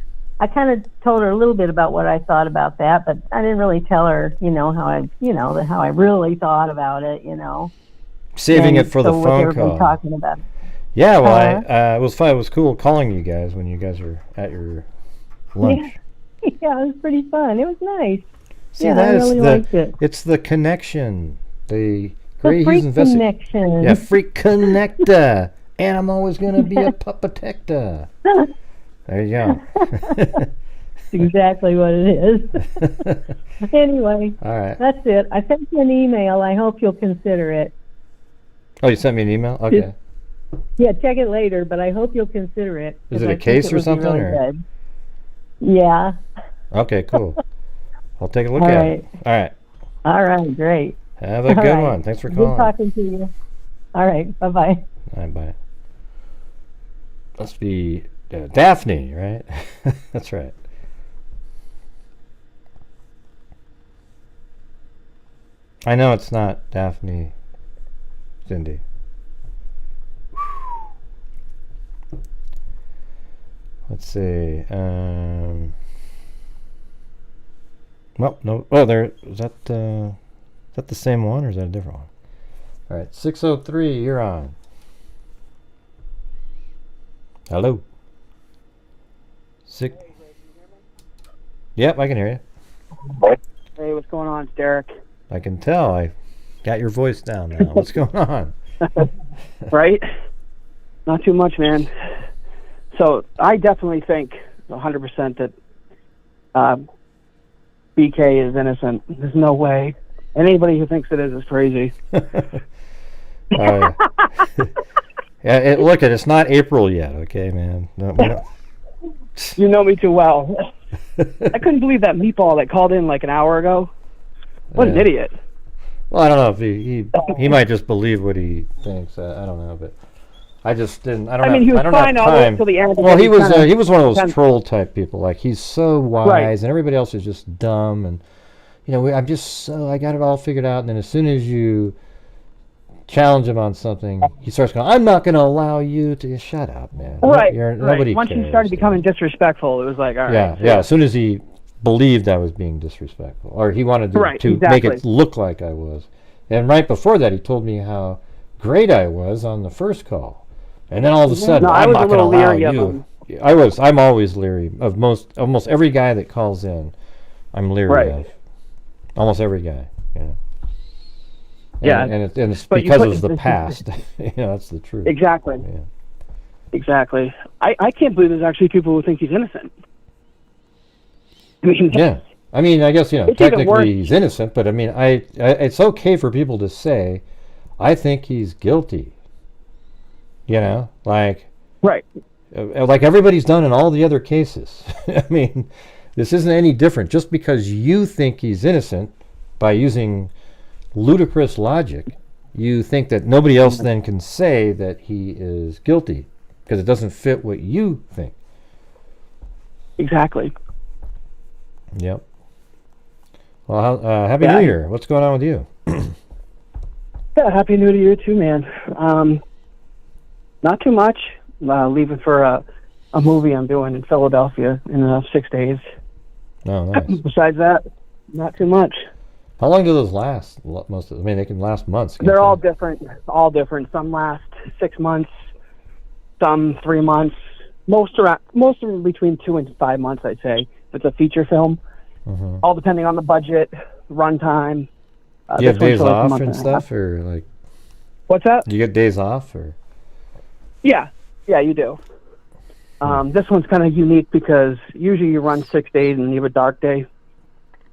Speaker 6: kind of told her a little bit about what I thought about that, but I didn't really tell her, you know, how I really thought about it, you know.
Speaker 1: Saving it for the phone call.
Speaker 6: Talking about it.
Speaker 1: Yeah, well, it was fun. It was cool calling you guys when you guys were at your lunch.
Speaker 6: Yeah, it was pretty fun. It was nice.
Speaker 1: See,
Speaker 6: I really liked it.
Speaker 1: It's the connection. The
Speaker 6: freak connection.
Speaker 1: Yeah, freak connector. And I'm always going to be a puppetector. There you go.
Speaker 6: That's exactly what it is. Anyway,
Speaker 1: all right.
Speaker 6: That's it. I sent you an email. I hope you'll consider it.
Speaker 1: Oh, you sent me an email? Okay.
Speaker 6: Yeah, check it later, but I hope you'll consider it.
Speaker 1: Is it a case or something?
Speaker 6: Really good. Yeah.
Speaker 1: Okay, cool. I'll take a look at it. All right.
Speaker 6: All right, great.
Speaker 1: Have a good one. Thanks for calling.
Speaker 6: Good talking to you. All right, bye-bye.
Speaker 1: All right, bye. Must be Daphne, right? That's right. I know it's not Daphne, Cindy. Let's see. Well, no. Oh, is that the same one, or is that a different one? All right, 603, you're on. Hello. Yep, I can hear you.
Speaker 7: Hey, what's going on? It's Derek.
Speaker 1: I can tell. I got your voice down now. What's going on?
Speaker 7: Right? Not too much, man. So I definitely think 100% that BK is innocent. There's no way. And anybody who thinks it is crazy.
Speaker 1: Yeah, look, it's not April yet, okay, man? No.
Speaker 7: You know me too well. I couldn't believe that meatball that called in like an hour ago. What an idiot.
Speaker 1: Well, I don't know if he might just believe what he thinks. I don't know, but I just didn't. I
Speaker 7: mean, he was fine all the way till the end.
Speaker 1: Well, he was one of those troll type people. Like, he's so wise, and everybody else is just dumb. And I got it all figured out. And then as soon as you challenge him on something, he starts going, "I'm not going to allow you to." Shut up, man.
Speaker 7: Right.
Speaker 1: Nobody
Speaker 7: Once
Speaker 1: cares,
Speaker 7: he started becoming disrespectful, it was like, all right.
Speaker 1: Yeah. As soon as he believed I was being disrespectful, or he wanted to make it look like I was. And right before that, he told me how great I was on the first call, and then all of a sudden, I'm not going to allow you. I'm always leery of almost every guy that calls in. I'm leery of almost every guy. And it's because of the past. That's the truth.
Speaker 7: Exactly.
Speaker 1: Yeah.
Speaker 7: Exactly. I can't believe there's actually people who think he's innocent.
Speaker 1: I mean, I guess, technically he's innocent, but I mean, it's okay for people to say, I think he's guilty. Like everybody's done in all the other cases. I mean, this isn't any different. Just because you think he's innocent by using ludicrous logic, you think that nobody else then can say that he is guilty because it doesn't fit what you think.
Speaker 7: Exactly.
Speaker 1: Yep. Well, Happy New Year. What's going on with you?
Speaker 7: Yeah, Happy New Year too, man. Not too much. Leaving for a movie I'm doing in Philadelphia in 6 days.
Speaker 1: Oh, nice.
Speaker 7: Besides that, not too much.
Speaker 1: How long do those last? They can last months.
Speaker 7: They're all different. All different. Some last 6 months, some 3 months. Most are between 2 and 5 months, I'd say. It's a feature film.
Speaker 1: Mm-hmm.
Speaker 7: All depending on the budget, runtime.
Speaker 1: Do you have days off and stuff, or like?
Speaker 7: What's that?
Speaker 1: Do you get days off, or?
Speaker 7: Yeah, you do. This one's kind of unique because usually you run 6 days and you have a dark day,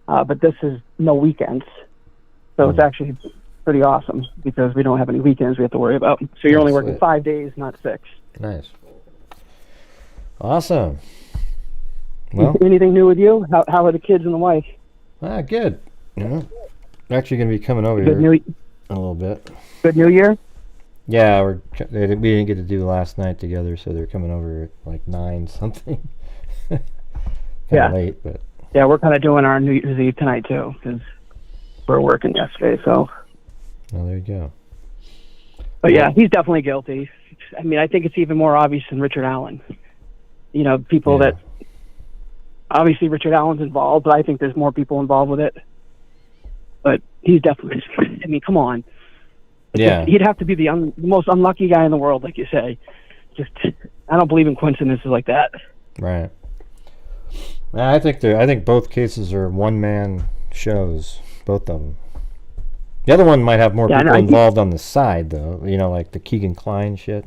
Speaker 7: but this is no weekends, so it's actually pretty awesome because we don't have any weekends we have to worry about. So you're only working 5 days, not 6.
Speaker 1: Nice. Awesome. Well,
Speaker 7: anything new with you? How are the kids and the wife?
Speaker 1: Good. They're actually going to be coming over here a little bit.
Speaker 7: Good New Year?
Speaker 1: Yeah, we didn't get to do last night together, so they're coming over at like 9 something. Late, but
Speaker 7: yeah, we're kind of doing our New Year's Eve tonight too because we're working yesterday. So.
Speaker 1: Well, there you go.
Speaker 7: But yeah, he's definitely guilty. I mean, I think it's even more obvious than Richard Allen. People that. Obviously, Richard Allen's involved, but I think there's more people involved with it. But he's definitely... I mean, come on. He'd have to be the most unlucky guy in the world, like you say. I don't believe in coincidences like that.
Speaker 1: Right. I think both cases are one-man shows, both of them. The other one might have more people involved on the side, though. Like the Keegan Kline shit.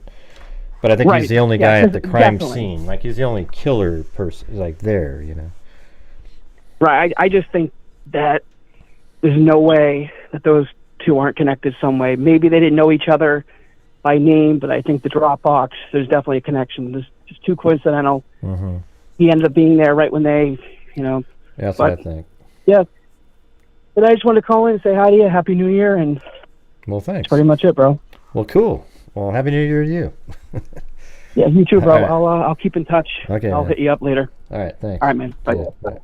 Speaker 1: But I think he's the only guy at the crime scene. Like, he's the only killer person, like, there,
Speaker 7: Right. I just think that there's no way that those two aren't connected some way. Maybe they didn't know each other by name, but I think the Dropbox, there's definitely a connection. There's just too coincidental.
Speaker 1: Mm-hmm.
Speaker 7: He ended up being there right when they,
Speaker 1: Yeah, that's what I think.
Speaker 7: Yeah. But I just wanted to call in and say hi to you. Happy New Year. And
Speaker 1: well, thanks.
Speaker 7: That's pretty much it, bro.
Speaker 1: Well, cool. Well, Happy New Year to you.
Speaker 7: Yeah, you too, bro.
Speaker 1: Right.
Speaker 7: I'll keep in touch.
Speaker 1: Okay.
Speaker 7: I'll hit you up later.
Speaker 1: All right, thanks.
Speaker 7: All right, man. Bye.
Speaker 1: Yeah, bye.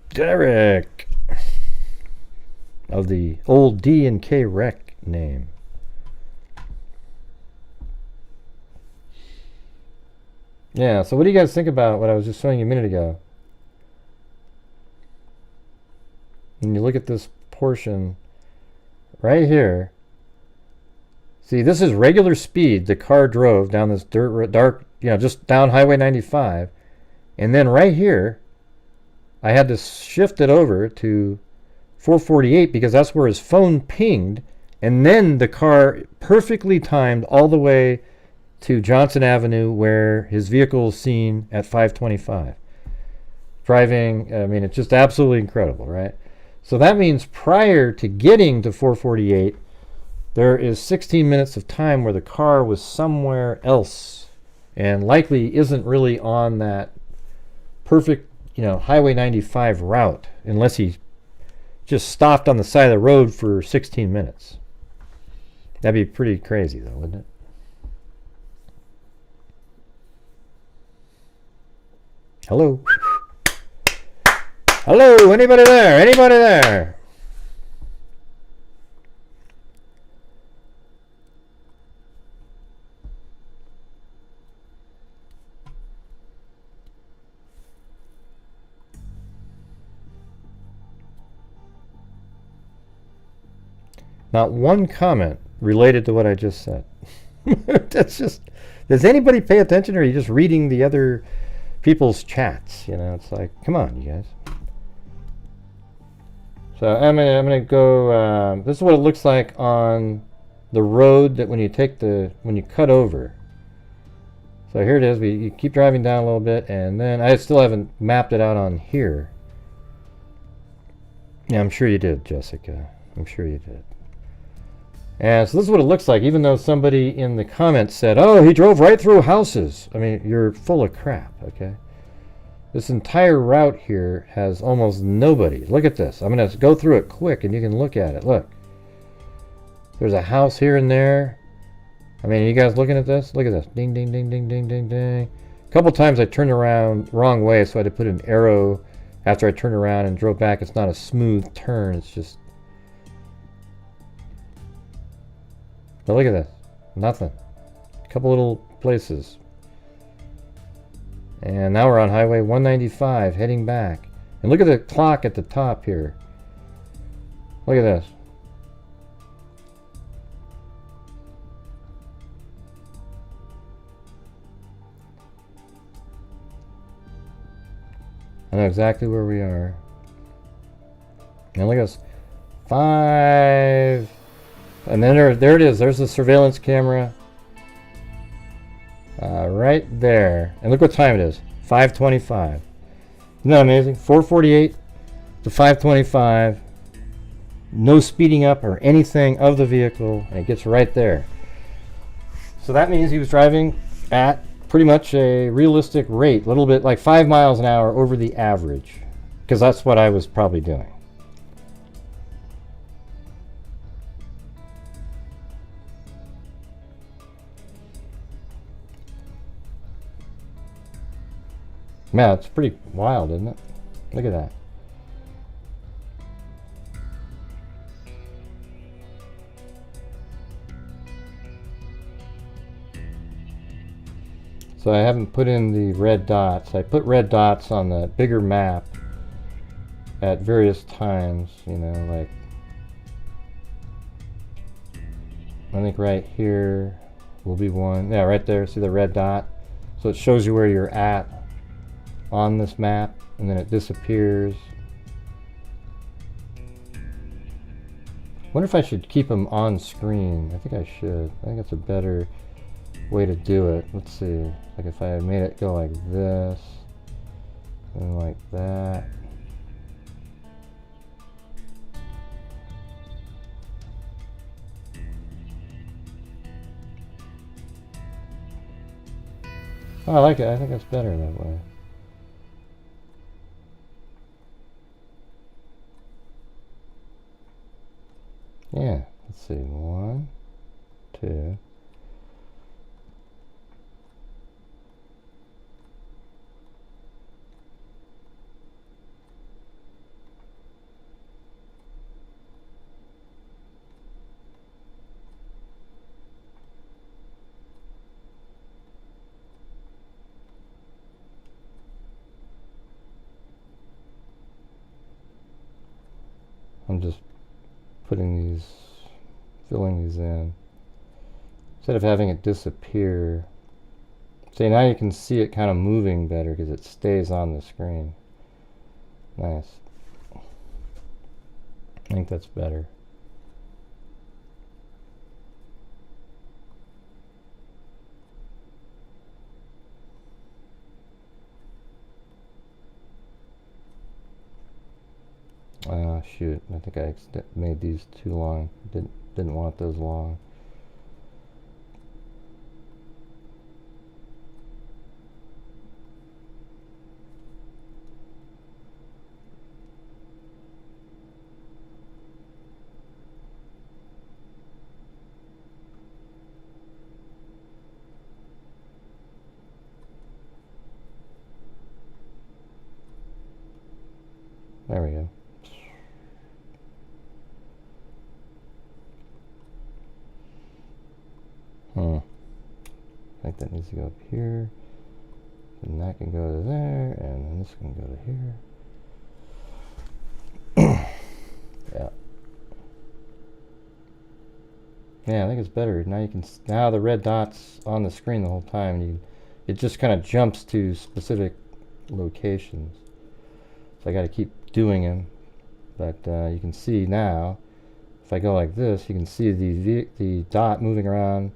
Speaker 1: Derek of the old D&K Reck name. Yeah, so what do you guys think about what I was just showing you a minute ago? When you look at this portion right here, see, this is regular speed the car drove down this dark, just down Highway 95. And then right here, I had to shift it over to 448 because that's where his phone pinged. And then the car perfectly timed all the way to Johnson Avenue where his vehicle is seen at 525. Driving, it's just absolutely incredible, right? So that means prior to getting to 448, there is 16 minutes of time where the car was somewhere else and likely isn't really on that perfect, Highway 95 route unless he
Speaker 8: just stopped on the side of the road for 16 minutes. That'd be pretty crazy, though, wouldn't it? Hello? Hello? Anybody there? Anybody there? Not one comment related to what I just said. That's just, does anybody pay attention, or are you just reading the other people's chats? You know, it's like, come on, you guys. So I'm gonna go. This is what it looks like on the road that when you cut over. So here it is. You keep driving down a little bit, and then I still haven't mapped it out on here. Yeah, I'm sure you did, Jessica. I'm sure you did. And so this is what it looks like, even though somebody in the comments said, oh, he drove right through houses. I mean, you're full of crap, okay? This entire route here has almost nobody. Look at this. I'm going to go through it quick, and you can look at it. Look. There's a house here and there. I mean, you guys looking at this? Look at this. Ding, ding, ding, ding, ding, ding, ding. A couple times I turned around wrong way, so I had to put an arrow after I turned around and drove back. It's not a smooth turn. It's just... But look at this. Nothing. A couple little places. And now we're on Highway 195 heading back. And look at the clock at the top here. Look at this. I know exactly where we are. And look at this. 5... And then there it is. There's the surveillance camera. Right there. And look what time it is. 5:25. Isn't that amazing? 4:48 to 5:25. No speeding up or anything of the vehicle. And it gets right there. So that means he was driving at pretty much a realistic rate. A little bit like 5 miles an hour over the average. Because that's what I was probably doing. Man, it's pretty wild, isn't it? Look at that. So I haven't put in the red dots. I put red dots on the bigger map at various times, you know, like I think right here will be one. Yeah, right there, see the red dot? So it shows you where you're at on this map, and then it disappears. Wonder if I should keep them on screen. I think I should. I think that's a better way to do it. Let's see. Like if I made it go like this, and like that. Oh, I like it. I think that's better that way. Yeah, let's see. 1, 2. I'm just putting these, filling these in. Instead of having it disappear. See, now you can see it kind of moving better because it stays on the screen. Nice. I think that's better. Shoot, I think I made these too long. Didn't want those long. There we go. I think that needs to go up here. And that can go to there, and then this can go to here. Yeah. Yeah, I think it's better. Now you can, now the red dot's on the screen the whole time, and it just kind of jumps to specific locations. So I got to keep doing them. But you can see now, if I go like this, you can see the dot moving around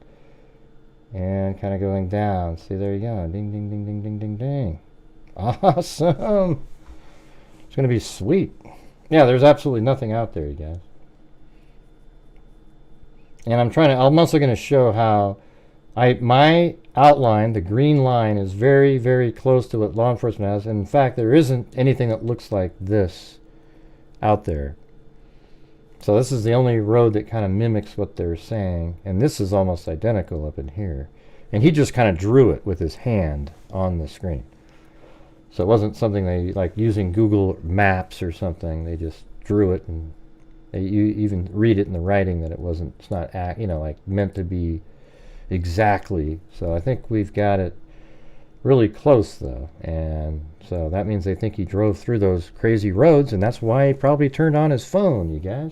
Speaker 8: and kind of going down. See, there you go. Ding, ding, ding, ding, ding, ding, ding. Awesome. It's going to be sweet. Yeah, there's absolutely nothing out there, you guys. And I'm also going to show how my outline, the green line, is very, very close to what law enforcement has. And in fact, there isn't anything that looks like this out there. So this is the only road that kind of mimics what they're saying. And this is almost identical up in here. And he just kind of drew it with his hand on the screen. So it wasn't something they, like using Google Maps or something. They just drew it, and you even read it in the writing that it's not, like meant to be exactly. So I think we've got it really close though. And so that means they think he drove through those crazy roads, and that's why he probably turned on his phone, you guys.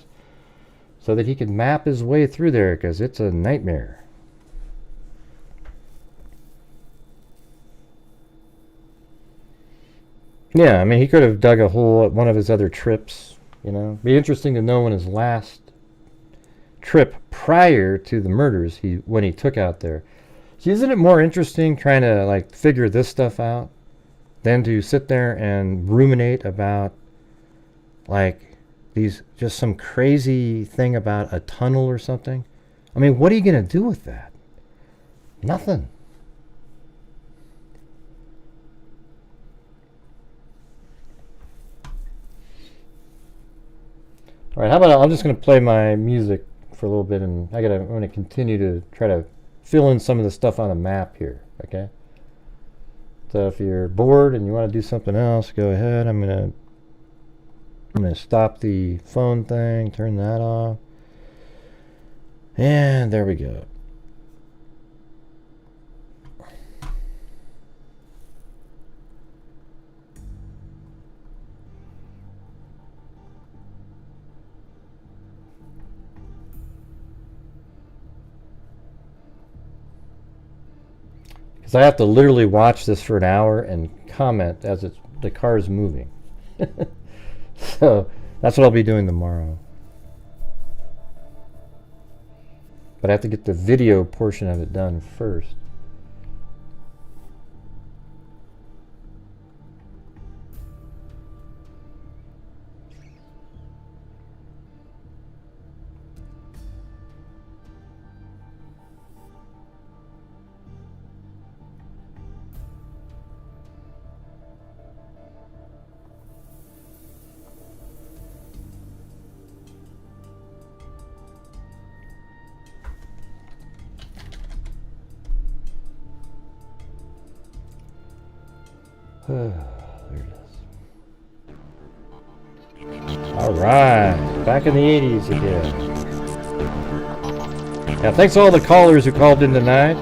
Speaker 8: So that he could map his way through there, because it's a nightmare. Yeah, I mean, he could have dug a hole at one of his other trips, you know. Be interesting to know when his last trip prior to the murders, when he took out there. See, isn't it more interesting trying to, like, figure this stuff out than to sit there and ruminate about, like, just some crazy thing about a tunnel or something? I mean, what are you going to do with that? Nothing. All right, how about I'm just going to play my music for a little bit, and I'm going to continue to try to fill in some of the stuff on the map here, okay? So if you're bored and you want to do something else, go ahead. I'm going to stop the phone thing, turn that off. And there we go. Because I have to literally watch this for an hour and comment as the car is moving. So that's what I'll be doing tomorrow. But I have to get the video portion of it done first. There it is. All right, back in the 80s again. Yeah, thanks to all the callers who called in tonight.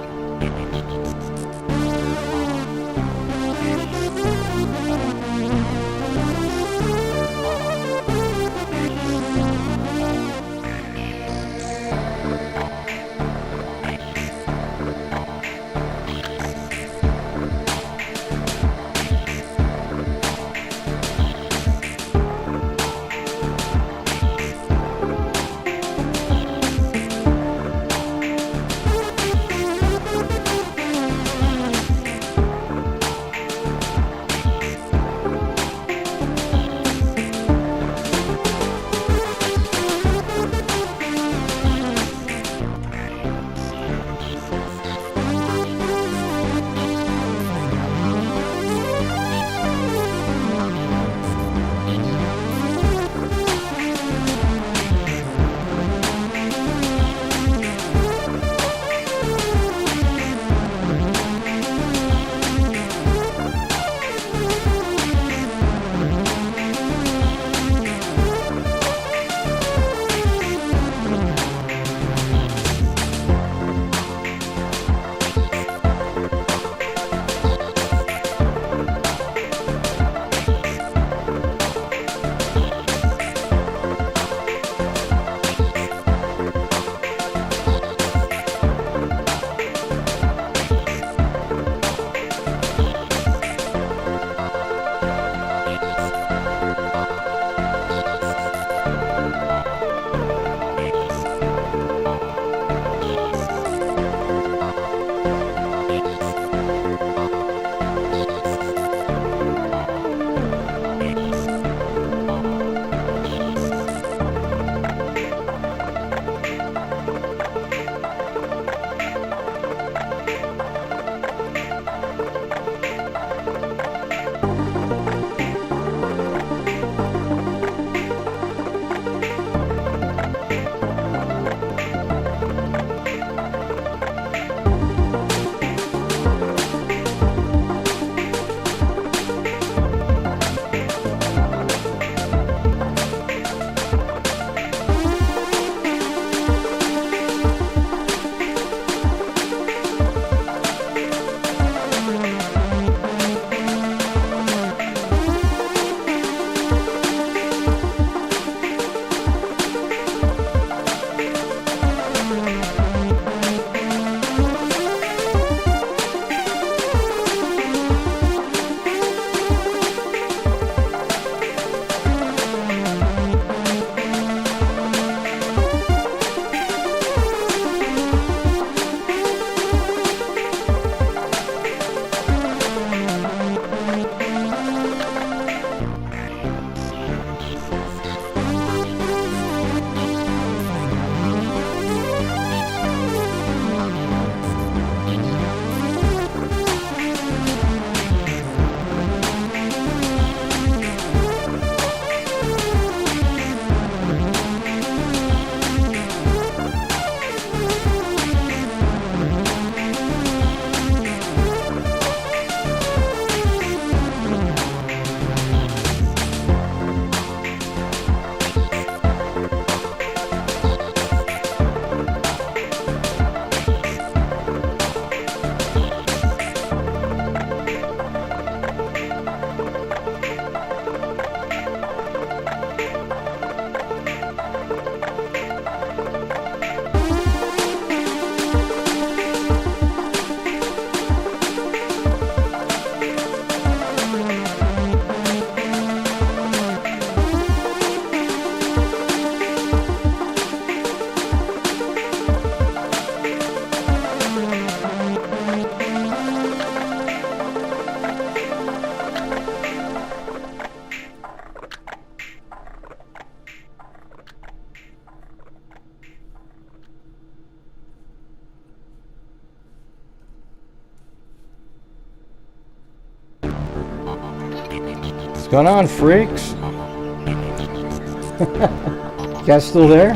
Speaker 8: going on, freaks? You guys still there?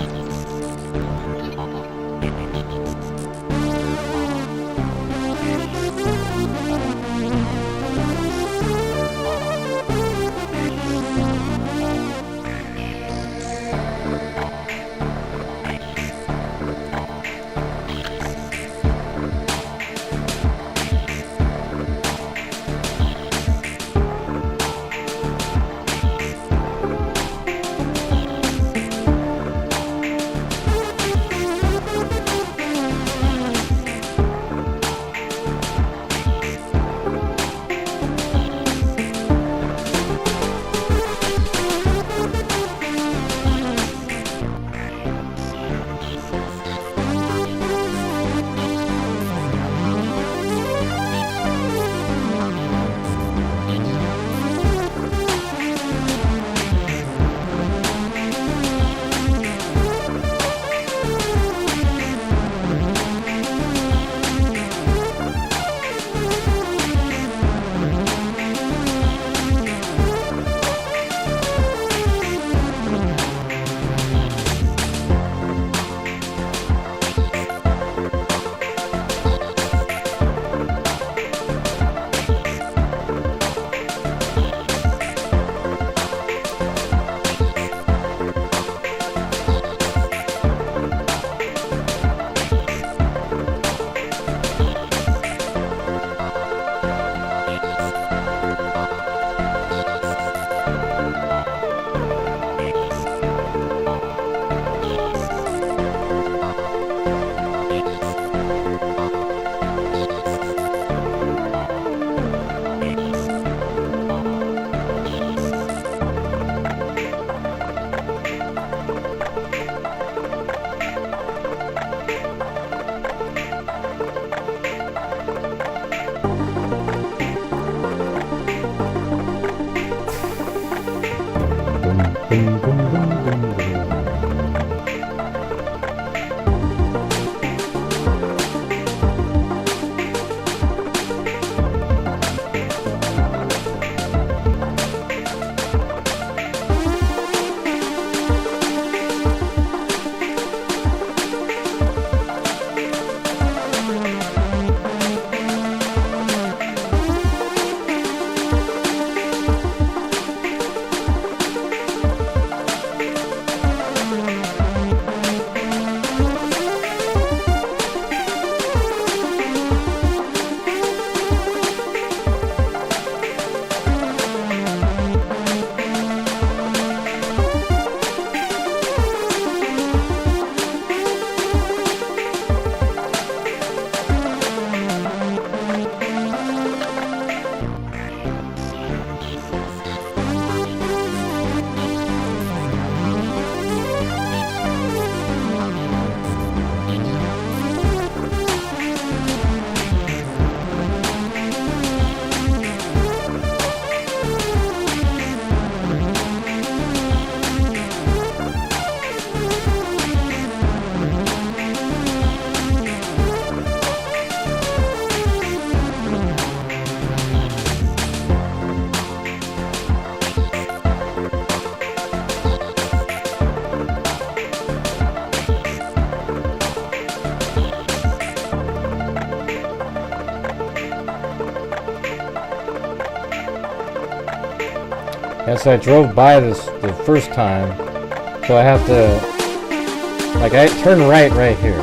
Speaker 8: Yes, I drove by this the first time, so I have to, like, I turn right here.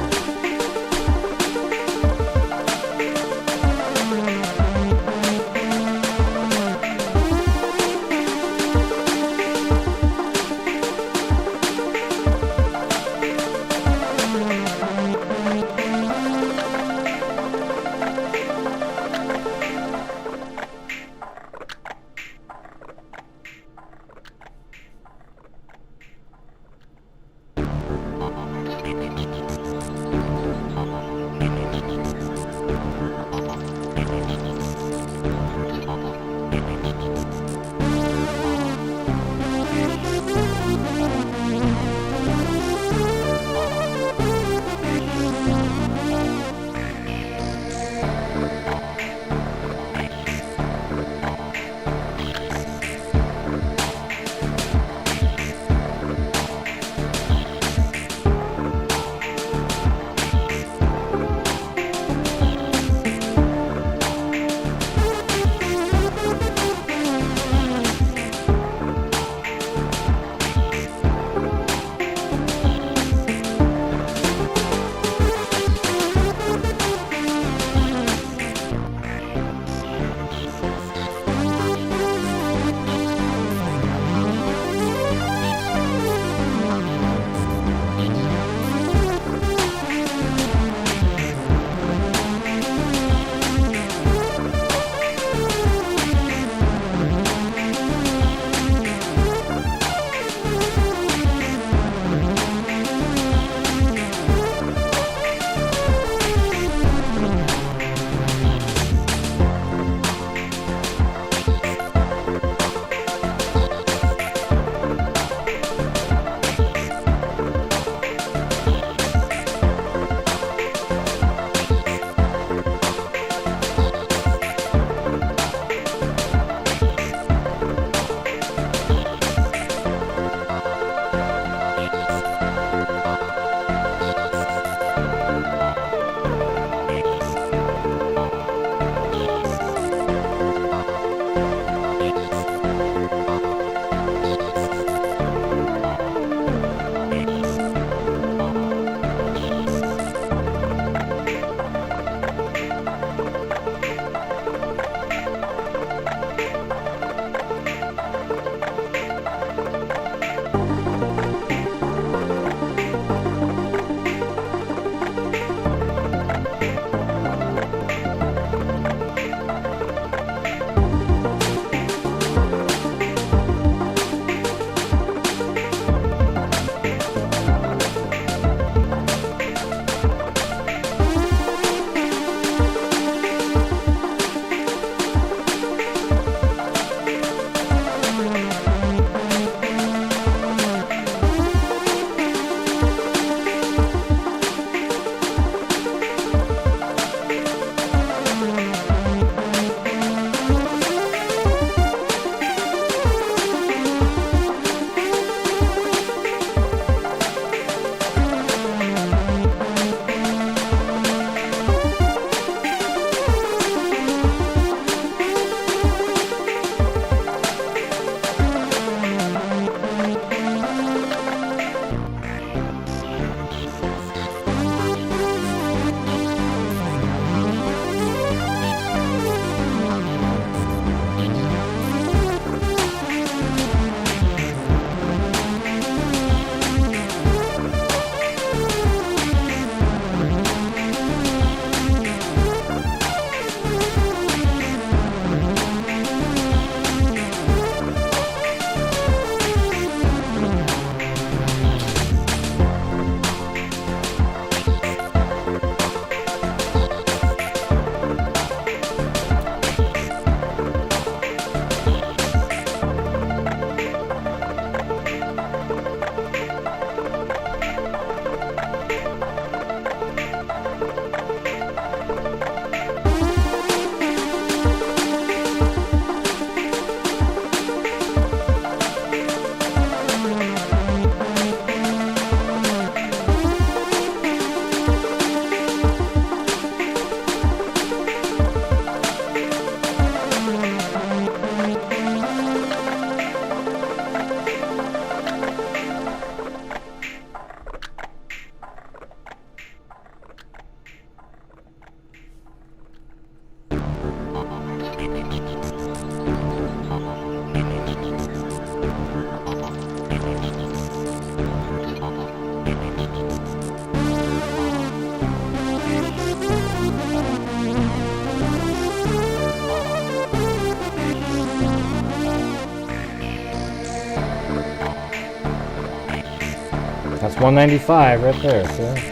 Speaker 8: That's 195 right there, see?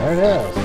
Speaker 8: There it is.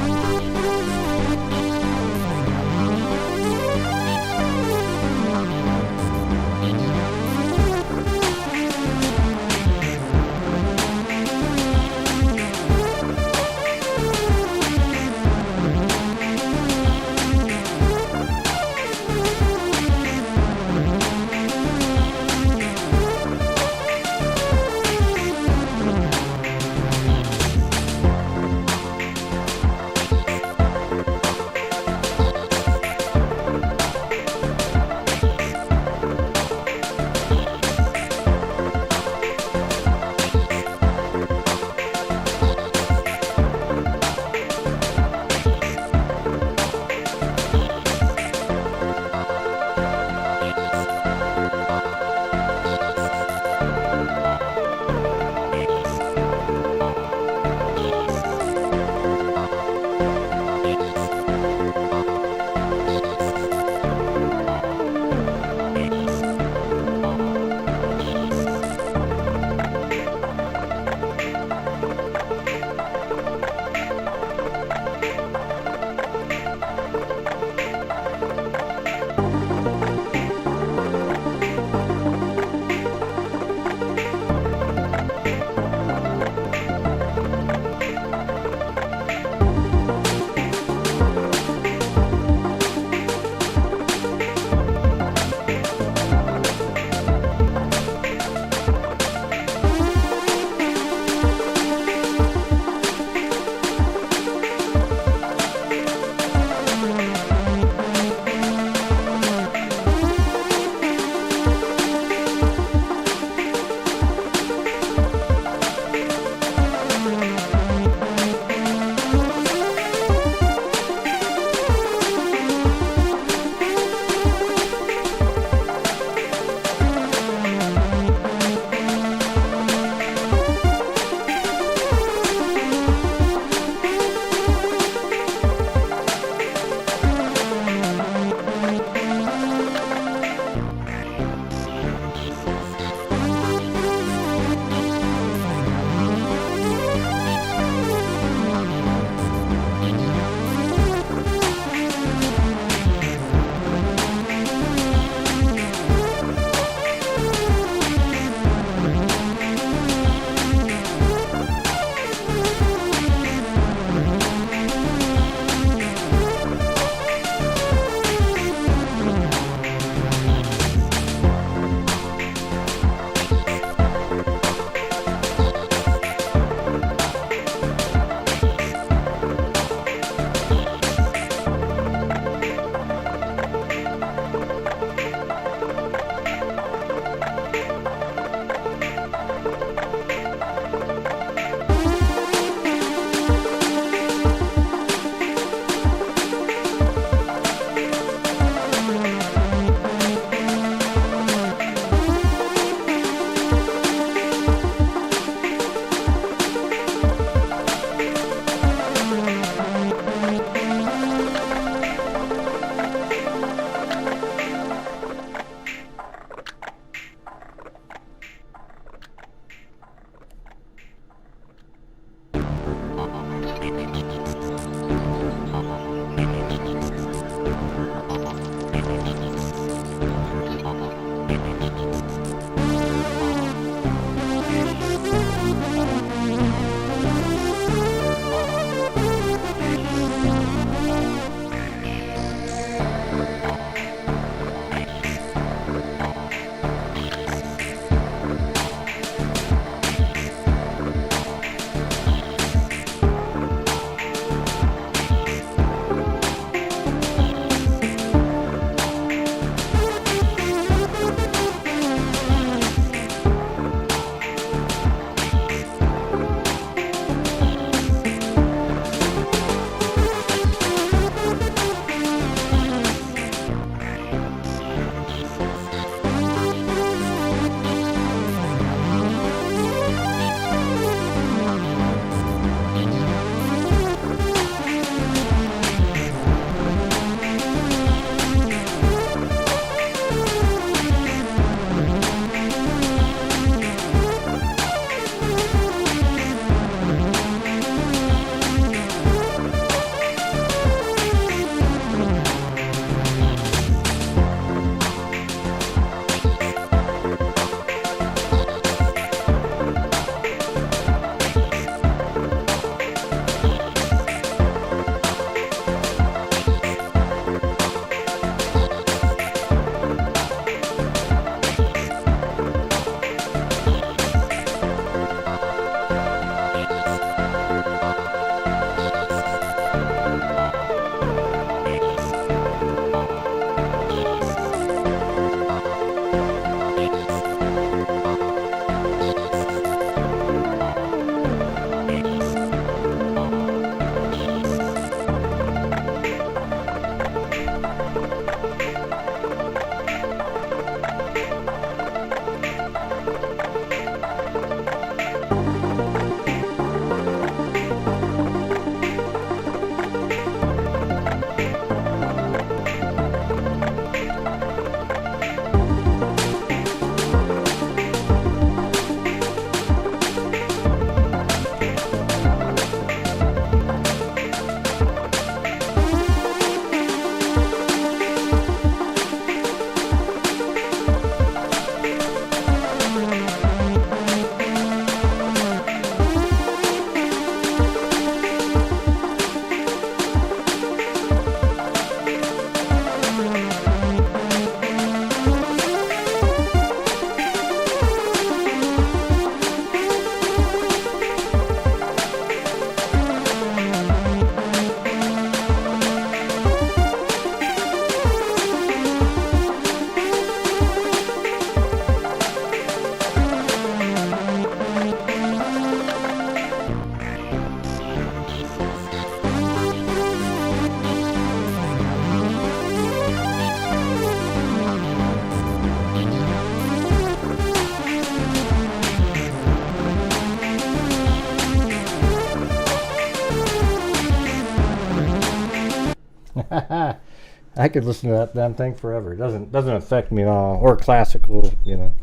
Speaker 8: I could listen to that damn thing forever. It doesn't affect me at all, or classical, you know.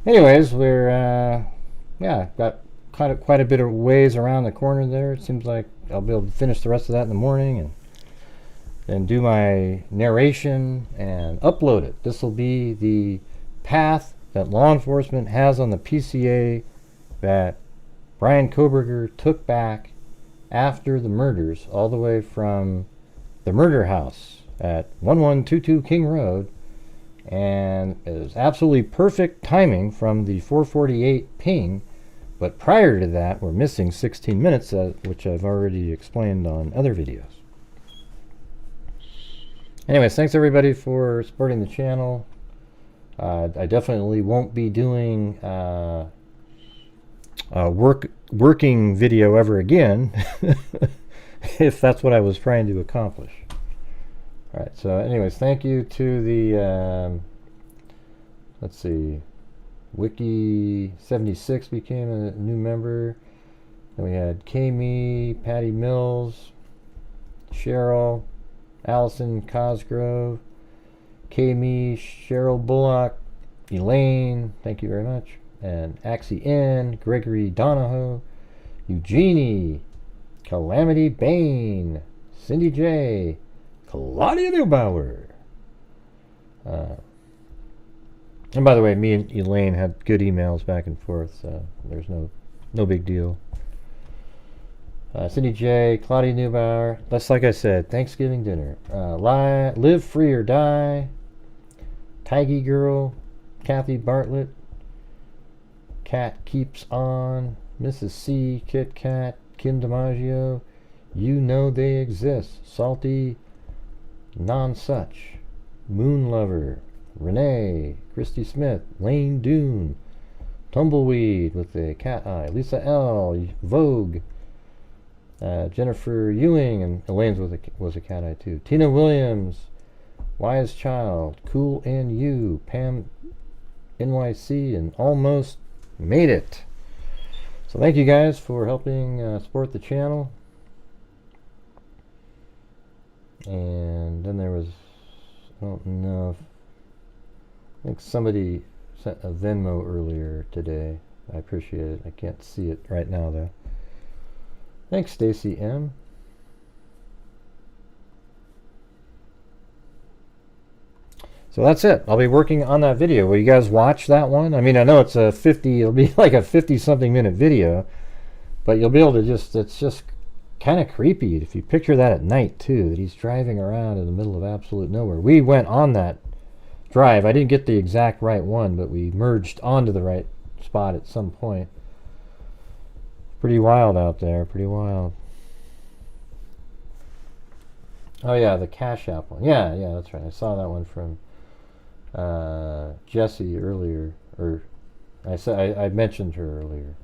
Speaker 8: Anyways, we're got quite a bit of ways around the corner there. It seems like I'll be able to finish the rest of that in the morning and then do my narration and upload it. This will be the path that law enforcement has on the PCA that Brian Kohberger took back after the murders, all the way from the murder house at 1122 King Road, and it was absolutely perfect timing from the 448 ping, but prior to that we're missing 16 minutes, which I've already explained on other videos. Anyways, thanks everybody for supporting the channel. I definitely won't be doing working video ever again if that's what I was trying to accomplish. Alright, so anyways, thank you to the let's see, Wiki76 became a new member. Then we had Kami, Patty Mills, Cheryl, Allison Cosgrove, Kami, Cheryl Bullock, Elaine, thank you very much, and Axie N, Gregory Donahoe, Eugenie, Calamity Bane, Cindy J, Claudia Neubauer. And by the way, me and Elaine had good emails back and forth, so there's no big deal. Cindy J, Claudia Neubauer, that's like I said, Thanksgiving dinner. Live Free or Die, Tiggy Girl, Kathy Bartlett, Cat Keeps On, Mrs. C, Kit Kat, Kim DiMaggio, You Know They Exist, Salty, Non-Such, Moon Lover, Renee, Christy Smith, Lane Dune, Tumbleweed with a cat eye, Lisa L, Vogue, Jennifer Ewing, and Elaine's was a cat eye too, Tina Williams, Wise Child, Cool and You, Pam NYC, and Almost Made It. So thank you guys for helping support the channel. And then there was, I don't know if, I think somebody sent a Venmo earlier today. I appreciate it. I can't see it right now though. Thanks, Stacy M. So that's it. I'll be working on that video. Will you guys watch that one? I mean, I know it's a 50, it'll be like a 50-something minute video, but you'll be able to just, it's just kind of creepy if you picture that at night too, that he's driving around in the middle of absolute nowhere. We went on that drive. I didn't get the exact right one, but we merged onto the right spot at some point. Pretty wild out there, pretty wild. Oh yeah, the Cash App one. Yeah, that's right. I saw that one from Jessie earlier, or I mentioned her earlier.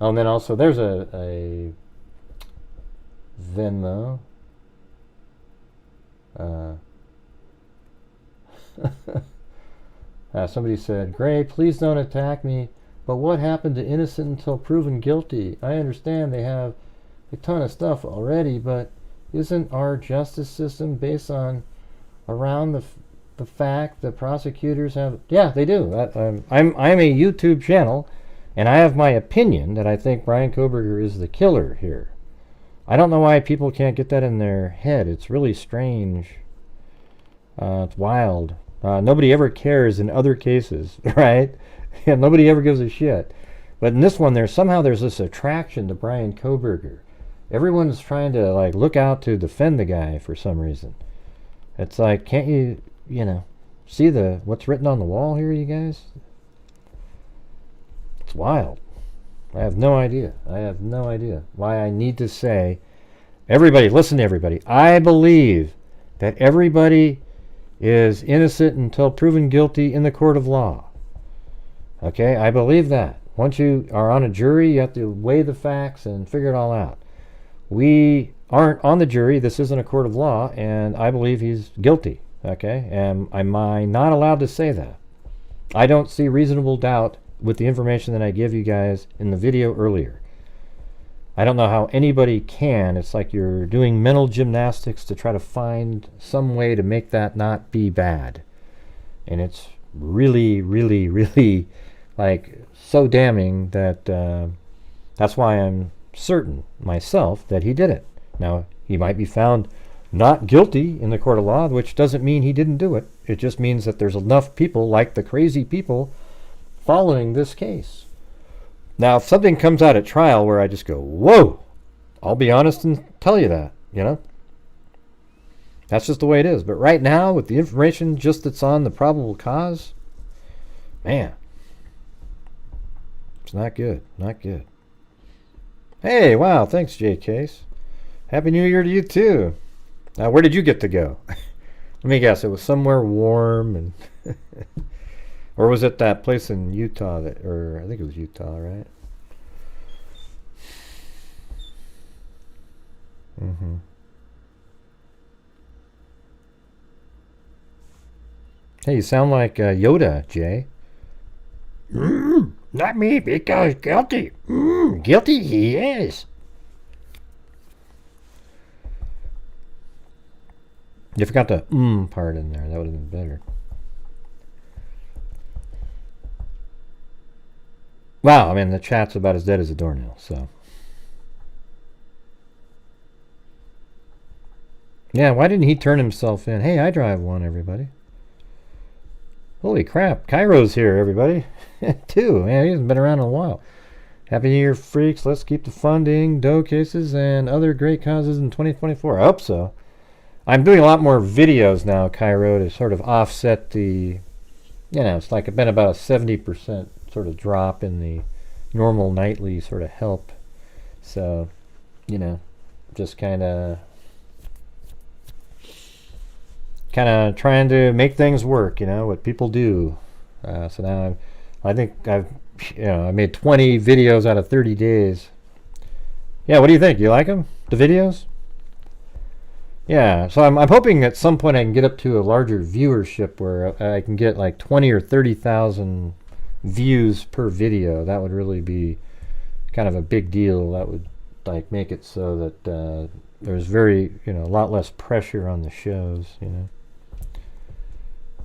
Speaker 8: Oh, and then also there's a Venmo. Somebody said, Gray, please don't attack me, but what happened to innocent until proven guilty? I understand they have a ton of stuff already, but isn't our justice system based on around the fact that prosecutors have... Yeah, they do. I'm a YouTube channel, and I have my opinion that I think Brian Kohberger is the killer here. I don't know why people can't get that in their head. It's really strange. It's wild. Nobody ever cares in other cases, right? Yeah, nobody ever gives a shit. But in this one, there's this attraction to Brian Kohberger. Everyone's trying to like look out to defend the guy for some reason. It's like, can't you, see what's written on the wall here, you guys? It's wild. I have no idea. Why I need to say, everybody, listen to everybody. I believe that everybody is innocent until proven guilty in the court of law. Okay, I believe that. Once you are on a jury, you have to weigh the facts and figure it all out. We aren't on the jury. This isn't a court of law, and I believe he's guilty. Okay, and am I not allowed to say that? I don't see reasonable doubt with the information that I give you guys in the video earlier. I don't know how anybody can. It's like you're doing mental gymnastics to try to find some way to make that not be bad. And it's really, really, really, like, so damning that that's why I'm certain myself that he did it. Now, he might be found not guilty in the court of law, which doesn't mean he didn't do it. It just means that there's enough people, like the crazy people, following this case. Now, if something comes out at trial where I just go, whoa, I'll be honest and tell you that, you know? That's just the way it is. But right now, with the information just that's on the probable cause, man, it's not good. Not good. Hey, wow, thanks, J Case. Happy New Year to you, too. Now, where did you get to go? Let me guess, it was somewhere warm and... Or was it that place in Utah that, or I think it was Utah, right? Mm-hmm. Hey, you sound like Yoda, Jay. Not me, because guilty. Guilty he is. You forgot the part in there. That would have been better. Wow, I mean, the chat's about as dead as a doornail, so. Yeah, why didn't he turn himself in? Hey, I drive one, everybody. Holy crap, Cairo's here, everybody. Too, man, he hasn't been around in a while. Happy New Year, freaks. Let's keep the funding, dough cases, and other great causes in 2024. I hope so. I'm doing a lot more videos now, Cairo, to sort of offset the, you know, it's like been about a 70% sort of drop in the normal nightly sort of help. So, you know, just kind of trying to make things work, you know, what people do. So now I think I made 20 videos out of 30 days. Yeah, what do you think? You like them? The videos? Yeah, so I'm hoping at some point I can get up to a larger viewership where I can get like 20 or 30,000 views per video. That would really be kind of a big deal. That would like make it so that there's very, you know, a lot less pressure on the shows, you know.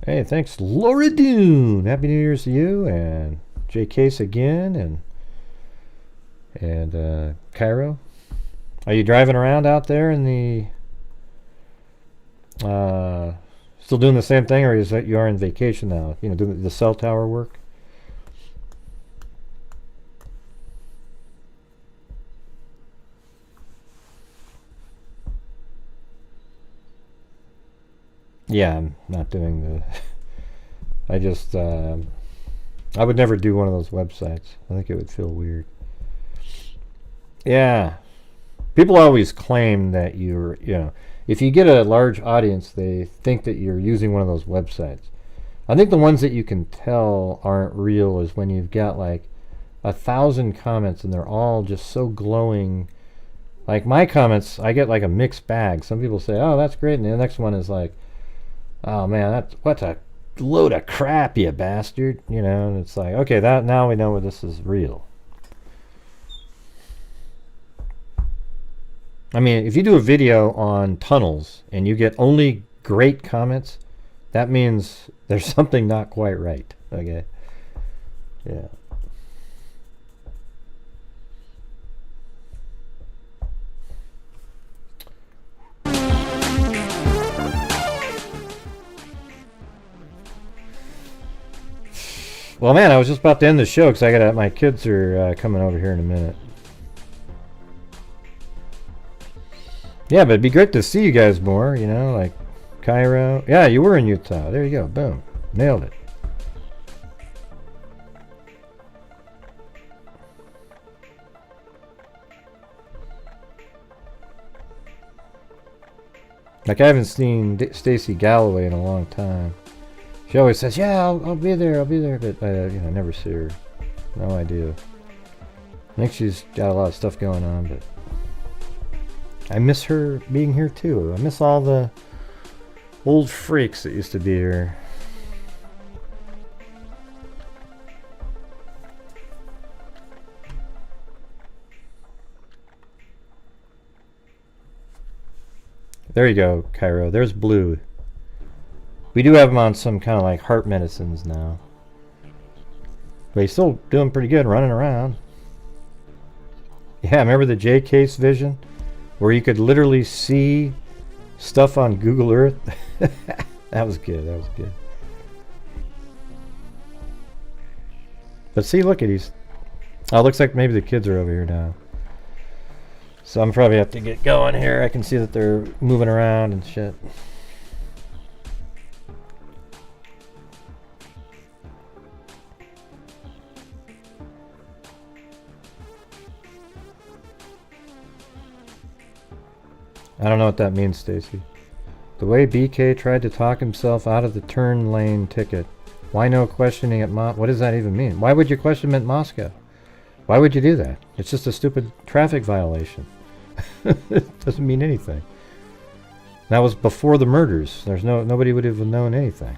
Speaker 8: Hey, thanks, Laura Dune. Happy New Year's to you, and J Case again, and Cairo. Are you driving around out there in the still doing the same thing, or is that you are on vacation now? You know, doing the cell tower work. Yeah, I'm not doing the... I just... I would never do one of those websites. I think it would feel weird. Yeah. People always claim that you're, you know, if you get a large audience, they think that you're using one of those websites. I think the ones that you can tell aren't real is when you've got like 1,000 comments and they're all just so glowing. Like my comments, I get like a mixed bag. Some people say, oh, that's great. And the next one is like, oh man, what a load of crap, you bastard. You know, and it's like, okay, that now we know this is real. I mean, if you do a video on tunnels and you get only great comments, that means there's something not quite right. Okay? Yeah. Well, man, I was just about to end the show because my kids are coming over here in a minute. Yeah, but it'd be great to see you guys more, you know, like Cairo. Yeah, you were in Utah. There you go. Boom. Nailed it. Like, I haven't seen Stacy Galloway in a long time. She always says, yeah, I'll be there, but I you know, never see her. No idea. I think she's got a lot of stuff going on, but I miss her being here too. I miss all the old freaks that used to be here. There you go, Cairo. There's Blue. We do have him on some kind of like heart medicines now. But he's still doing pretty good, running around. Yeah, remember the J Case vision? Where you could literally see stuff on Google Earth? That was good, that was good. But see, look at these. Oh, it looks like maybe the kids are over here now. So I'm probably have to get going here. I can see that they're moving around and shit. I don't know what that means, Stacy. The way BK tried to talk himself out of the turn lane ticket. Why no questioning at what does that even mean? Why would you question him at Moscow? Why would you do that? It's just a stupid traffic violation. It doesn't mean anything. That was before the murders. Nobody would have known anything.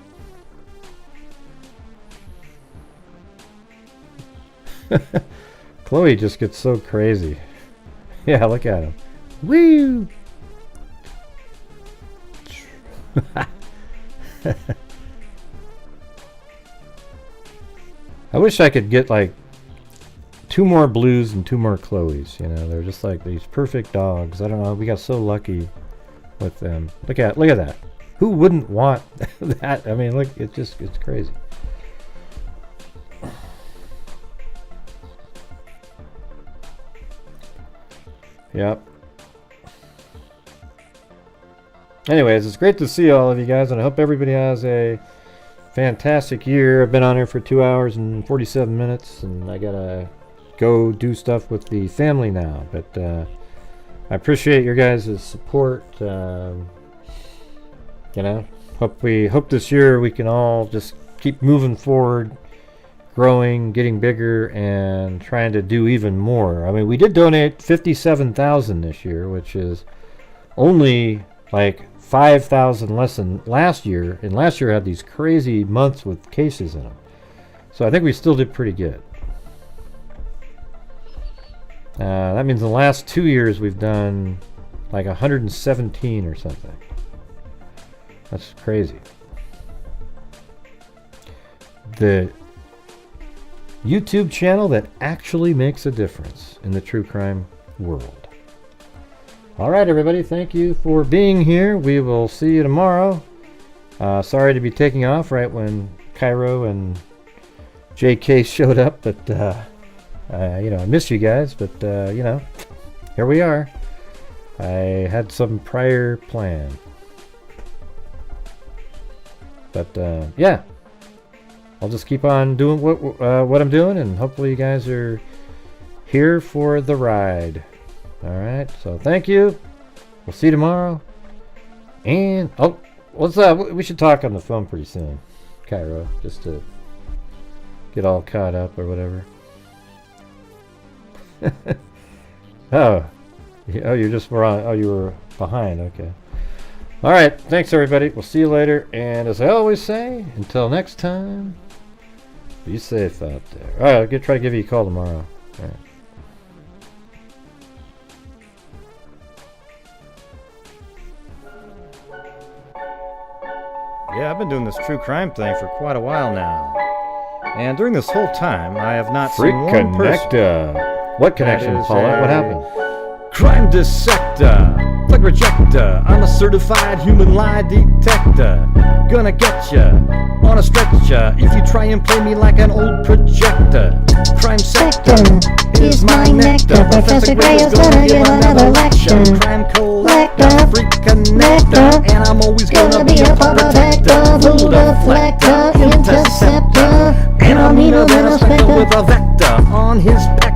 Speaker 8: Chloe just gets so crazy. Yeah, look at him. Woo! I wish I could get like 2 more Blues and 2 more Chloes. You know, they're just like these perfect dogs. I don't know. We got so lucky with them. Look at that. Who wouldn't want that? I mean, look, it's crazy. Yep. Anyways, it's great to see all of you guys, and I hope everybody has a fantastic year. I've been on here for 2 hours and 47 minutes, and I gotta go do stuff with the family now. But I appreciate your guys' support. You know, hope this year we can all just keep moving forward, growing, getting bigger, and trying to do even more. I mean, we did donate $57,000 this year, which is only like 5,000 less than last year, and last year had these crazy months with cases in them. So I think we still did pretty good. That means in the last 2 years we've done like 117 or something. That's crazy. The YouTube channel that actually makes a difference in the true crime world. Alright everybody, thank you for being here. We will see you tomorrow. Sorry to be taking off right when Cairo and JK showed up, but you know, I miss you guys, but you know, here we are. I had some prior plan. But yeah, I'll just keep on doing what I'm doing, and hopefully you guys are here for the ride. Alright, so thank you. We'll see you tomorrow. And, oh, what's up? We should talk on the phone pretty soon, Cairo, just to get all caught up or whatever. Oh, you just were on. Oh, you were behind. Okay. Alright, thanks everybody. We'll see you later. And as I always say, until next time, be safe out there. Alright, I'll try to give you a call tomorrow. Alright. Yeah, I've been doing this true crime thing for quite a while now. And during this whole time, I have not seen one person. What connection, Paula? What happened?
Speaker 9: Crime dissector, flag rejector. I'm a certified human lie detector. Gonna get ya on a stretcher if you try and play me like an old projector. Crime sector is my nectar. Professor Gray is gonna give another lecture. Crime collector, freak connector, and I'm always gonna be a protector. Fool deflector, interceptor, and I'll meet a specter with a vector on his pector.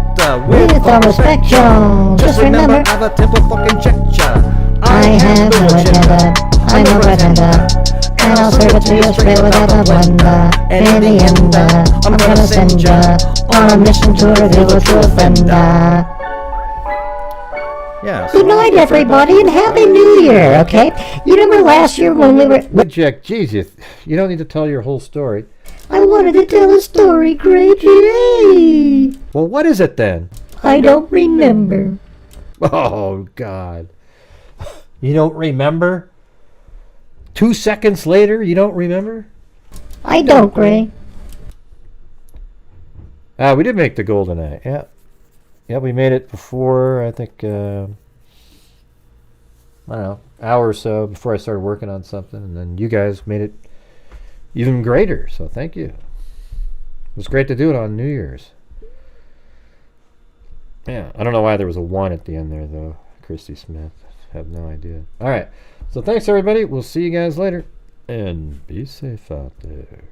Speaker 9: With a respect, just remember I have a temple fucking checked ya. I have no agenda, I'm a pretender, and I'll serve it to you straight without a blender. And in the end, I'm gonna send ya on a mission to reveal the true offender.
Speaker 8: Yeah.
Speaker 10: Good night, everybody, and Happy New Year, okay? You remember last year when we were...
Speaker 8: Jack, Jesus, you don't need to tell your whole story.
Speaker 10: I wanted to tell a story, Great.
Speaker 8: Well, what is it then?
Speaker 10: I don't remember.
Speaker 8: Oh, God. You don't remember? 2 seconds later, you don't remember?
Speaker 10: I don't, Gray.
Speaker 8: We did make the golden eye. Yeah. Yeah, we made it before, I think, I don't know, hour or so before I started working on something. And then you guys made it even greater. So thank you. It was great to do it on New Year's. Yeah, I don't know why there was a 1 at the end there, though. Christy Smith. I have no idea. All right. So thanks, everybody. We'll see you guys later. And be safe out there.